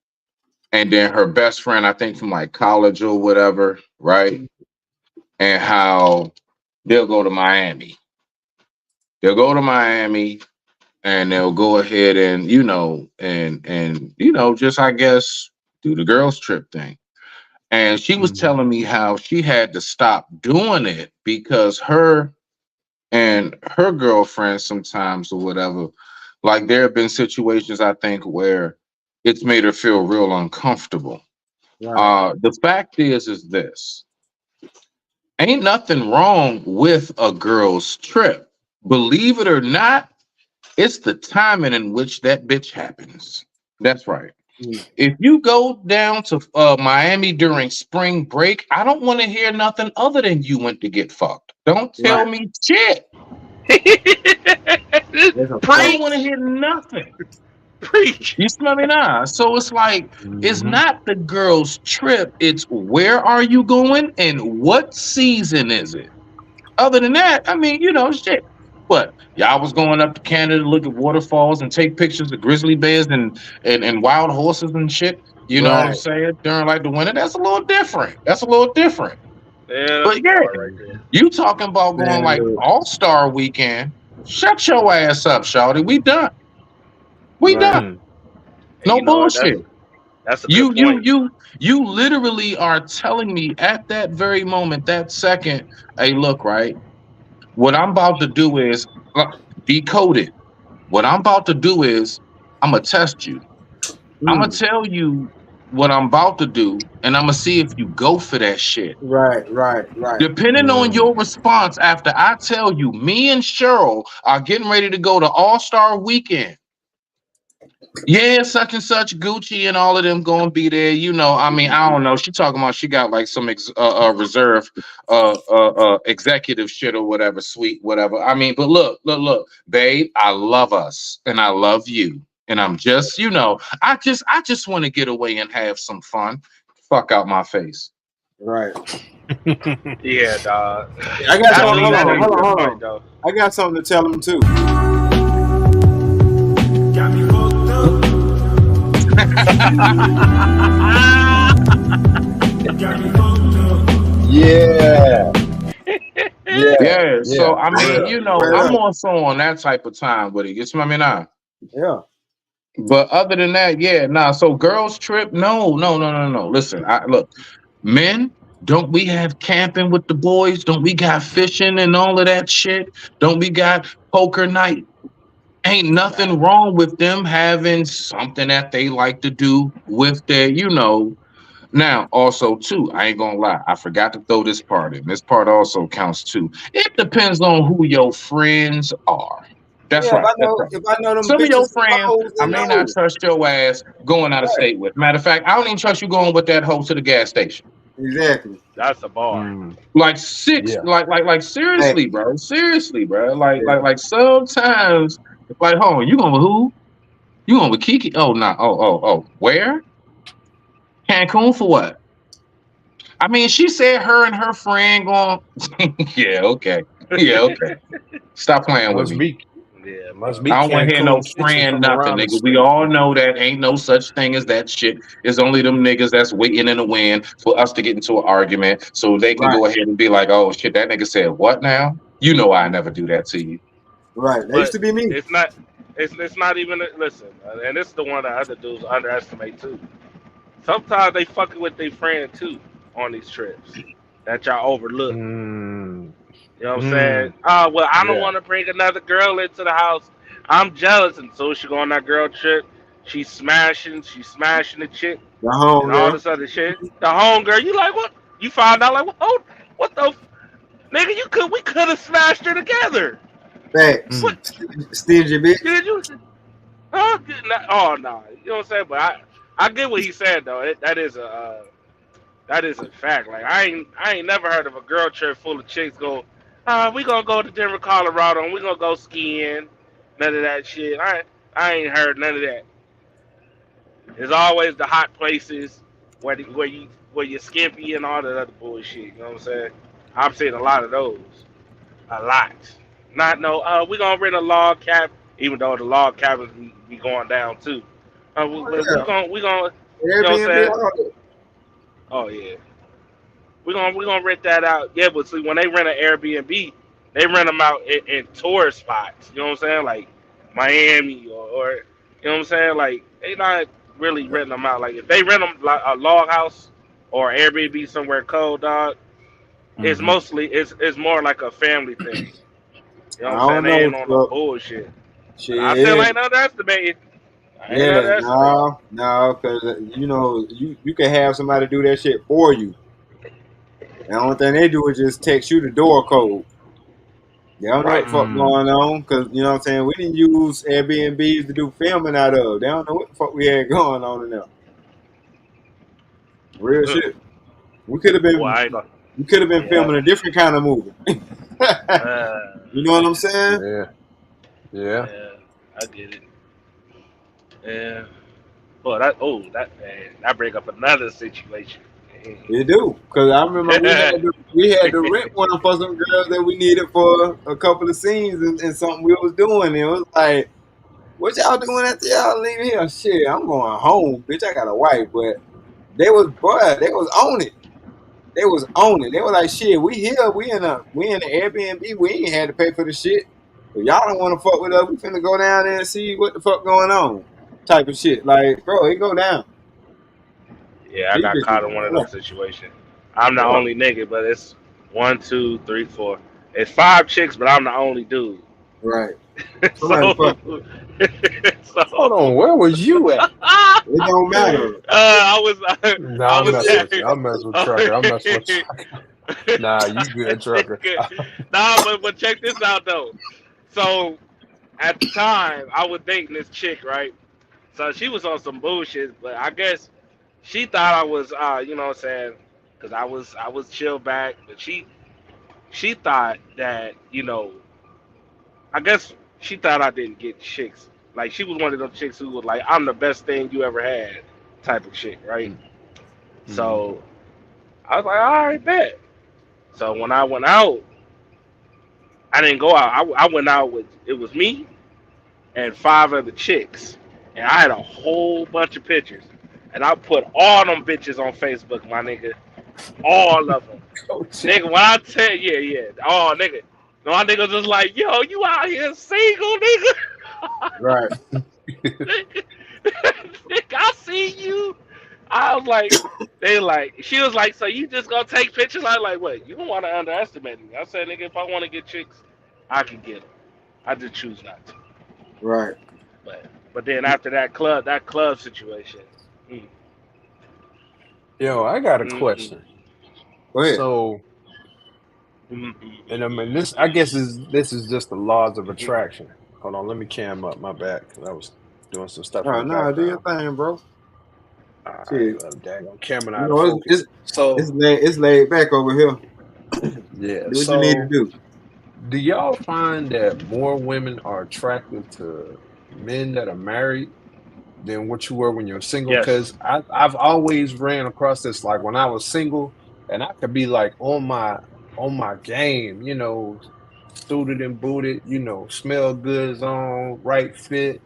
[SPEAKER 10] and then her best friend, I think from like college or whatever, right? And how they'll go to Miami. They'll go to Miami and they'll go ahead and just I guess do the girls trip thing. And she was telling me how she had to stop doing it because her and her girlfriend sometimes or whatever, like there have been situations I think where it's made her feel real uncomfortable.
[SPEAKER 3] Right.
[SPEAKER 10] The fact is this: ain't nothing wrong with a girl's trip. Believe it or not, it's the timing in which that bitch happens. That's right. If you go down to Miami during spring break, I don't want to hear nothing other than you went to get fucked. Don't tell me shit. I don't want to hear nothing.
[SPEAKER 8] Preach.
[SPEAKER 10] You smell me now? So it's like, it's not the girl's trip. It's where are you going and what season is it? Other than that, I mean, shit. What? Y'all was going up to Canada to look at waterfalls and take pictures of grizzly bears and wild horses and shit. You know what I'm saying? During like the winter, that's a little different.
[SPEAKER 8] Yeah, that's
[SPEAKER 10] But
[SPEAKER 8] a
[SPEAKER 10] yeah,
[SPEAKER 8] bar right there.
[SPEAKER 10] you talking about going like All-Star weekend? Shut your ass up, shawty. We done. We done.
[SPEAKER 8] And
[SPEAKER 10] No
[SPEAKER 8] you know what?
[SPEAKER 10] bullshit.
[SPEAKER 8] That's a
[SPEAKER 10] You
[SPEAKER 8] good
[SPEAKER 10] you
[SPEAKER 8] point.
[SPEAKER 10] you you literally are telling me at that very moment, that second, hey, look, right? What I'm about to do is decode it. What I'm about to do is I'm gonna test you. I'm gonna tell you what I'm about to do, and I'm gonna see if you go for that shit.
[SPEAKER 3] Right.
[SPEAKER 10] Depending on your response after I tell you, me and Cheryl are getting ready to go to All-Star Weekend. Yeah, such and such, Gucci and all of them gonna be there. I mean, I don't know. She talking about she got like some reserve executive shit or whatever, sweet, whatever. I mean, but look, babe, I love us and I love you. And I'm just, I just want to get away and have some fun. Fuck out my face.
[SPEAKER 3] Right.
[SPEAKER 8] Yeah, dog.
[SPEAKER 3] I got something. Hold on.
[SPEAKER 8] Though.
[SPEAKER 3] I got something to tell them too.
[SPEAKER 11] Got me fucked up. Got me fucked up.
[SPEAKER 9] Yeah.
[SPEAKER 10] So I mean, I'm also on that type of time with it. You smell me now?
[SPEAKER 3] Yeah.
[SPEAKER 10] But other than that, yeah, nah. So girls trip, no. Listen, look, men, Don't we have camping with the boys? Don't we got fishing and all of that shit? Don't we got poker night? Ain't nothing wrong with them having something that they like to do with their, Now, also, too, I ain't gonna lie, I forgot to throw this part in. This part also counts too. It depends on who your friends are. That's
[SPEAKER 3] Yeah,
[SPEAKER 10] right. That's right.
[SPEAKER 3] if I know them
[SPEAKER 10] Some of your
[SPEAKER 3] bitches and
[SPEAKER 10] friends,
[SPEAKER 3] hoes,
[SPEAKER 10] I
[SPEAKER 3] then
[SPEAKER 10] may not
[SPEAKER 3] no.
[SPEAKER 10] trust your ass going out of
[SPEAKER 3] Right.
[SPEAKER 10] state with. Matter of fact, I don't even trust you going with that hoe to the gas station.
[SPEAKER 3] Exactly.
[SPEAKER 8] That's a bar.
[SPEAKER 10] Like six,
[SPEAKER 9] Yeah.
[SPEAKER 10] like
[SPEAKER 3] Hey,
[SPEAKER 10] seriously, bro. Seriously, bro.
[SPEAKER 3] yeah.
[SPEAKER 10] Like sometimes, like, hold on, you going with who? You going with Kiki? Oh, no. Oh. Where? Cancun for what? I mean, she said her and her friend going. Yeah, okay. Yeah, okay. Stop playing with
[SPEAKER 9] Must
[SPEAKER 10] me.
[SPEAKER 9] be
[SPEAKER 8] Yeah,
[SPEAKER 9] must
[SPEAKER 8] bro.
[SPEAKER 9] be
[SPEAKER 10] I don't want to hear no
[SPEAKER 9] Cancun kitchen
[SPEAKER 10] friend
[SPEAKER 9] from
[SPEAKER 10] nothing,
[SPEAKER 9] around the
[SPEAKER 10] nigga. We
[SPEAKER 9] state.
[SPEAKER 10] all know that ain't no such thing as that shit. It's only them niggas that's waiting in the wind for us to get into an argument so they can
[SPEAKER 3] Right.
[SPEAKER 10] go ahead and be like, oh shit, that nigga said what now? You know I never do that to you.
[SPEAKER 3] Right. That used
[SPEAKER 8] But
[SPEAKER 3] to be me.
[SPEAKER 8] it's not. It's not even. Listen, and this is the one that other dudes underestimate too. Sometimes they fucking with their friend too on these trips that y'all overlook.
[SPEAKER 9] Mm,
[SPEAKER 8] You know what I'm saying?
[SPEAKER 9] mm,
[SPEAKER 8] Well, I don't
[SPEAKER 9] yeah.
[SPEAKER 8] want to bring another girl into the house. I'm jealous, and so she go on that girl trip. She's smashing the chick,
[SPEAKER 3] The
[SPEAKER 8] and
[SPEAKER 3] home
[SPEAKER 8] all
[SPEAKER 3] girl.
[SPEAKER 8] this other shit. The home girl, you like what? You found out like what the nigga? We could have smashed her together.
[SPEAKER 3] Facts.
[SPEAKER 8] What
[SPEAKER 9] Mm.
[SPEAKER 3] Stingy bitch.
[SPEAKER 8] did you? Huh? Oh no, you know what I'm saying? But I get what he said though. That is a fact. Like I ain't never heard of a girl trip full of chicks go. We gonna go to Denver, Colorado, and we gonna go skiing. None of that shit. I ain't heard none of that. There's always the hot places where you skimpy and all that other bullshit. You know what I'm saying? I've seen a lot of those. A lot. Not no. We gonna rent a log cabin, even though the log cabins be going down too.
[SPEAKER 3] Oh
[SPEAKER 8] We
[SPEAKER 3] yeah.
[SPEAKER 8] gonna. You know what I'm
[SPEAKER 3] Airbnb.
[SPEAKER 8] saying?
[SPEAKER 3] All that.
[SPEAKER 8] Oh yeah. We gonna rent that out. Yeah, but see, when they rent an Airbnb, they rent them out in tourist spots. You know what I'm saying? Like Miami or you know what I'm saying? Like they not really renting them out. Like if they rent them like a log house or Airbnb somewhere cold, dog,
[SPEAKER 9] Hmm.
[SPEAKER 8] it's more like a family thing. You know
[SPEAKER 3] I
[SPEAKER 8] what I'm saying?
[SPEAKER 3] don't
[SPEAKER 8] They
[SPEAKER 3] know.
[SPEAKER 8] ain't on no
[SPEAKER 3] So,
[SPEAKER 8] bullshit. And I still
[SPEAKER 3] shit.
[SPEAKER 8] ain't underestimating. I ain't
[SPEAKER 3] Yeah.
[SPEAKER 8] underestimating.
[SPEAKER 3] No, because you can have somebody do that shit for you. The only thing they do is just text you the door code. They don't know what
[SPEAKER 8] Right.
[SPEAKER 3] the fuck
[SPEAKER 9] Mm.
[SPEAKER 3] going on because you know what I'm saying. We didn't use Airbnbs to do filming out of. They don't know what the fuck we had going on in there. Real shit. We could have
[SPEAKER 8] Boy,
[SPEAKER 3] been
[SPEAKER 8] I ain't gonna.
[SPEAKER 3] we could have been
[SPEAKER 8] Yeah.
[SPEAKER 3] filming a different kind of movie. You know what I'm saying?
[SPEAKER 9] Yeah. Yeah.
[SPEAKER 8] Yeah. I get it. Yeah. But that bring up another situation.
[SPEAKER 3] You do, cause I remember we had to rent one for some girls that we needed for a couple of scenes and something we was doing. It was like, what y'all doing after y'all leaving here? Shit, I'm going home, bitch. I got a wife, but they was on it. They was on it. They were like, shit, we here, we in the Airbnb. We ain't had to pay for the shit. If y'all don't want to fuck with us, we finna go down there and see what the fuck going on. Type of shit. Like, bro, it go down.
[SPEAKER 8] Yeah, I
[SPEAKER 3] These
[SPEAKER 8] got
[SPEAKER 3] bitches,
[SPEAKER 8] caught in one of
[SPEAKER 3] yeah,
[SPEAKER 8] those situations. I'm the
[SPEAKER 3] yeah,
[SPEAKER 8] only nigga, but it's one, two, three, four. It's five chicks, but I'm the only dude.
[SPEAKER 3] right. Somebody
[SPEAKER 8] so,
[SPEAKER 3] fuck.
[SPEAKER 9] Hold on,
[SPEAKER 8] so
[SPEAKER 9] where was you at?
[SPEAKER 3] It don't matter.
[SPEAKER 8] I was,
[SPEAKER 9] Nah,
[SPEAKER 8] I
[SPEAKER 9] I'm
[SPEAKER 8] was,
[SPEAKER 9] messing with you. I'm messing with Trucker. I'm messing with Trucker. Nah, you good, Trucker.
[SPEAKER 8] nah, but check this out though. So at the time, I was dating this chick, right? So she was on some bullshit, but I guess she thought I was, you know what I'm saying? Because I was chill back, but she thought that, I guess she thought I didn't get chicks. Like she was one of those chicks who was like, I'm the best thing you ever had, type of chick, right?
[SPEAKER 9] Mm-hmm.
[SPEAKER 8] So I was like, all right, bet. So when I went out, I didn't go out. I went out with it was me and five other chicks, and I had a whole bunch of pictures, and I put all them bitches on Facebook, my nigga, all of them.
[SPEAKER 9] Oh,
[SPEAKER 8] Nigga, when I tell you, yeah, oh nigga, no, my nigga just like, yo, you out here single, nigga.
[SPEAKER 3] Right.
[SPEAKER 8] nigga, I see you. I was like, she was like, so you just gonna take pictures? I was like, what? You don't want to underestimate me. I said, nigga, if I want to get chicks, I can get them. I just choose not to.
[SPEAKER 3] Right.
[SPEAKER 8] But then after that club situation, mm,
[SPEAKER 9] Yo, I got a
[SPEAKER 8] mm,
[SPEAKER 9] question.
[SPEAKER 3] Go ahead.
[SPEAKER 9] So, and I mean, I guess this is just the laws of attraction. Hold on, let me cam up my back because I was doing some stuff in
[SPEAKER 3] Oh
[SPEAKER 9] the
[SPEAKER 3] no, do your
[SPEAKER 9] background.
[SPEAKER 3] thing, bro.
[SPEAKER 9] All right,
[SPEAKER 3] Shit.
[SPEAKER 9] well, daggone camera
[SPEAKER 3] You
[SPEAKER 9] out of
[SPEAKER 3] know,
[SPEAKER 9] focus. So,
[SPEAKER 3] it's laid back over here.
[SPEAKER 9] yeah.
[SPEAKER 3] Do what you need to
[SPEAKER 9] So,
[SPEAKER 3] do.
[SPEAKER 9] do y'all find that more women are attracted to men that are married than what you were when you were single?
[SPEAKER 8] yes,
[SPEAKER 9] Because I've always ran across this, like when I was single, and I could be like on my game, suited and booted, smell goods on, right fit,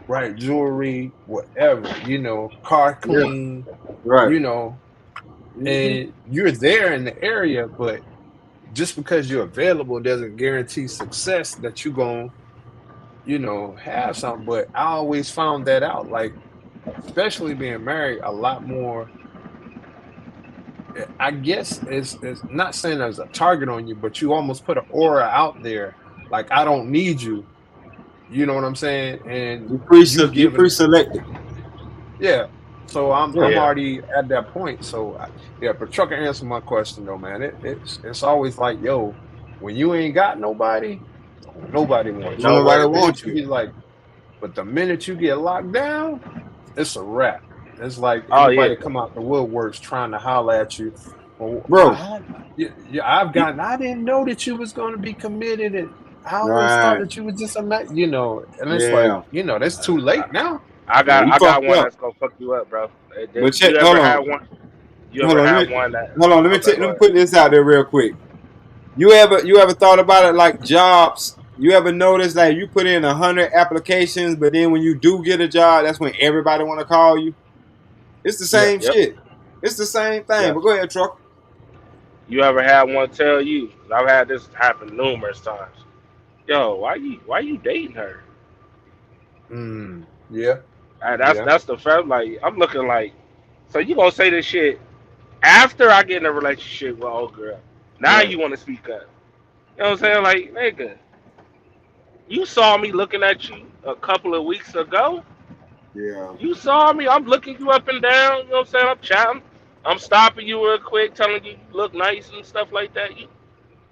[SPEAKER 9] right jewelry, whatever, car
[SPEAKER 3] Yeah.
[SPEAKER 9] clean,
[SPEAKER 3] Right.
[SPEAKER 9] you know,
[SPEAKER 3] Mm-hmm.
[SPEAKER 9] and you're there in the area, but just because you're available doesn't guarantee success that you're going to, have something. But I always found that out, like, especially being married, a lot more. I guess it's not saying there's a target on you, but you almost put an aura out there, like I don't need you. You know what I'm saying? And you
[SPEAKER 3] You
[SPEAKER 9] giving,
[SPEAKER 3] pre-selected.
[SPEAKER 9] yeah. So
[SPEAKER 3] Yeah.
[SPEAKER 9] I'm
[SPEAKER 8] yeah.
[SPEAKER 9] already at that point. So yeah, but Trucker answer my question though, man. It's always like, yo, when you ain't got nobody, don't nobody want
[SPEAKER 3] Don't
[SPEAKER 9] you. But
[SPEAKER 3] nobody
[SPEAKER 9] the
[SPEAKER 8] Nowhere.
[SPEAKER 3] want
[SPEAKER 9] minute you
[SPEAKER 3] you.
[SPEAKER 9] get like, but the minute you get locked down, it's a wrap. It's like
[SPEAKER 8] Oh yeah.
[SPEAKER 9] everybody come out the woodworks trying to holler at you. Well,
[SPEAKER 3] Bro.
[SPEAKER 9] yeah, I didn't know that you was going to be committed, and I always thought
[SPEAKER 3] Right.
[SPEAKER 9] that you was just and it's like,
[SPEAKER 3] Yeah.
[SPEAKER 9] that's too late now.
[SPEAKER 8] I
[SPEAKER 3] Yeah,
[SPEAKER 8] got
[SPEAKER 3] you
[SPEAKER 8] I got
[SPEAKER 3] fucked
[SPEAKER 8] one
[SPEAKER 3] up.
[SPEAKER 8] that's gonna fuck you up, bro.
[SPEAKER 3] But check
[SPEAKER 8] You
[SPEAKER 3] hold
[SPEAKER 8] ever had
[SPEAKER 3] on.
[SPEAKER 8] one? You
[SPEAKER 3] Hold
[SPEAKER 8] ever
[SPEAKER 3] on.
[SPEAKER 8] had one that?
[SPEAKER 3] Hold on.
[SPEAKER 8] Okay,
[SPEAKER 3] Let
[SPEAKER 8] go
[SPEAKER 3] me
[SPEAKER 8] ahead.
[SPEAKER 3] put this out there real quick. You ever thought about it like jobs? You ever notice like you put in 100 applications, but then when you do get a job, that's when everybody want to call you? It's the
[SPEAKER 9] Yeah,
[SPEAKER 3] same
[SPEAKER 8] Yep.
[SPEAKER 3] shit. It's the same thing.
[SPEAKER 9] yeah.
[SPEAKER 3] But go ahead, truck.
[SPEAKER 8] You ever had one tell you? 'Cause I've had this happen numerous times. Yo, why you dating her?
[SPEAKER 9] Yeah,
[SPEAKER 8] That's
[SPEAKER 9] yeah,
[SPEAKER 8] that's the first. Like I'm looking like, so you gonna say this shit after I get in a relationship with old girl? Now
[SPEAKER 3] Right.
[SPEAKER 8] you want to speak up? You know what I'm saying? Like nigga, you saw me looking at you a couple of weeks ago.
[SPEAKER 3] Yeah.
[SPEAKER 8] You saw me. I'm looking you up and down. You know what I'm saying? I'm chatting. I'm stopping you real quick, telling you you look nice and stuff like that.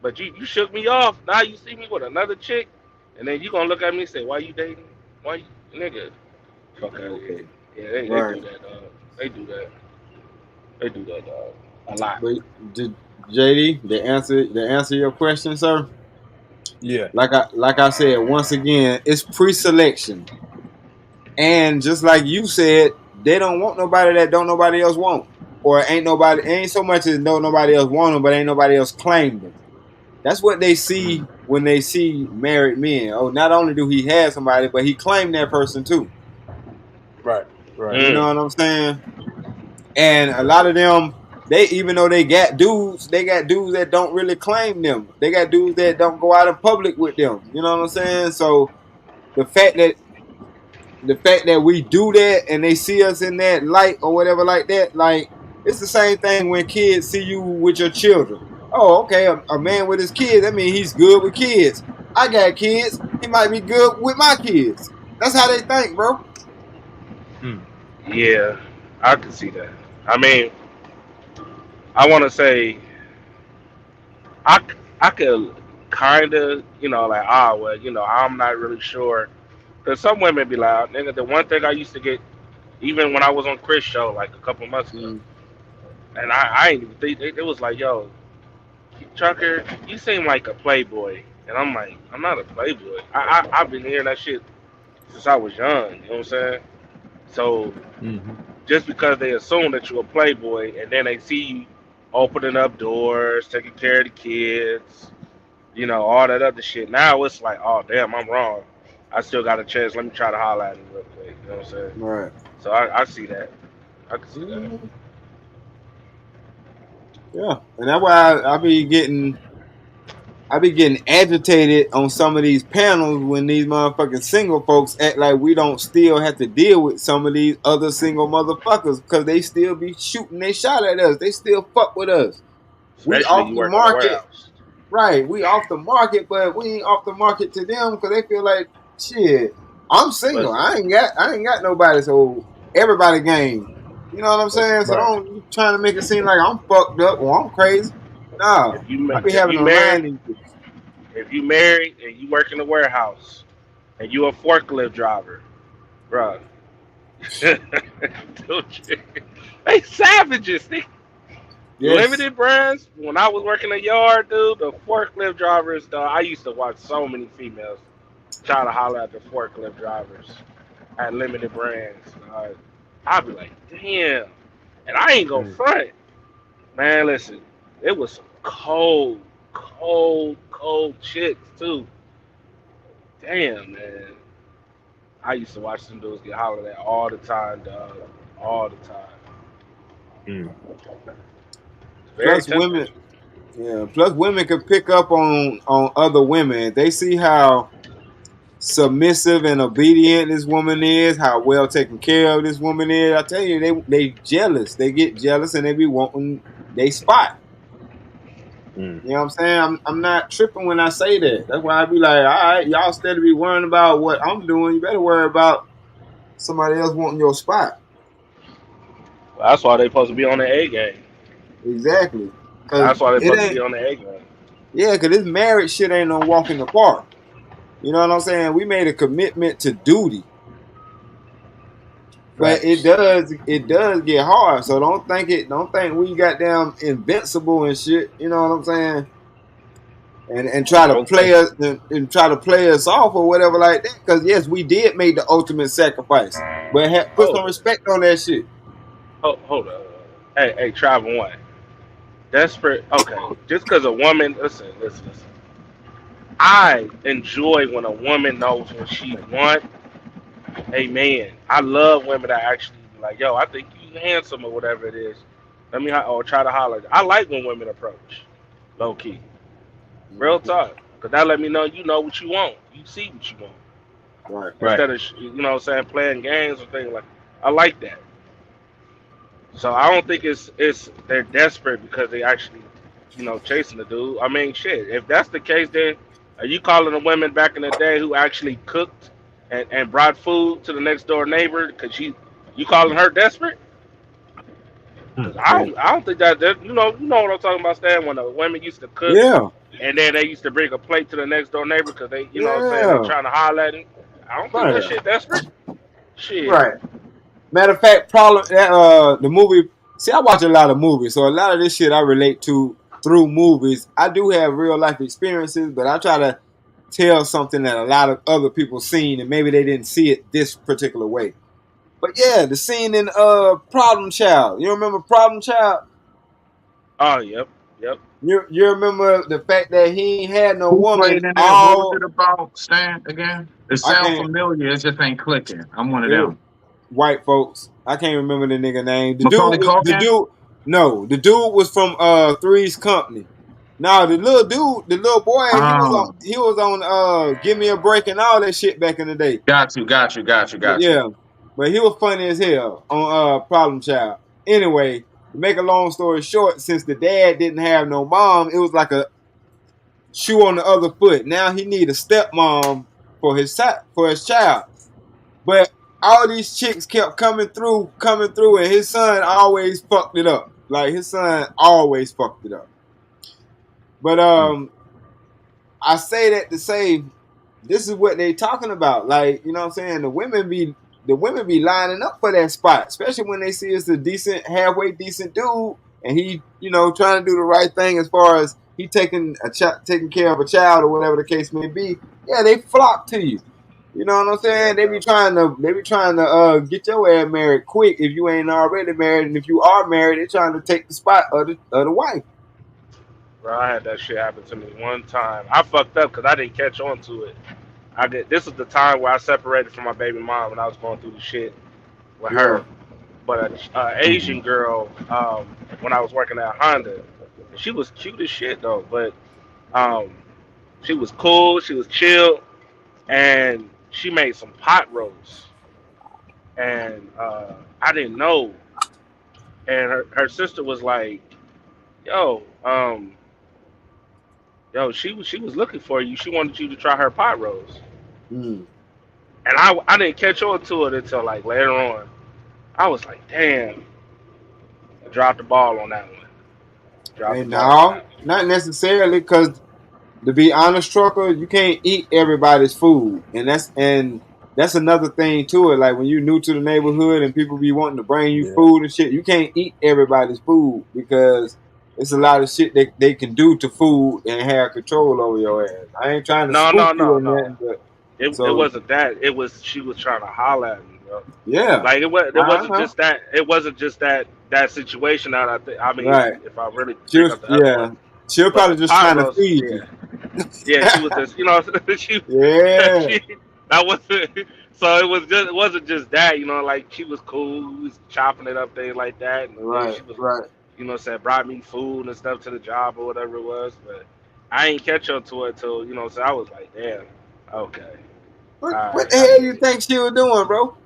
[SPEAKER 8] But you shook me off. Now you see me with another chick, and then you gonna look at me and say, "Why you dating? Why you nigga? Fuck out of here."
[SPEAKER 3] Okay.
[SPEAKER 8] Yeah, they
[SPEAKER 3] Right.
[SPEAKER 8] do that, dog. They do that. They do that, dog. A lot.
[SPEAKER 3] But did JD, the answer your question, sir?
[SPEAKER 9] yeah.
[SPEAKER 3] Like I said, once again, it's pre-selection. And just like you said, they don't want nobody that don't nobody else want. Or ain't so much as no nobody else want them, but ain't nobody else claim them. That's what they see when they see married men. Oh, not only do he have somebody, but he claimed that person too.
[SPEAKER 9] Right, right.
[SPEAKER 3] You know
[SPEAKER 8] Mm.
[SPEAKER 3] what I'm saying? And a lot
[SPEAKER 9] Right.
[SPEAKER 3] of them, they even though they got dudes that don't really claim them. They got dudes that don't go out in public with them. You know what I'm saying? So the fact that we do that and they see us in that light or whatever like that, like it's the same thing when kids see you with your children. Oh, okay, a man with his kids, that means he's good with kids. I got kids, he might be good with my kids. That's how they think, bro.
[SPEAKER 9] Mm.
[SPEAKER 8] Yeah, I can see that. I mean, I want to say I I could kind of like well I'm not really sure because some women be like nigga the one thing I used to get even when I was on Chris show like a couple months ago
[SPEAKER 3] Mm,
[SPEAKER 8] and I ain't even think it was like yo Trucker, you seem like a playboy. And I'm like, I'm not a playboy. I've been hearing that shit since I was young. You know what I'm saying? So
[SPEAKER 9] Hmm.
[SPEAKER 8] just because they assume that you're a playboy and then they see you opening up doors, taking care of the kids, all that other shit. Now it's like, oh damn, I'm wrong. I still got a chance. Let me try to holler at him real quick. You know what I'm saying?
[SPEAKER 3] right.
[SPEAKER 8] So I see that. I can see that.
[SPEAKER 3] Mhm. Yeah, and that's why I be getting I be getting agitated on some of these panels when these motherfucking single folks act like we don't still have to deal with some of these other single motherfuckers because they still be shooting they shot at us. They still fuck with us. We
[SPEAKER 8] Especially
[SPEAKER 3] off
[SPEAKER 8] you
[SPEAKER 3] the
[SPEAKER 8] work in a
[SPEAKER 3] market,
[SPEAKER 8] warehouse.
[SPEAKER 3] right? We off the market, but we ain't off the market to them because they feel like shit. I'm single.
[SPEAKER 8] Listen,
[SPEAKER 3] I ain't got nobody. So everybody game. You know what I'm
[SPEAKER 8] listen.
[SPEAKER 3] saying? So
[SPEAKER 9] Right.
[SPEAKER 3] don't you trying to make it seem like I'm fucked up or I'm crazy. No, I be
[SPEAKER 8] If
[SPEAKER 3] having
[SPEAKER 8] you
[SPEAKER 3] to
[SPEAKER 8] married,
[SPEAKER 3] remind these bitches.
[SPEAKER 8] if you married and you work in a warehouse and you a forklift driver, bro, they savages. They
[SPEAKER 3] Yes.
[SPEAKER 8] limited brands. When I was working a yard, dude, the forklift drivers. I used to watch so many females try to holler at the forklift drivers at limited brands. I'd be like, damn, and I ain't go front, man. Listen, it was some cold chicks too. Damn, man. I used to watch some dudes get hollered at all the time, dog. All the time.
[SPEAKER 9] Mm.
[SPEAKER 8] It's very
[SPEAKER 3] Plus
[SPEAKER 8] tempting.
[SPEAKER 3] women, yeah. Plus women could pick up on other women. They see how submissive and obedient this woman is, how well taken care of this woman is. I tell you, they jealous. They get jealous and they be wanting they spot.
[SPEAKER 9] Mm.
[SPEAKER 3] You know what I'm saying? I'm not tripping when I say that. That's why I be like, all right, y'all instead of be worrying about what I'm doing, you better worry about somebody else wanting your spot.
[SPEAKER 8] That's why they supposed to be on the A game.
[SPEAKER 3] Exactly. Cause
[SPEAKER 8] That's why they
[SPEAKER 3] it
[SPEAKER 8] supposed to be
[SPEAKER 3] ain't
[SPEAKER 8] on the A game.
[SPEAKER 3] yeah, cause this marriage shit ain't no walk in the park. You know what I'm saying? We made a commitment to duty. But
[SPEAKER 9] Facts.
[SPEAKER 3] it does get hard. So don't think we got damn invincible and shit. You know what I'm saying? And try to
[SPEAKER 9] Don't
[SPEAKER 3] play
[SPEAKER 9] think.
[SPEAKER 3] us and try to play us off or whatever like that. Because yes, we did make the ultimate sacrifice, but put
[SPEAKER 8] Hold
[SPEAKER 3] some
[SPEAKER 8] it.
[SPEAKER 3] respect on that shit.
[SPEAKER 8] Hold up. Hey, Travel One. Desperate. Okay, just because a woman. Listen. I enjoy when a woman knows what she wants. Hey, man, I love women that actually be like, yo, I think you handsome or whatever it is. Or try to holler. I like when women approach, low key, real
[SPEAKER 3] Mhm.
[SPEAKER 8] talk, because that let me know you know what you want. You see what you want
[SPEAKER 3] Right.
[SPEAKER 9] Right.
[SPEAKER 8] instead of what I'm saying, playing games or things like. I like that. So I don't think it's they're desperate because they actually, chasing the dude. I mean, shit. If that's the case, then are you calling the women back in the day who actually cooked and brought food to the next door neighbor? Because you calling her desperate?
[SPEAKER 9] Mm.
[SPEAKER 8] Because I
[SPEAKER 9] Yeah.
[SPEAKER 8] don't think that you know what I'm talking about. Stan, when the women used to cook
[SPEAKER 3] Yeah.
[SPEAKER 8] and then they used to bring a plate to the next door neighbor because they you know what I'm saying they
[SPEAKER 3] Yeah.
[SPEAKER 8] trying to holler at him. I don't think that
[SPEAKER 3] Right.
[SPEAKER 8] shit desperate. Shit.
[SPEAKER 3] Right. Matter of fact, problem that the movie. See, I watch a lot of movies, so a lot of this shit I relate to through movies. I do have real life experiences, but I try to tell something that a lot of other people seen, and maybe they didn't see it this particular way. But yeah, the scene in Problem Child. You remember Problem Child?
[SPEAKER 8] Oh, yep.
[SPEAKER 3] You remember the fact that he ain't had no
[SPEAKER 10] Who
[SPEAKER 3] woman
[SPEAKER 10] played in it? What was
[SPEAKER 3] all
[SPEAKER 10] it about, Stan, again? It
[SPEAKER 3] I
[SPEAKER 10] sounds
[SPEAKER 3] can't
[SPEAKER 10] familiar. It just ain't clicking. I'm one of
[SPEAKER 3] it was
[SPEAKER 10] them.
[SPEAKER 3] white folks. I can't remember the nigga name.
[SPEAKER 10] Macaulay
[SPEAKER 3] The
[SPEAKER 10] Culkin?
[SPEAKER 3] dude no, the dude was from Three's Company. Now the little boy,
[SPEAKER 10] Oh,
[SPEAKER 3] he was on Give Me a Break and all that shit back in the day.
[SPEAKER 10] got
[SPEAKER 3] But
[SPEAKER 10] you.
[SPEAKER 3] yeah. But he was funny as hell on Problem Child. Anyway, to make a long story short, since the dad didn't have no mom, it was like a shoe on the other foot. Now he need a stepmom for his child. But all these chicks kept coming through, and his son always fucked it up. Like his son always fucked it up. But
[SPEAKER 10] Mm.
[SPEAKER 3] I say that to say this is what they talking about. Like, you know what I'm saying? The women be lining up for that spot, especially when they see it's a decent, halfway decent dude, and he, trying to do the right thing as far as he taking care of a child or whatever the case may be. Yeah, they flock to you. You know what I'm
[SPEAKER 8] Yeah,
[SPEAKER 3] saying?
[SPEAKER 8] bro.
[SPEAKER 3] They be trying to get your ass married quick if you ain't already married, and if you are married, they trying to take the spot of the wife.
[SPEAKER 8] Bro, I had that shit happen to me one time. I fucked up because I didn't catch on to it. This was the time where I separated from my baby mom and I was going through the shit with
[SPEAKER 3] Yeah.
[SPEAKER 8] her. But a
[SPEAKER 10] Mhm.
[SPEAKER 8] Asian girl, when I was working at Honda, she was cute as shit though. But um, She was cool. She was chill, and she made some pot roast, and I didn't know. And her sister was like, "Yo, she was looking for you. She wanted you to try her pot roast."
[SPEAKER 3] Mm.
[SPEAKER 8] And I didn't catch on to it until like later on. I was like, "Damn, I dropped the ball on that one. Dropped
[SPEAKER 3] Hey,
[SPEAKER 8] the ball on
[SPEAKER 3] no,
[SPEAKER 8] that one."
[SPEAKER 3] not necessarily, because to be honest, trucker, you can't eat everybody's food, and that's another thing to it. Like when you're new to the neighborhood and people be wanting to bring you
[SPEAKER 9] Yeah.
[SPEAKER 3] food and shit, you can't eat everybody's food because it's a lot of shit they can do to food and have control over your ass. I ain't trying to
[SPEAKER 8] No,
[SPEAKER 3] spook
[SPEAKER 8] no,
[SPEAKER 3] you
[SPEAKER 8] no,
[SPEAKER 3] or
[SPEAKER 8] no.
[SPEAKER 3] nothing, but
[SPEAKER 8] It
[SPEAKER 3] so
[SPEAKER 8] wasn't that. It was she was trying to holler at me, bro.
[SPEAKER 3] yeah,
[SPEAKER 8] Like it
[SPEAKER 3] I
[SPEAKER 8] wasn't
[SPEAKER 3] know,
[SPEAKER 8] just that. It wasn't just that situation that I mean,
[SPEAKER 3] right?
[SPEAKER 8] if I really
[SPEAKER 3] She
[SPEAKER 8] bring
[SPEAKER 3] was,
[SPEAKER 8] up the other
[SPEAKER 3] yeah,
[SPEAKER 8] one,
[SPEAKER 3] she was
[SPEAKER 8] but the
[SPEAKER 3] probably just
[SPEAKER 8] pot
[SPEAKER 3] trying to
[SPEAKER 8] roast,
[SPEAKER 3] feed
[SPEAKER 8] yeah,
[SPEAKER 3] you.
[SPEAKER 8] yeah, she was just, she,
[SPEAKER 3] Yeah,
[SPEAKER 8] she, that wasn't. So it wasn't just that, like she was cool, we was chopping it up, things like that, and then
[SPEAKER 3] right,
[SPEAKER 8] she was,
[SPEAKER 3] right.
[SPEAKER 8] said brought me food and stuff to the job or whatever it was, but I ain't catch up to it till, so I was like, damn, okay,
[SPEAKER 3] What
[SPEAKER 8] all
[SPEAKER 3] what
[SPEAKER 8] right,
[SPEAKER 3] the
[SPEAKER 8] I
[SPEAKER 3] hell
[SPEAKER 8] get
[SPEAKER 3] you
[SPEAKER 8] it.
[SPEAKER 3] think she was doing, bro?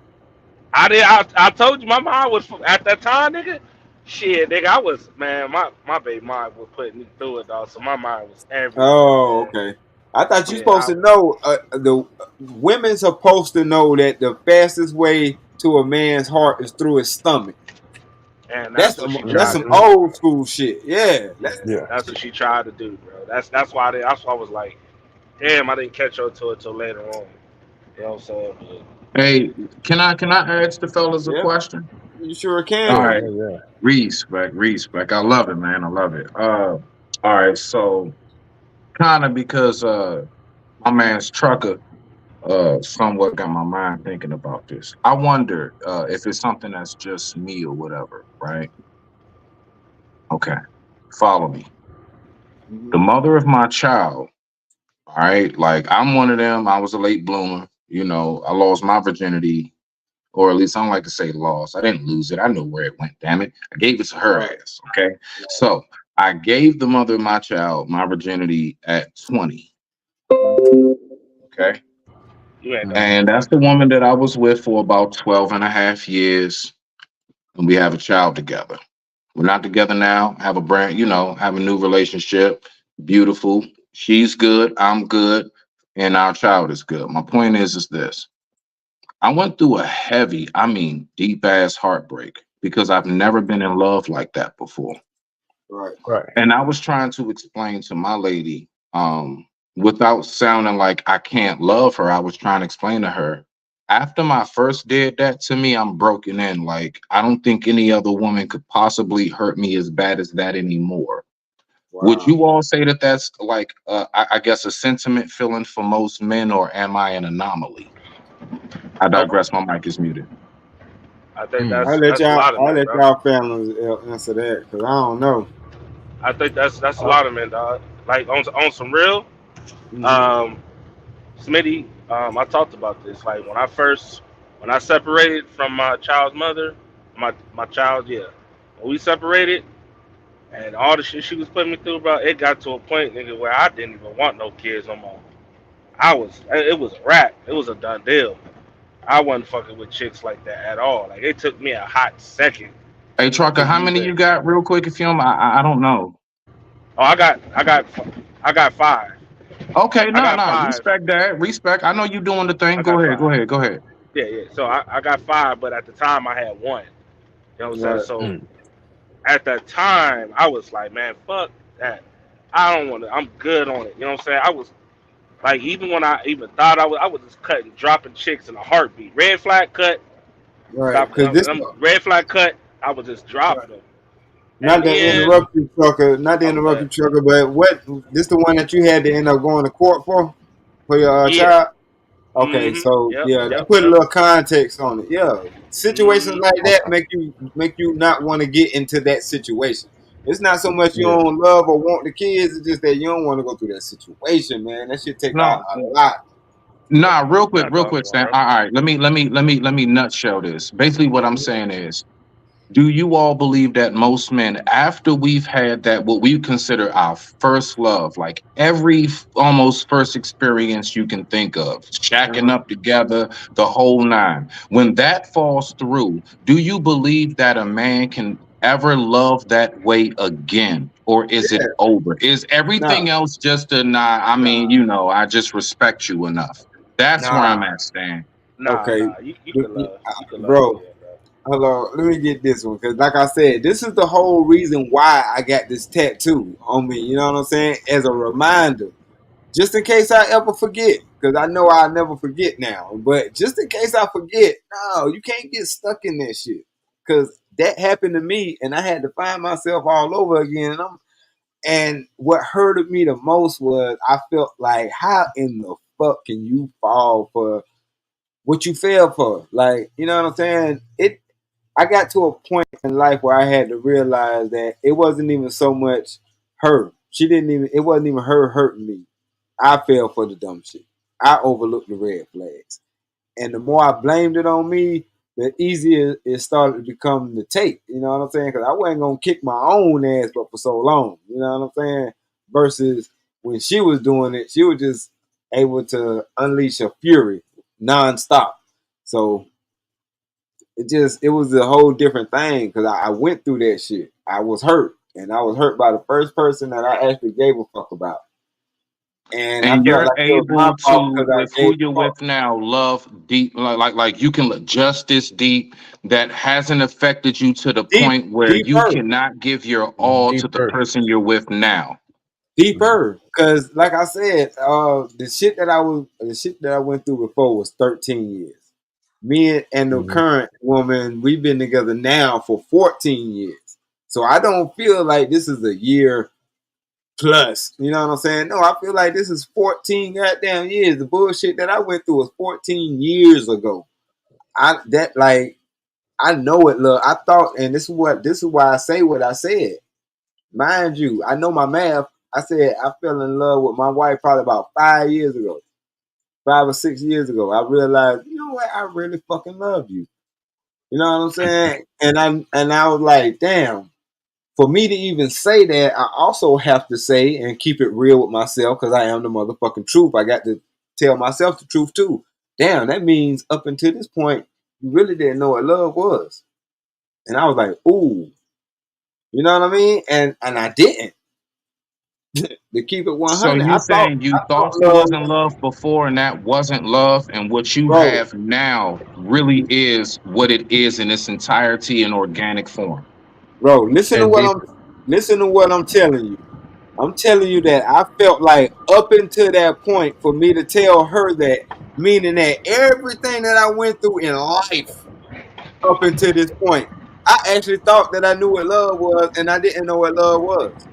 [SPEAKER 8] I did. I told you my mind was at that time, nigga. Shit, nigga, I was, man. My baby mind was putting me through it, dog. So my mind was everywhere,
[SPEAKER 3] Oh,
[SPEAKER 8] man.
[SPEAKER 3] okay. I thought you
[SPEAKER 8] Yeah,
[SPEAKER 3] supposed to know. The women supposed to know that the fastest way to a man's heart is through his stomach.
[SPEAKER 8] and
[SPEAKER 3] That's
[SPEAKER 8] that's what she
[SPEAKER 3] that's
[SPEAKER 8] tried
[SPEAKER 3] some
[SPEAKER 8] to
[SPEAKER 9] Mm-hmm.
[SPEAKER 8] do.
[SPEAKER 3] old school shit. Yeah,
[SPEAKER 8] Yeah,
[SPEAKER 9] Yeah.
[SPEAKER 8] that's what she tried to do, bro. That's why I was like, damn, I didn't catch up to it till later on. You know what I'm saying?
[SPEAKER 10] Hey, can I ask the fellas a
[SPEAKER 3] yeah.
[SPEAKER 10] question?
[SPEAKER 3] You sure
[SPEAKER 10] All
[SPEAKER 9] Yeah.
[SPEAKER 3] can.
[SPEAKER 10] right,
[SPEAKER 9] Yeah. Yeah.
[SPEAKER 10] respect. I love it, man. I love it. All right, so kind of because my man's trucker somewhat got my mind thinking about this. I wonder if it's something that's just me or whatever, right? Okay, follow me. The
[SPEAKER 3] Hmm.
[SPEAKER 10] mother of my child, all right, like I'm one of them. I was a late bloomer. I lost my virginity, or at least I don't like to say lost. I didn't lose it. I know where it went. Damn it, I gave it to her
[SPEAKER 3] Right.
[SPEAKER 10] ass. Okay, so I gave the mother of my child my virginity at 20.
[SPEAKER 3] Hmm.
[SPEAKER 10] Okay,
[SPEAKER 8] You ain't never
[SPEAKER 10] and that's
[SPEAKER 8] lying.
[SPEAKER 10] the woman that I was with for about 12 and a half years, and we have a child together. We're not together now. Have a have a new relationship. Beautiful. She's good. I'm good. And our child is good. My point is this. I went through a heavy, I mean, deep ass heartbreak because I've never been in love like that before.
[SPEAKER 3] Right.
[SPEAKER 9] Right.
[SPEAKER 10] And I was trying to explain to my lady, without sounding like I can't love her, I was trying to explain to her, after my first did that to me, I'm broken in. Like, I don't think any other woman could possibly hurt me as bad as that anymore. Would
[SPEAKER 3] Wow.
[SPEAKER 10] you all say that that's like, I guess, a sentiment feeling for most men, or am I an anomaly? I
[SPEAKER 8] Nope.
[SPEAKER 10] digress. My mic is muted.
[SPEAKER 8] I think
[SPEAKER 9] Mm.
[SPEAKER 8] that's a lot of
[SPEAKER 3] I'll
[SPEAKER 8] men,
[SPEAKER 3] let
[SPEAKER 8] bro.
[SPEAKER 3] y'all families answer that because I don't know.
[SPEAKER 8] I think that's a
[SPEAKER 9] Uh,
[SPEAKER 8] lot of men, dog. Like on some real,
[SPEAKER 3] Hmm.
[SPEAKER 8] um, Smitty, I talked about this. Like when I separated from my child's mother, my child, yeah, when we separated and all the shit she was putting me through, bro, it got to a point, nigga, where I didn't even want no kids no more. It was a wrap. It was a done deal. I wasn't fucking with chicks like that at all. Like it took me a hot second
[SPEAKER 10] Hey, Trucker,
[SPEAKER 8] to
[SPEAKER 10] how many
[SPEAKER 8] even.
[SPEAKER 10] you got, real quick, if you don't, I don't know.
[SPEAKER 8] Oh, I got five.
[SPEAKER 10] Okay,
[SPEAKER 8] I
[SPEAKER 10] no,
[SPEAKER 8] got
[SPEAKER 10] no,
[SPEAKER 8] five.
[SPEAKER 10] respect that. Respect. I know you doing the thing.
[SPEAKER 8] I
[SPEAKER 10] Go
[SPEAKER 8] got
[SPEAKER 10] ahead, go
[SPEAKER 8] five.
[SPEAKER 10] ahead, go ahead.
[SPEAKER 8] Yeah, yeah. So I got five, but at the time I had one. You know what I'm saying?
[SPEAKER 3] Right.
[SPEAKER 8] So
[SPEAKER 9] mm.
[SPEAKER 8] at that time, I was like, man, fuck that. I don't want to. I'm good on it. You know what I'm saying? I was like, even when I even thought I was just cutting, dropping chicks in a heartbeat. Red flag cut,
[SPEAKER 3] Right.
[SPEAKER 8] stop.
[SPEAKER 3] Because this.
[SPEAKER 8] Red flag cut. I was just dropping them. And
[SPEAKER 3] Not to
[SPEAKER 8] then,
[SPEAKER 3] interrupt you, trucker. Not to
[SPEAKER 8] oh,
[SPEAKER 3] interrupt
[SPEAKER 8] good.
[SPEAKER 3] you, trucker. But what? This the one that you had to end up going to court for your
[SPEAKER 8] Yeah.
[SPEAKER 3] child? Okay,
[SPEAKER 8] Mm-hmm.
[SPEAKER 3] so
[SPEAKER 8] Yep.
[SPEAKER 3] yeah, that
[SPEAKER 8] Yep.
[SPEAKER 3] put a
[SPEAKER 8] Yep.
[SPEAKER 3] little context on it. Yeah, situations
[SPEAKER 8] Mm-hmm.
[SPEAKER 3] like that
[SPEAKER 9] Okay.
[SPEAKER 3] make you not want to get into that situation. It's not so much you
[SPEAKER 9] Yeah.
[SPEAKER 3] don't love or want the kids; it's just that you don't want to go through that situation, man. That should take
[SPEAKER 10] No,
[SPEAKER 3] a lot.
[SPEAKER 10] nah,
[SPEAKER 8] Not
[SPEAKER 10] real
[SPEAKER 8] talking
[SPEAKER 10] quick,
[SPEAKER 8] to one,
[SPEAKER 10] Stan.
[SPEAKER 8] bro.
[SPEAKER 10] All right, let me nutshell this. Basically, what I'm saying is, Do you all believe that most men, after we've had that, what we consider our first love, like every almost first experience you can think of, shacking
[SPEAKER 3] Uh-huh.
[SPEAKER 10] up together, the whole nine, when that falls through, do you believe that a man can ever love that way again? Or is it
[SPEAKER 3] Yeah.
[SPEAKER 10] over? Is everything
[SPEAKER 3] Nah,
[SPEAKER 10] else just a nah? I mean,
[SPEAKER 3] nah,
[SPEAKER 10] you know, I just respect you enough. That's where I'm
[SPEAKER 3] nah.
[SPEAKER 10] at, Stan.
[SPEAKER 3] Okay,
[SPEAKER 8] You can love
[SPEAKER 3] bro.
[SPEAKER 8] again, bro.
[SPEAKER 3] Hello, let me get this one because, like I said, this is the whole reason why I got this tattoo on me. You know what I'm saying? As a reminder, just in case I ever forget, because I know I'll never forget now. But just in case I forget, no, you can't get stuck in that shit because that happened to me, and I had to find myself all over again. And what hurted me the most was I felt like, how in the fuck can you fall for what you fell for? Like, you know what I'm saying? I got to a point in life where I had to realize that it wasn't even so much her. It wasn't even her hurting me. I fell for the dumb shit. I overlooked the red flags. And the more I blamed it on me, the easier it started to become to take. You know what I'm saying? Because I wasn't going to kick my own ass up for so long. You know what I'm saying? Versus when she was doing it, she was just able to unleash her fury nonstop. So it was a whole different thing because I went through that shit. I was hurt, and I was hurt by the first person that I actually gave a fuck about, and I
[SPEAKER 10] And
[SPEAKER 3] felt
[SPEAKER 10] you're
[SPEAKER 3] like it was my
[SPEAKER 10] able
[SPEAKER 3] fault
[SPEAKER 10] to,
[SPEAKER 3] because I
[SPEAKER 10] with
[SPEAKER 3] gave
[SPEAKER 10] who
[SPEAKER 3] a
[SPEAKER 10] you're
[SPEAKER 3] fuck.
[SPEAKER 10] with now, love deep, like you can look just this deep that hasn't affected you to the
[SPEAKER 3] Deep,
[SPEAKER 10] point where you
[SPEAKER 3] deeper,
[SPEAKER 10] cannot give your all to the
[SPEAKER 9] Deeper.
[SPEAKER 10] person you're with now.
[SPEAKER 3] deeper. Because like I said, the shit that I went through before was 13 years. Me and the
[SPEAKER 9] Mhm.
[SPEAKER 3] current woman, we've been together now for 14 years. So I don't feel like this is a year plus. You know what I'm saying? No, I feel like this is 14 goddamn years. The bullshit that I went through was 14 years ago. I know it, look. I thought, and this is why I say what I said. Mind you, I know my math. I said I fell in love with my wife probably about 5 years ago, 5 or 6 years ago. I realized, you know what, I really fucking love you. You know what I'm saying? And I was like, damn, for me to even say that, I also have to say and keep it real with myself because I am the motherfucking truth. I got to tell myself the truth too. Damn, that means up until this point, you really didn't know what love was. And I was like, ooh, you know what I mean? And I didn't. To keep it
[SPEAKER 10] So
[SPEAKER 3] 100,
[SPEAKER 10] you saying
[SPEAKER 3] I
[SPEAKER 10] you
[SPEAKER 3] thought
[SPEAKER 10] thought you
[SPEAKER 3] love,
[SPEAKER 10] wasn't love before and that wasn't love, and what you
[SPEAKER 3] bro,
[SPEAKER 10] have now really is what it is in its entirety in organic form.
[SPEAKER 3] bro.
[SPEAKER 9] And deeper.
[SPEAKER 3] Listen to what I'm telling you. I'm telling you that I felt like up until that point for me to tell her that, meaning that everything that I went through in life up until this point, I actually thought that I knew what love was, and I didn't know what love was.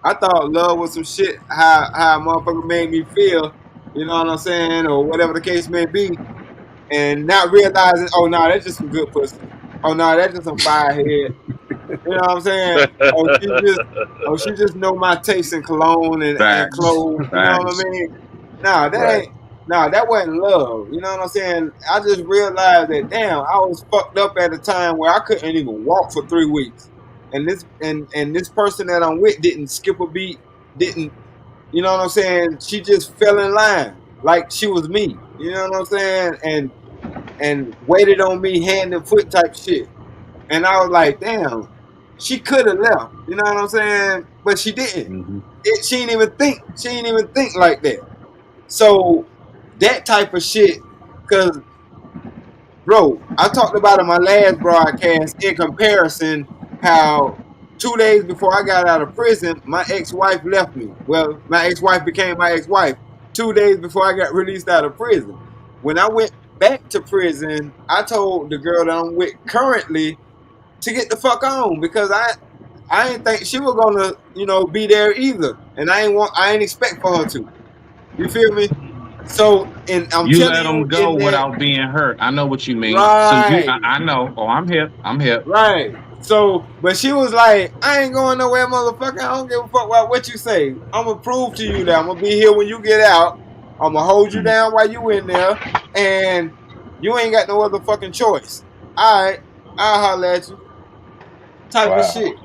[SPEAKER 3] I thought love was some shit how a motherfucker made me feel, you know what I'm saying, or whatever the case may be, and not realizing, oh no, that's just some good pussy. Oh no, that's just some firehead. You know what I'm saying? Oh, she just know my taste in cologne and
[SPEAKER 10] Facts.
[SPEAKER 3] clothes. You know what I
[SPEAKER 10] Facts.
[SPEAKER 3] mean? Nah, that
[SPEAKER 10] Right.
[SPEAKER 3] ain't. Nah, that wasn't love. You know what I'm saying? I just realized that damn, I was fucked up at a time where I couldn't even walk for 3 weeks, and this person that I'm with didn't skip a beat. Didn't you know what I'm saying? She just fell in line like she was me. You know what I'm saying? And waited on me hand and foot type shit. And I was like, damn, she could have left. You know what I'm saying? But she didn't.
[SPEAKER 9] Mhm.
[SPEAKER 3] She didn't even think. She didn't even think like that. So that type of shit, because bro, I talked about in my last broadcast in comparison how 2 days before I got out of prison, my ex-wife left me. Well, my ex-wife became my ex-wife 2 days before I got released out of prison. When I went back to prison, I told the girl that I'm with currently to get the fuck on because I didn't think she was gonna, be there either. And I ain't expect for her to. You feel me? So and I'm
[SPEAKER 10] You
[SPEAKER 3] telling
[SPEAKER 10] let
[SPEAKER 3] you
[SPEAKER 10] them go
[SPEAKER 3] in that
[SPEAKER 10] without being hurt. I know what you mean. So
[SPEAKER 3] right,
[SPEAKER 10] I know. Oh, I'm hip. I'm hip.
[SPEAKER 3] right. So but she was like, I ain't going nowhere, motherfucker. I don't give a fuck about what you say. I'm gonna prove to you that I'm gonna be here when you get out. I'm gonna hold you down while you in there, and you ain't got no other fucking choice. All right, I'll holler at you. type of
[SPEAKER 9] Wow.
[SPEAKER 3] shit.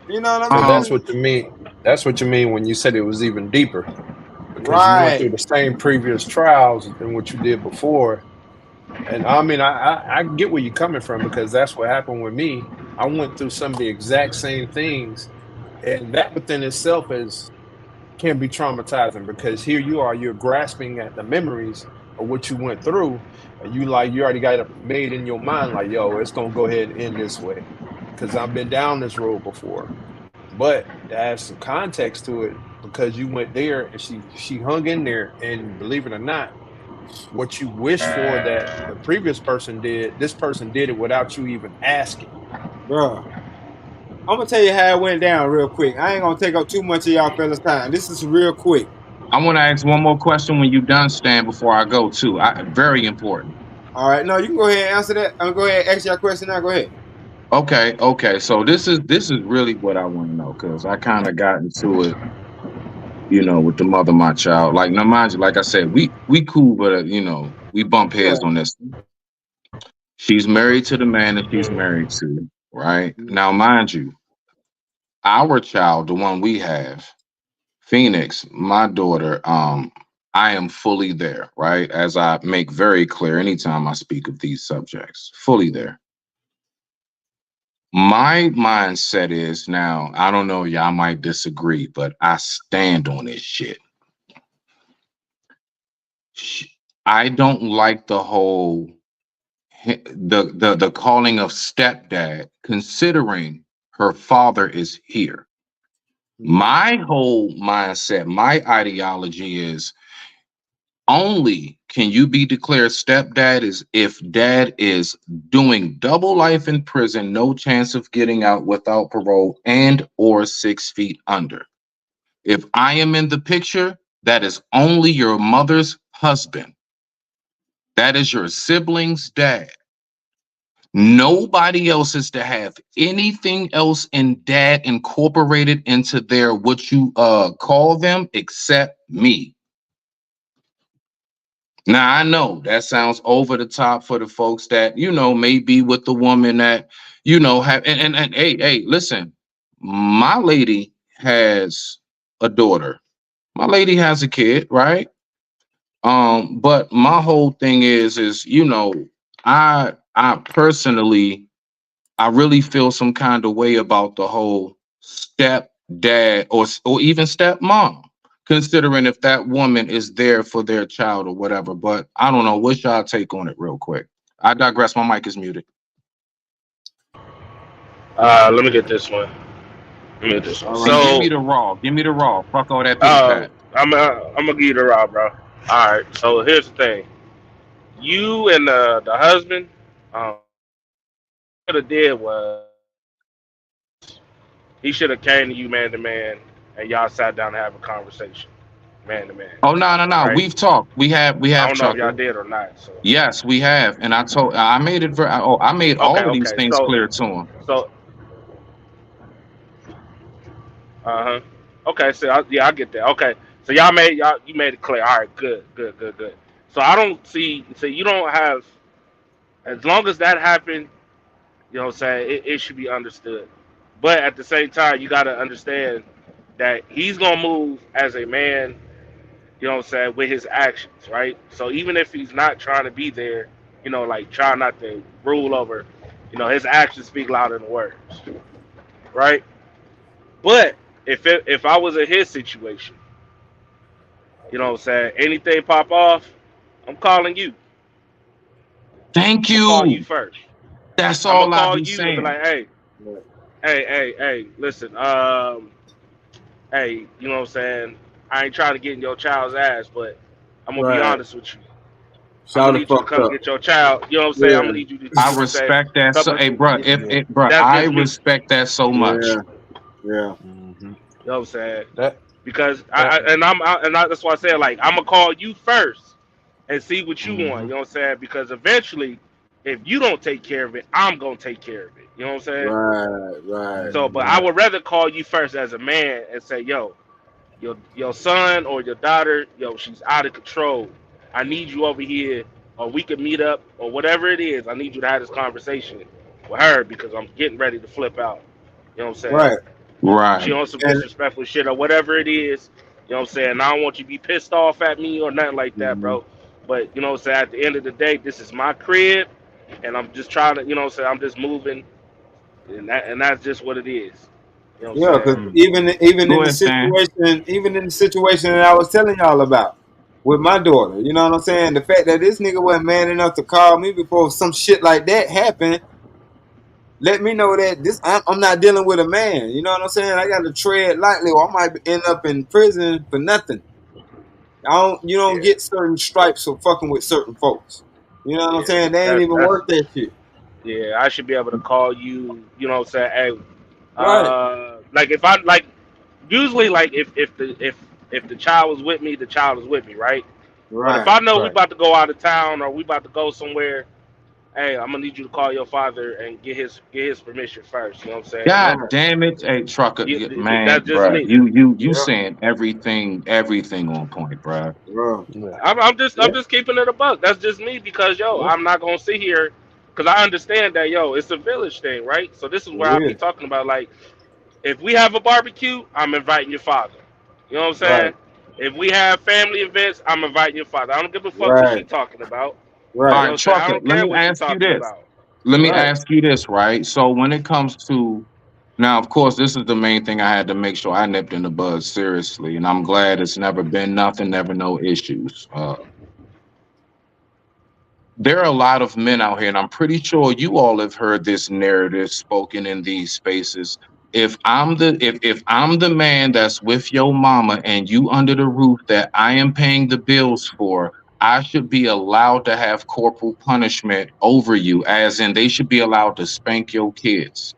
[SPEAKER 3] You know what I
[SPEAKER 9] So that's
[SPEAKER 3] mean?
[SPEAKER 9] what you mean. That's what you mean when you said it was even deeper, because you went through
[SPEAKER 3] Right.
[SPEAKER 9] the same previous trials than what you did before. And I mean, I get where you're coming from, because that's what happened with me. I went through some of the exact same things, and that within itself is can be traumatizing, because here you are, you're grasping at the memories of what you went through, and you already got it made in your mind like, yo, it's gonna go ahead and end this way, because I've been down this road before. But to add some context to it, because you went there and she hung in there, and believe it or not, what you wish for that the previous person did, this person did it without you even asking.
[SPEAKER 3] Bro, I'm gonna tell you how it went down real quick. I ain't gonna take up too much of y'all fellas' time. This is real quick.
[SPEAKER 10] I want to ask one more question when you done, Stan, before I go too. Very important.
[SPEAKER 3] All right, no, you can go ahead and answer that. I'm gonna go ahead and ask your question now. Go ahead.
[SPEAKER 10] Okay. So this is really what I want to know, because I kind of got into it, with the mother of my child. Like, now mind you, like I said, we cool, but we bump heads
[SPEAKER 3] Yeah.
[SPEAKER 10] on this. She's married to the man that she's married to, right? Now, mind you, our child, the one we have, Phoenix, my daughter, I am fully there, right? As I make very clear anytime I speak of these subjects, fully there. My mindset is now, I don't know, y'all might disagree, but I stand on this shit. I don't like the whole the calling of stepdad, considering her father is here. My whole mindset, my ideology is only can you be declared stepdad is if dad is doing double life in prison, no chance of getting out without parole, and or 6 feet under. If I am in the picture, that is only your mother's husband. That is your sibling's dad. Nobody else is to have anything else in dad incorporated into their what you call them except me. Now I know that sounds over the top for the folks that may be with the woman that have and hey, listen, my lady has a daughter. My lady has a kid, right? But my whole thing is I personally I really feel some kind of way about the whole step dad or even stepmom, considering if that woman is there for their child or whatever. But I don't know. What's y'all take on it, real quick? I digress. My mic is muted.
[SPEAKER 8] Let me get this one. Let me get this one.
[SPEAKER 3] All
[SPEAKER 10] And
[SPEAKER 3] right.
[SPEAKER 10] give me
[SPEAKER 8] So,
[SPEAKER 10] the raw. Give me the raw. Fuck all that pity pat.
[SPEAKER 8] I'm gonna give you the raw, bro. All right. So here's the thing. You and the husband, what he did was he should have came to you man to man, and y'all sat down and have a conversation, man to man,
[SPEAKER 10] Oh no.
[SPEAKER 8] right?
[SPEAKER 10] We've talked. We have
[SPEAKER 8] I don't know if y'all
[SPEAKER 10] chuckled.
[SPEAKER 8] did or not. So
[SPEAKER 10] Yes, we have. And I made it very. Oh, I made
[SPEAKER 8] okay,
[SPEAKER 10] all of these
[SPEAKER 8] okay.
[SPEAKER 10] things
[SPEAKER 8] So
[SPEAKER 10] clear to him.
[SPEAKER 8] so uh huh. Okay, so yeah, I get that. Okay, so you made it clear. All right, good. So I don't see. So you don't have as long as that happened. You know what I'm saying? It should be understood. But at the same time, you got to understand that he's going to move as a man, you know what I'm saying, with his actions, right? So even if he's not trying to be there, like try not to rule over, his actions speak louder than words, right? But if I was in his situation, you know what I'm saying, anything pop off, I'm calling you.
[SPEAKER 10] Thank
[SPEAKER 8] I'm going to call you
[SPEAKER 10] you.
[SPEAKER 8] first.
[SPEAKER 10] That's
[SPEAKER 8] I'm going
[SPEAKER 10] all
[SPEAKER 8] to
[SPEAKER 10] I've
[SPEAKER 8] call
[SPEAKER 10] been
[SPEAKER 8] you and be
[SPEAKER 10] saying.
[SPEAKER 8] like, hey, listen, hey, you know what I'm saying? I ain't trying to get in your child's ass, but I'm gonna be
[SPEAKER 3] Right.
[SPEAKER 8] honest with you. I'm
[SPEAKER 3] Shout
[SPEAKER 8] gonna
[SPEAKER 3] the
[SPEAKER 8] need you to
[SPEAKER 3] fuck
[SPEAKER 8] come
[SPEAKER 3] up.
[SPEAKER 8] get your child. You know what I'm saying? I'm
[SPEAKER 3] Yeah.
[SPEAKER 8] gonna need you to,
[SPEAKER 10] I
[SPEAKER 8] say,
[SPEAKER 10] respect that. So,
[SPEAKER 8] couple.
[SPEAKER 10] hey, bro, if
[SPEAKER 3] Yeah.
[SPEAKER 10] it, bro,
[SPEAKER 8] That's
[SPEAKER 10] I
[SPEAKER 8] just me.
[SPEAKER 10] respect that so much.
[SPEAKER 3] Yeah. Yeah.
[SPEAKER 9] Mm-hmm.
[SPEAKER 8] You know what I'm saying?
[SPEAKER 9] That
[SPEAKER 8] Because
[SPEAKER 9] that
[SPEAKER 8] that's why I said like I'm gonna call you first and see what you want.
[SPEAKER 9] mm-hmm.
[SPEAKER 8] You know what I'm saying? Because eventually, if you don't take care of it, I'm gonna take care of it. You know what I'm saying?
[SPEAKER 3] Right. Right.
[SPEAKER 8] So, but I
[SPEAKER 3] Right.
[SPEAKER 8] would rather call you first as a man and say, yo, your son or your daughter, she's out of control. I need you over here, or we could meet up, or whatever it is. I need you to have this conversation with her because I'm getting ready to flip out. You know what I'm saying?
[SPEAKER 3] Right.
[SPEAKER 8] She
[SPEAKER 10] Right.
[SPEAKER 8] on some
[SPEAKER 3] And
[SPEAKER 8] disrespectful shit or whatever it is. You know what I'm saying? I don't want you to be pissed off at me or nothing like that, bro. But you know what I'm saying? At the end of the day, this is my crib, and I'm just trying to, you know what I'm saying? I'm just moving, and that's just what it is. You know what
[SPEAKER 3] yeah,
[SPEAKER 8] I'm
[SPEAKER 3] because
[SPEAKER 8] saying?
[SPEAKER 3] even
[SPEAKER 10] Go
[SPEAKER 3] in the
[SPEAKER 10] ahead, Stan.
[SPEAKER 3] situation that I was telling y'all about with my daughter, you know what I'm saying? The fact that this nigga wasn't man enough to call me before some shit like that happened, let me know that I'm not dealing with a man. You know what I'm saying? I got to tread lightly, or I might end up in prison for nothing. You don't
[SPEAKER 8] Yeah,
[SPEAKER 3] get certain stripes for fucking with certain folks. You know what I'm
[SPEAKER 8] yeah.
[SPEAKER 3] saying? They ain't even
[SPEAKER 8] That's
[SPEAKER 3] worth that shit.
[SPEAKER 8] yeah. I should be able to call you. You know what I'm saying? Hey,
[SPEAKER 3] Right,
[SPEAKER 8] like if I like usually like if the child was with me, the child is with me, right? But if
[SPEAKER 3] right,
[SPEAKER 8] I know we
[SPEAKER 9] Right.
[SPEAKER 8] about to go out of town or we about to go somewhere, hey, I'm gonna need you to call your father and get his permission first. You know what I'm saying?
[SPEAKER 10] God
[SPEAKER 3] right.
[SPEAKER 10] damn it, hey trucker, man,
[SPEAKER 8] That's just
[SPEAKER 10] bruh.
[SPEAKER 8] me.
[SPEAKER 10] You
[SPEAKER 3] Yeah,
[SPEAKER 10] saying everything on point, bruh.
[SPEAKER 3] bro.
[SPEAKER 9] Yeah.
[SPEAKER 3] Yeah,
[SPEAKER 8] I'm just keeping it a buck. That's just me because yo,
[SPEAKER 3] yeah.
[SPEAKER 8] I'm not gonna sit here because I understand that yo, it's a village thing, right? So this is where I
[SPEAKER 3] It
[SPEAKER 8] be
[SPEAKER 3] is.
[SPEAKER 8] talking about like if we have a barbecue, I'm inviting your father. You know what I'm
[SPEAKER 3] Right,
[SPEAKER 8] saying? If we have family events, I'm inviting your father. I don't give a fuck what she
[SPEAKER 3] right,
[SPEAKER 8] talking about.
[SPEAKER 10] All
[SPEAKER 8] You
[SPEAKER 3] right,
[SPEAKER 8] know what
[SPEAKER 10] right,
[SPEAKER 8] I'm saying? I
[SPEAKER 10] trucker,
[SPEAKER 8] don't
[SPEAKER 10] let
[SPEAKER 8] care
[SPEAKER 10] me
[SPEAKER 8] what she
[SPEAKER 10] ask you
[SPEAKER 8] talking
[SPEAKER 10] this.
[SPEAKER 8] about.
[SPEAKER 10] Let me
[SPEAKER 3] right.
[SPEAKER 10] ask you this, right? So when it comes to now, of course, this is the main thing I had to make sure I nipped in the bud seriously, and I'm glad it's never been nothing, never no issues. There are a lot of men out here, and I'm pretty sure you all have heard this narrative spoken in these spaces. If I'm the man that's with your mama and you under the roof that I am paying the bills for, I should be allowed to have corporal punishment over you, as in they should be allowed to spank your kids.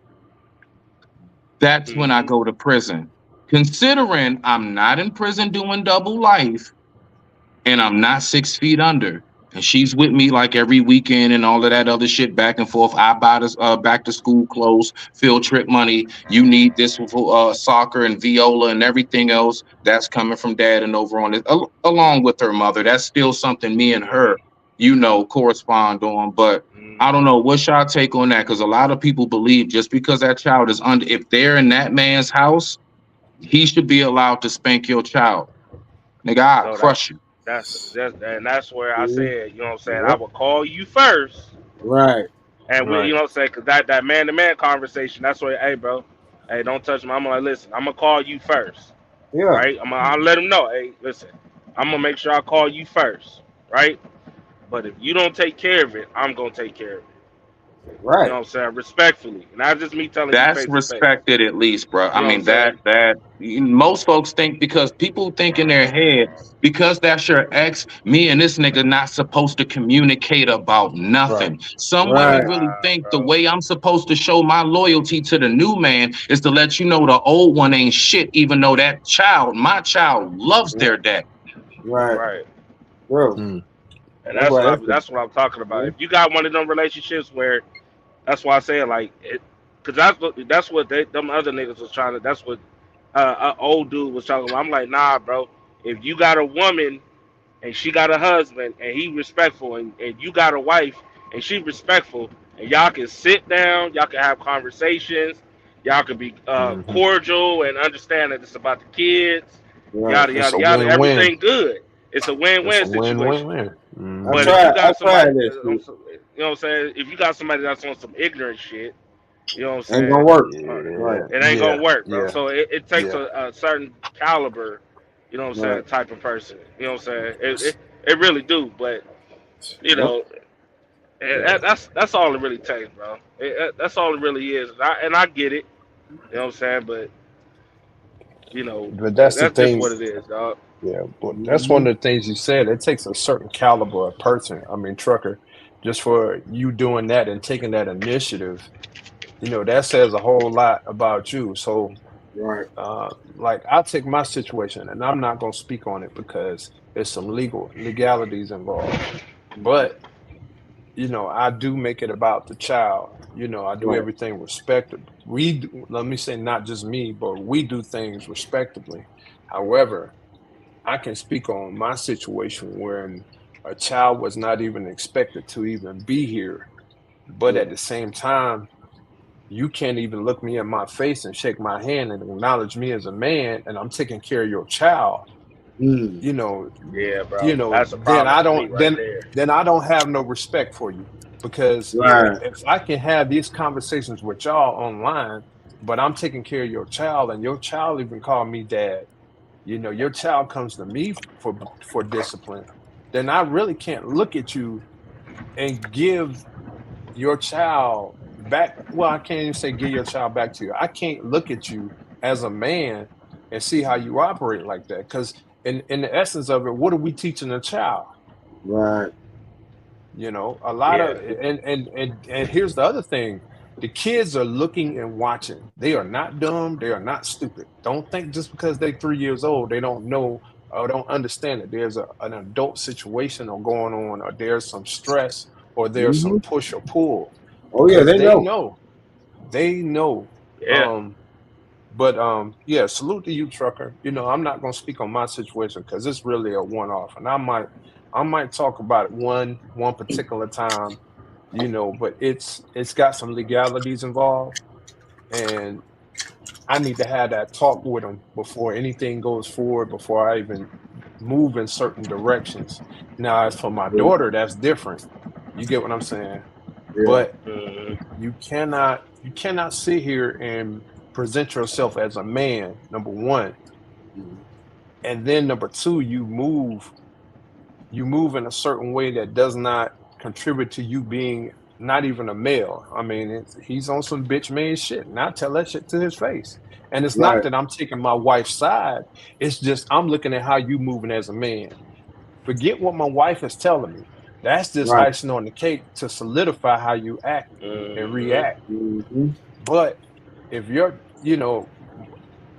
[SPEAKER 10] That's when I
[SPEAKER 8] Hmm.
[SPEAKER 10] go to prison. Considering I'm not in prison doing double life, and I'm not 6 feet under. And she's with me like every weekend and all of that other shit back and forth. I buy this back to school clothes, field trip money. You need this for soccer and viola and everything else. That's coming from dad and over on it, along with her mother. That's still something me and
[SPEAKER 8] Hmm.
[SPEAKER 10] her, correspond on. But I don't
[SPEAKER 8] Hmm.
[SPEAKER 10] know. What's your take on that? Because a lot of people believe just because that child is under, if they're in that man's house, he should be allowed to spank your child. Nigga, I'll
[SPEAKER 8] So
[SPEAKER 10] crush you.
[SPEAKER 8] that's where I
[SPEAKER 3] Mhm.
[SPEAKER 8] said, you know what I'm saying? I
[SPEAKER 3] Yep.
[SPEAKER 8] will call you first,
[SPEAKER 3] Right,
[SPEAKER 8] and we, you
[SPEAKER 9] Right.
[SPEAKER 8] know what I'm saying? Because that man to man conversation, that's where, hey, bro, hey, don't touch me. I'm like, listen, I'm gonna call you first,
[SPEAKER 3] yeah,
[SPEAKER 8] right? I'll let him know, hey, listen, I'm gonna make sure I call you first, right? But if you don't take care of it, I'm gonna take care of it. You know
[SPEAKER 3] right.
[SPEAKER 8] what I'm saying? Respectfully, not just me telling you
[SPEAKER 10] That's
[SPEAKER 8] face to face.
[SPEAKER 10] respected at least, bro. I
[SPEAKER 8] You know what I'm
[SPEAKER 10] mean
[SPEAKER 8] saying?
[SPEAKER 10] most folks think because people think in their head because that's your ex, me and this nigga not supposed to communicate about
[SPEAKER 9] Right.
[SPEAKER 10] nothing. Some women
[SPEAKER 3] Right,
[SPEAKER 10] really
[SPEAKER 8] Nah,
[SPEAKER 10] think the
[SPEAKER 8] bro.
[SPEAKER 10] way I'm supposed to show my loyalty to the new man is to let you know the old one ain't shit, even though my child loves their dad.
[SPEAKER 3] right,
[SPEAKER 8] Right.
[SPEAKER 3] bro.
[SPEAKER 9] Mm.
[SPEAKER 8] And
[SPEAKER 3] That's why that's
[SPEAKER 8] that's what I'm talking about.
[SPEAKER 3] yeah,
[SPEAKER 8] If you got one of them relationships where that's why I say like it, because that's what them other niggas was trying to. That's what old dude was talking about. I'm like, nah, bro. If you got a woman and she got a husband and he respectful and you got a wife and she respectful and y'all can sit down, y'all can have conversations, y'all can be
[SPEAKER 9] Hmm.
[SPEAKER 8] cordial and understand that it's about the kids,
[SPEAKER 3] right.
[SPEAKER 8] yada
[SPEAKER 9] It's
[SPEAKER 8] yada
[SPEAKER 9] a
[SPEAKER 8] yada,
[SPEAKER 9] win-win.
[SPEAKER 8] everything good. It's a
[SPEAKER 9] It's
[SPEAKER 8] win-win
[SPEAKER 9] a
[SPEAKER 8] situation.
[SPEAKER 9] win-win-win.
[SPEAKER 3] I
[SPEAKER 8] But
[SPEAKER 9] Hmm.
[SPEAKER 8] if you
[SPEAKER 3] I
[SPEAKER 8] got
[SPEAKER 3] tried
[SPEAKER 8] somebody,
[SPEAKER 3] that shit.
[SPEAKER 8] you know what I'm saying? If you got somebody that's on some ignorant shit, you know what I'm
[SPEAKER 3] Ain't
[SPEAKER 8] saying?
[SPEAKER 3] gonna work. Right,
[SPEAKER 9] Yeah.
[SPEAKER 8] It ain't
[SPEAKER 9] Yeah.
[SPEAKER 8] gonna work, bro.
[SPEAKER 9] Yeah.
[SPEAKER 8] So it takes
[SPEAKER 9] Yeah.
[SPEAKER 8] a certain caliber, you know what I'm
[SPEAKER 3] right.
[SPEAKER 8] saying, type of person. You know what I'm saying? It really do. But you
[SPEAKER 3] Yep.
[SPEAKER 8] know,
[SPEAKER 9] Yeah.
[SPEAKER 8] that's all it really takes, bro. That's all it really is. I get it. You know what I'm saying? But you know,
[SPEAKER 9] But that's the
[SPEAKER 8] that's just
[SPEAKER 9] thing.
[SPEAKER 8] what it is, dog.
[SPEAKER 9] Yeah, but that's
[SPEAKER 3] Mm-hmm.
[SPEAKER 9] one of the things you said. It takes a certain caliber of person. I mean, trucker, just for you doing that and taking that initiative, that says a whole lot about you. So,
[SPEAKER 3] Right.
[SPEAKER 9] like, I'll take my situation, and I'm not going to speak on it because there's some legalities involved. But I do make it about the child. I do
[SPEAKER 3] Right.
[SPEAKER 9] everything respectably. Let me say, not just me, but we do things respectably. However, I can speak on my situation when a child was not even expected to even be here. But
[SPEAKER 3] Yeah.
[SPEAKER 9] at the same time, you can't even look me in my face and shake my hand and acknowledge me as a man, and I'm taking care of your child.
[SPEAKER 3] Mm.
[SPEAKER 9] You know,
[SPEAKER 8] Yeah, bro. That's a
[SPEAKER 9] then
[SPEAKER 8] problem
[SPEAKER 9] I
[SPEAKER 8] for me
[SPEAKER 9] don't
[SPEAKER 8] right there.
[SPEAKER 9] then I don't have no respect for you, because
[SPEAKER 3] Right.
[SPEAKER 9] if I can have these conversations with y'all online, but I'm taking care of your child, and your child even call me dad, your child comes to me for discipline, then I really can't look at you and give your child back. Well, I can't even say give your child back to you. I can't look at you as a man and see how you operate like that, because in the essence of it, what are we teaching a child?
[SPEAKER 3] Right.
[SPEAKER 9] A lot
[SPEAKER 8] Yeah.
[SPEAKER 9] of, and here's the other thing: the kids are looking and watching. They are not dumb, they are not stupid. Don't think just because they're 3 years old they don't know or don't understand that there's an adult situation or going on, or there's some stress, or there's some
[SPEAKER 3] Mm-hmm.
[SPEAKER 9] push or pull,
[SPEAKER 3] Oh yeah,
[SPEAKER 9] because
[SPEAKER 3] they
[SPEAKER 9] they
[SPEAKER 3] know.
[SPEAKER 9] know. They know.
[SPEAKER 8] Yeah.
[SPEAKER 9] But yeah, salute to you, trucker. I'm not gonna speak on my situation because it's really a one-off, and I might talk about it one particular time, but it's got some legalities involved, and I need to have that talk with them before anything goes forward, before I even move in certain directions. Now, as for my
[SPEAKER 3] Yeah.
[SPEAKER 9] daughter, that's different. You get what I'm saying?
[SPEAKER 3] Yeah.
[SPEAKER 9] But you cannot sit here and present yourself as a man, number one,
[SPEAKER 3] Mhm.
[SPEAKER 9] and then number two, you move in a certain way that does not contribute to you being not even a male. I mean, he's on some bitch man shit, and I tell that shit to his face. And it's not
[SPEAKER 3] Right.
[SPEAKER 9] that I'm taking my wife's side. It's just I'm looking at how you moving as a man. Forget what my wife is telling me. That's just
[SPEAKER 3] Right.
[SPEAKER 9] icing on the cake to solidify how you act and
[SPEAKER 8] Mm-hmm.
[SPEAKER 9] react.
[SPEAKER 3] Mm-hmm.
[SPEAKER 9] But if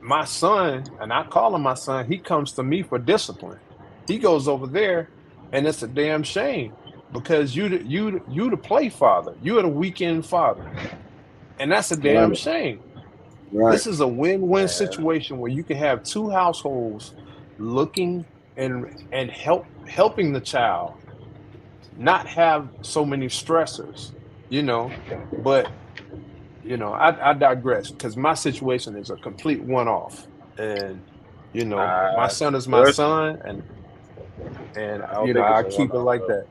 [SPEAKER 9] my son, and I call him my son, he comes to me for discipline. He goes over there, and it's a damn shame, because you the play father, you are the weekend father, and that's a damn
[SPEAKER 3] Right.
[SPEAKER 9] shame.
[SPEAKER 3] Right.
[SPEAKER 9] This is a win-win
[SPEAKER 8] Yeah.
[SPEAKER 9] situation where you can have two households looking and helping the child not have so many stressors, but I digress, because my situation is a complete one-off, and my
[SPEAKER 8] Nah.
[SPEAKER 9] son is my
[SPEAKER 8] Well, it's,
[SPEAKER 9] son, and
[SPEAKER 8] I don't think it's
[SPEAKER 9] I
[SPEAKER 8] a
[SPEAKER 9] keep it
[SPEAKER 8] one-off
[SPEAKER 9] like
[SPEAKER 8] though.
[SPEAKER 9] that.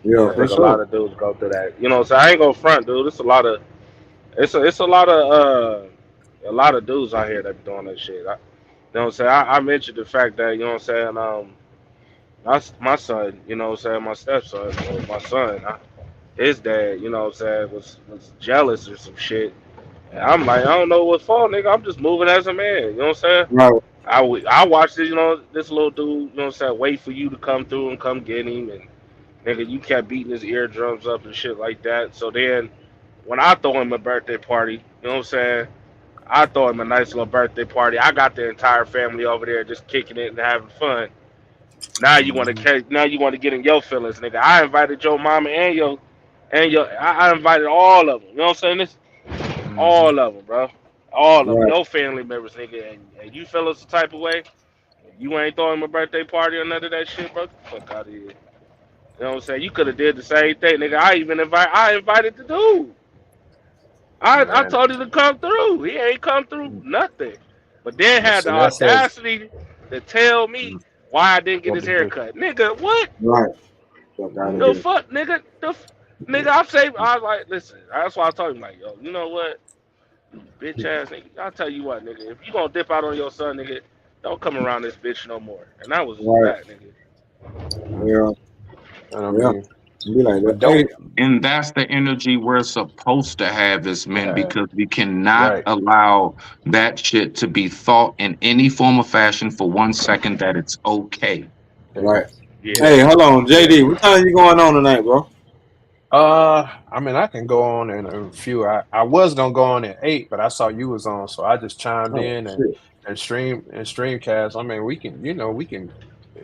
[SPEAKER 3] Yeah,
[SPEAKER 8] I
[SPEAKER 9] Yeah.
[SPEAKER 3] for
[SPEAKER 8] think a lot
[SPEAKER 3] sure.
[SPEAKER 8] of dudes go through that. So I ain't gonna front, dude. It's a lot of it's a lot of dudes out here that be doing that shit. What I'm saying? I mentioned the fact that, what I'm saying, my son, what I'm saying, my stepson, or my son, his dad, what I'm saying, was jealous or some shit. And I'm like, I don't know what for, nigga. I'm just moving as a man. You know what I'm saying?
[SPEAKER 3] Right.
[SPEAKER 8] I watched this, this little dude, what I'm saying, wait for you to come through and come get him, and nigga, you kept beating his eardrums up and shit like that. So then, when I throw him a birthday party, you know what I'm saying, I throw him a nice little birthday party. I got the entire family over there just kicking it and having fun.
[SPEAKER 9] Mhm.
[SPEAKER 8] Now you want to get in your feelings, nigga. I invited your mama I invited all of them. You know what I'm saying? This
[SPEAKER 9] Mhm.
[SPEAKER 8] all of them, bro. All of them,
[SPEAKER 3] Right.
[SPEAKER 8] your family members, nigga, and you feel us the type of way. You ain't throwing him a birthday party or none of that shit, bro. Fuck out of here. You know what I'm saying? You could have did the same thing, nigga. I invited the dude. I
[SPEAKER 9] Man,
[SPEAKER 8] told him to come through. He ain't come through nothing. But then
[SPEAKER 9] but
[SPEAKER 8] had the
[SPEAKER 9] see, that says
[SPEAKER 8] audacity to tell me why I didn't get
[SPEAKER 9] what
[SPEAKER 8] his
[SPEAKER 9] to do.
[SPEAKER 8] haircut. Nigga, what?
[SPEAKER 3] Right. Fuck out of
[SPEAKER 8] The
[SPEAKER 9] Mhm.
[SPEAKER 3] here.
[SPEAKER 8] fuck, nigga? Nigga, I'm saying, I was like, listen, that's why I told him, like, yo, you know what? Bitch ass nigga. I'll tell you what, nigga. If you gonna dip out on your son, nigga, don't come around this bitch no more. And that was
[SPEAKER 3] Right.
[SPEAKER 8] that, nigga.
[SPEAKER 3] Yeah.
[SPEAKER 9] And I
[SPEAKER 3] Yeah.
[SPEAKER 9] mean,
[SPEAKER 3] Be like that.
[SPEAKER 9] but
[SPEAKER 3] Hey.
[SPEAKER 9] don't.
[SPEAKER 10] And that's the energy we're supposed to have as men,
[SPEAKER 9] Yeah,
[SPEAKER 10] because we cannot
[SPEAKER 9] right.
[SPEAKER 10] allow that shit to be thought in any form or fashion for 1 second that it's okay.
[SPEAKER 9] Yeah,
[SPEAKER 3] Right.
[SPEAKER 8] Yeah.
[SPEAKER 3] Hey, hold on,
[SPEAKER 9] yeah.
[SPEAKER 3] JD. What time you going on tonight, bro?
[SPEAKER 9] I mean, I can go on in a few. I was gonna go on at 8, but I saw you was on, so I just chimed
[SPEAKER 3] Oh
[SPEAKER 9] in
[SPEAKER 3] shit.
[SPEAKER 9] and streamcast. I mean, we can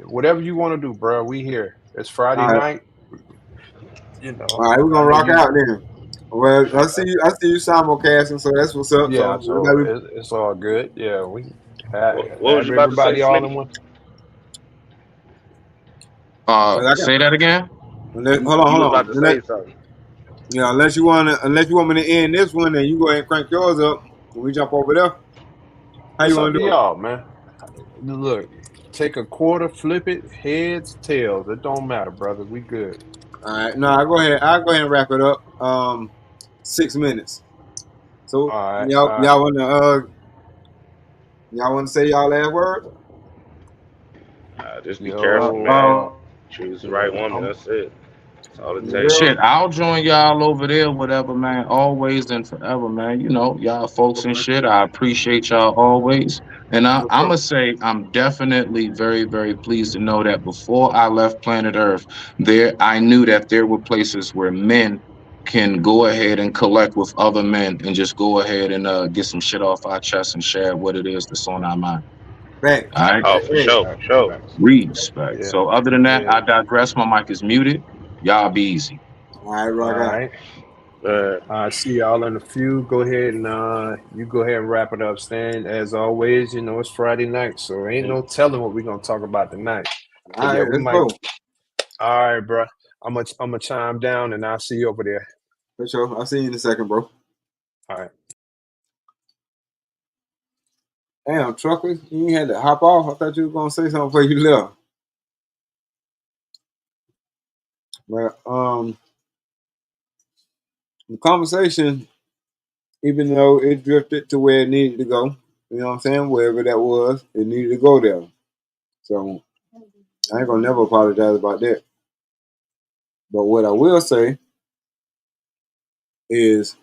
[SPEAKER 9] whatever you want to do, bro. We here. It's Friday
[SPEAKER 3] All right.
[SPEAKER 9] night.
[SPEAKER 3] All right. We're
[SPEAKER 9] I
[SPEAKER 3] gonna
[SPEAKER 9] know
[SPEAKER 3] rock
[SPEAKER 9] you.
[SPEAKER 3] out then. Well, I see
[SPEAKER 9] Okay.
[SPEAKER 3] you. I see you simulcasting, so that's what's up.
[SPEAKER 9] Yeah,
[SPEAKER 3] So we
[SPEAKER 9] so
[SPEAKER 3] gotta
[SPEAKER 9] it's all good. Yeah, we have,
[SPEAKER 8] What was
[SPEAKER 9] have
[SPEAKER 8] you about to say,
[SPEAKER 9] everybody all in
[SPEAKER 8] Smitty?
[SPEAKER 9] one.
[SPEAKER 3] be. I got.
[SPEAKER 10] Say that again.
[SPEAKER 3] Hold on.
[SPEAKER 8] You
[SPEAKER 3] Hold
[SPEAKER 8] was
[SPEAKER 3] on.
[SPEAKER 8] about to say something.
[SPEAKER 3] Yeah, unless you want me to end this one, then you go ahead and crank yours up and we jump over there. How you
[SPEAKER 9] It's
[SPEAKER 3] want
[SPEAKER 9] up
[SPEAKER 3] to
[SPEAKER 9] to
[SPEAKER 3] do it?
[SPEAKER 9] y'all, man. Look, take a quarter, flip it, heads, tails. It don't matter, brother. We good.
[SPEAKER 3] All right, no, I go ahead. I'll go ahead and wrap it up. 6 minutes. So
[SPEAKER 9] All right,
[SPEAKER 3] y'all,
[SPEAKER 9] all right.
[SPEAKER 3] y'all want to say y'all last word?
[SPEAKER 8] Just be careful, man.
[SPEAKER 9] Yo,
[SPEAKER 8] Choose the right
[SPEAKER 9] yeah,
[SPEAKER 8] woman. That's it. That's all it takes.
[SPEAKER 3] Girl,
[SPEAKER 10] Shit, I'll join y'all over there, whatever, man. Always and forever, man. You know, y'all folks and shit. I appreciate y'all always. And
[SPEAKER 3] no
[SPEAKER 10] I'm
[SPEAKER 3] problem.
[SPEAKER 10] going to say I'm definitely very, very pleased to know that before I left planet Earth, I knew that there were places where men can go ahead and collect with other men and just go ahead and get some shit off our chest and share what it is that's on our mind.
[SPEAKER 3] Facts.
[SPEAKER 10] All right.
[SPEAKER 8] Oh, for
[SPEAKER 3] Hey,
[SPEAKER 8] sure, for
[SPEAKER 9] facts,
[SPEAKER 8] sure.
[SPEAKER 9] facts.
[SPEAKER 10] Respect.
[SPEAKER 9] Yeah,
[SPEAKER 10] So other than that,
[SPEAKER 9] yeah.
[SPEAKER 10] I digress. My mic is muted. Y'all be easy.
[SPEAKER 3] all right,
[SPEAKER 9] All
[SPEAKER 3] rock out.
[SPEAKER 9] right.
[SPEAKER 8] Man,
[SPEAKER 9] I see y'all in a few. Go ahead and you go ahead and wrap it up, Stan. As always, you know it's Friday night, so ain't no telling what we're gonna talk about tonight.
[SPEAKER 3] All
[SPEAKER 9] But yeah,
[SPEAKER 3] right,
[SPEAKER 9] we
[SPEAKER 3] let's
[SPEAKER 9] might.
[SPEAKER 3] go.
[SPEAKER 9] All right, bro. I'm gonna chime down, and I'll see you over there.
[SPEAKER 3] For sure. I'll see you in a second, bro.
[SPEAKER 9] All right.
[SPEAKER 3] Damn, trucker, you ain't had to hop off. I thought you were gonna say something before you left. But the conversation, even though it drifted to where it needed to go, you know what I'm saying? Wherever that was, it needed to go there. So I ain't gonna never apologize about that. But what I will say is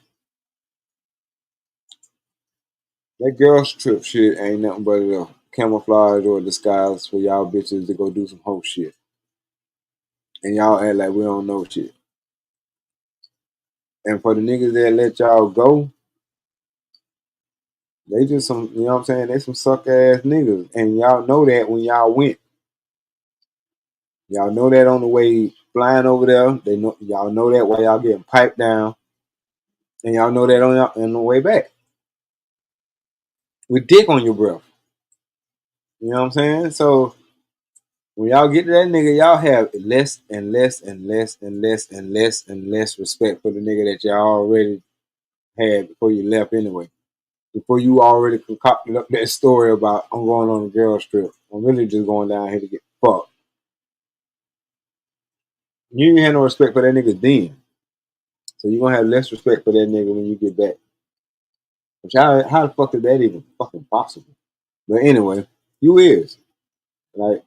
[SPEAKER 3] that girls trip shit ain't nothing but a camouflage or a disguise for y'all bitches to go do some hoe shit. And y'all act like we don't know shit. And for the niggas that let y'all go, they just some, you know what I'm saying? They some suck ass niggas. And y'all know that when y'all went. Y'all know that on the way flying over there. They know y'all know that while y'all getting piped down. And y'all know that on the way back. With dick on your breath. You know what I'm saying? So when y'all get to that nigga, y'all have less and less and less and less and less and less respect for the nigga that y'all already had before you left anyway. Before you already concocted up that story about I'm going on a girl's trip. I'm really just going down here to get fucked. You ain't had no respect for that nigga then. So you're gonna have less respect for that nigga when you get back. Which how the fuck is that even fucking possible? But anyway, you is. Like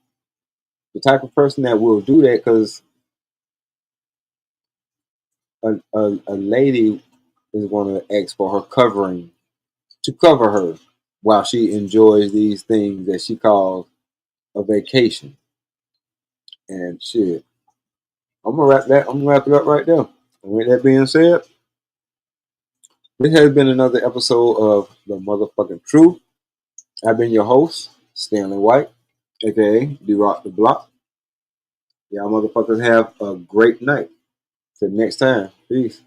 [SPEAKER 3] the type of person that will do that because a lady is going to ask for her covering to cover her while she enjoys these things that she calls a vacation. And shit, I'm gonna wrap it up right there. And with that being said, this has been another episode of the motherfucking truth. I've been your host, Stanley White, aka D Rock the Block. Y'all motherfuckers have a great night. Till next time, peace.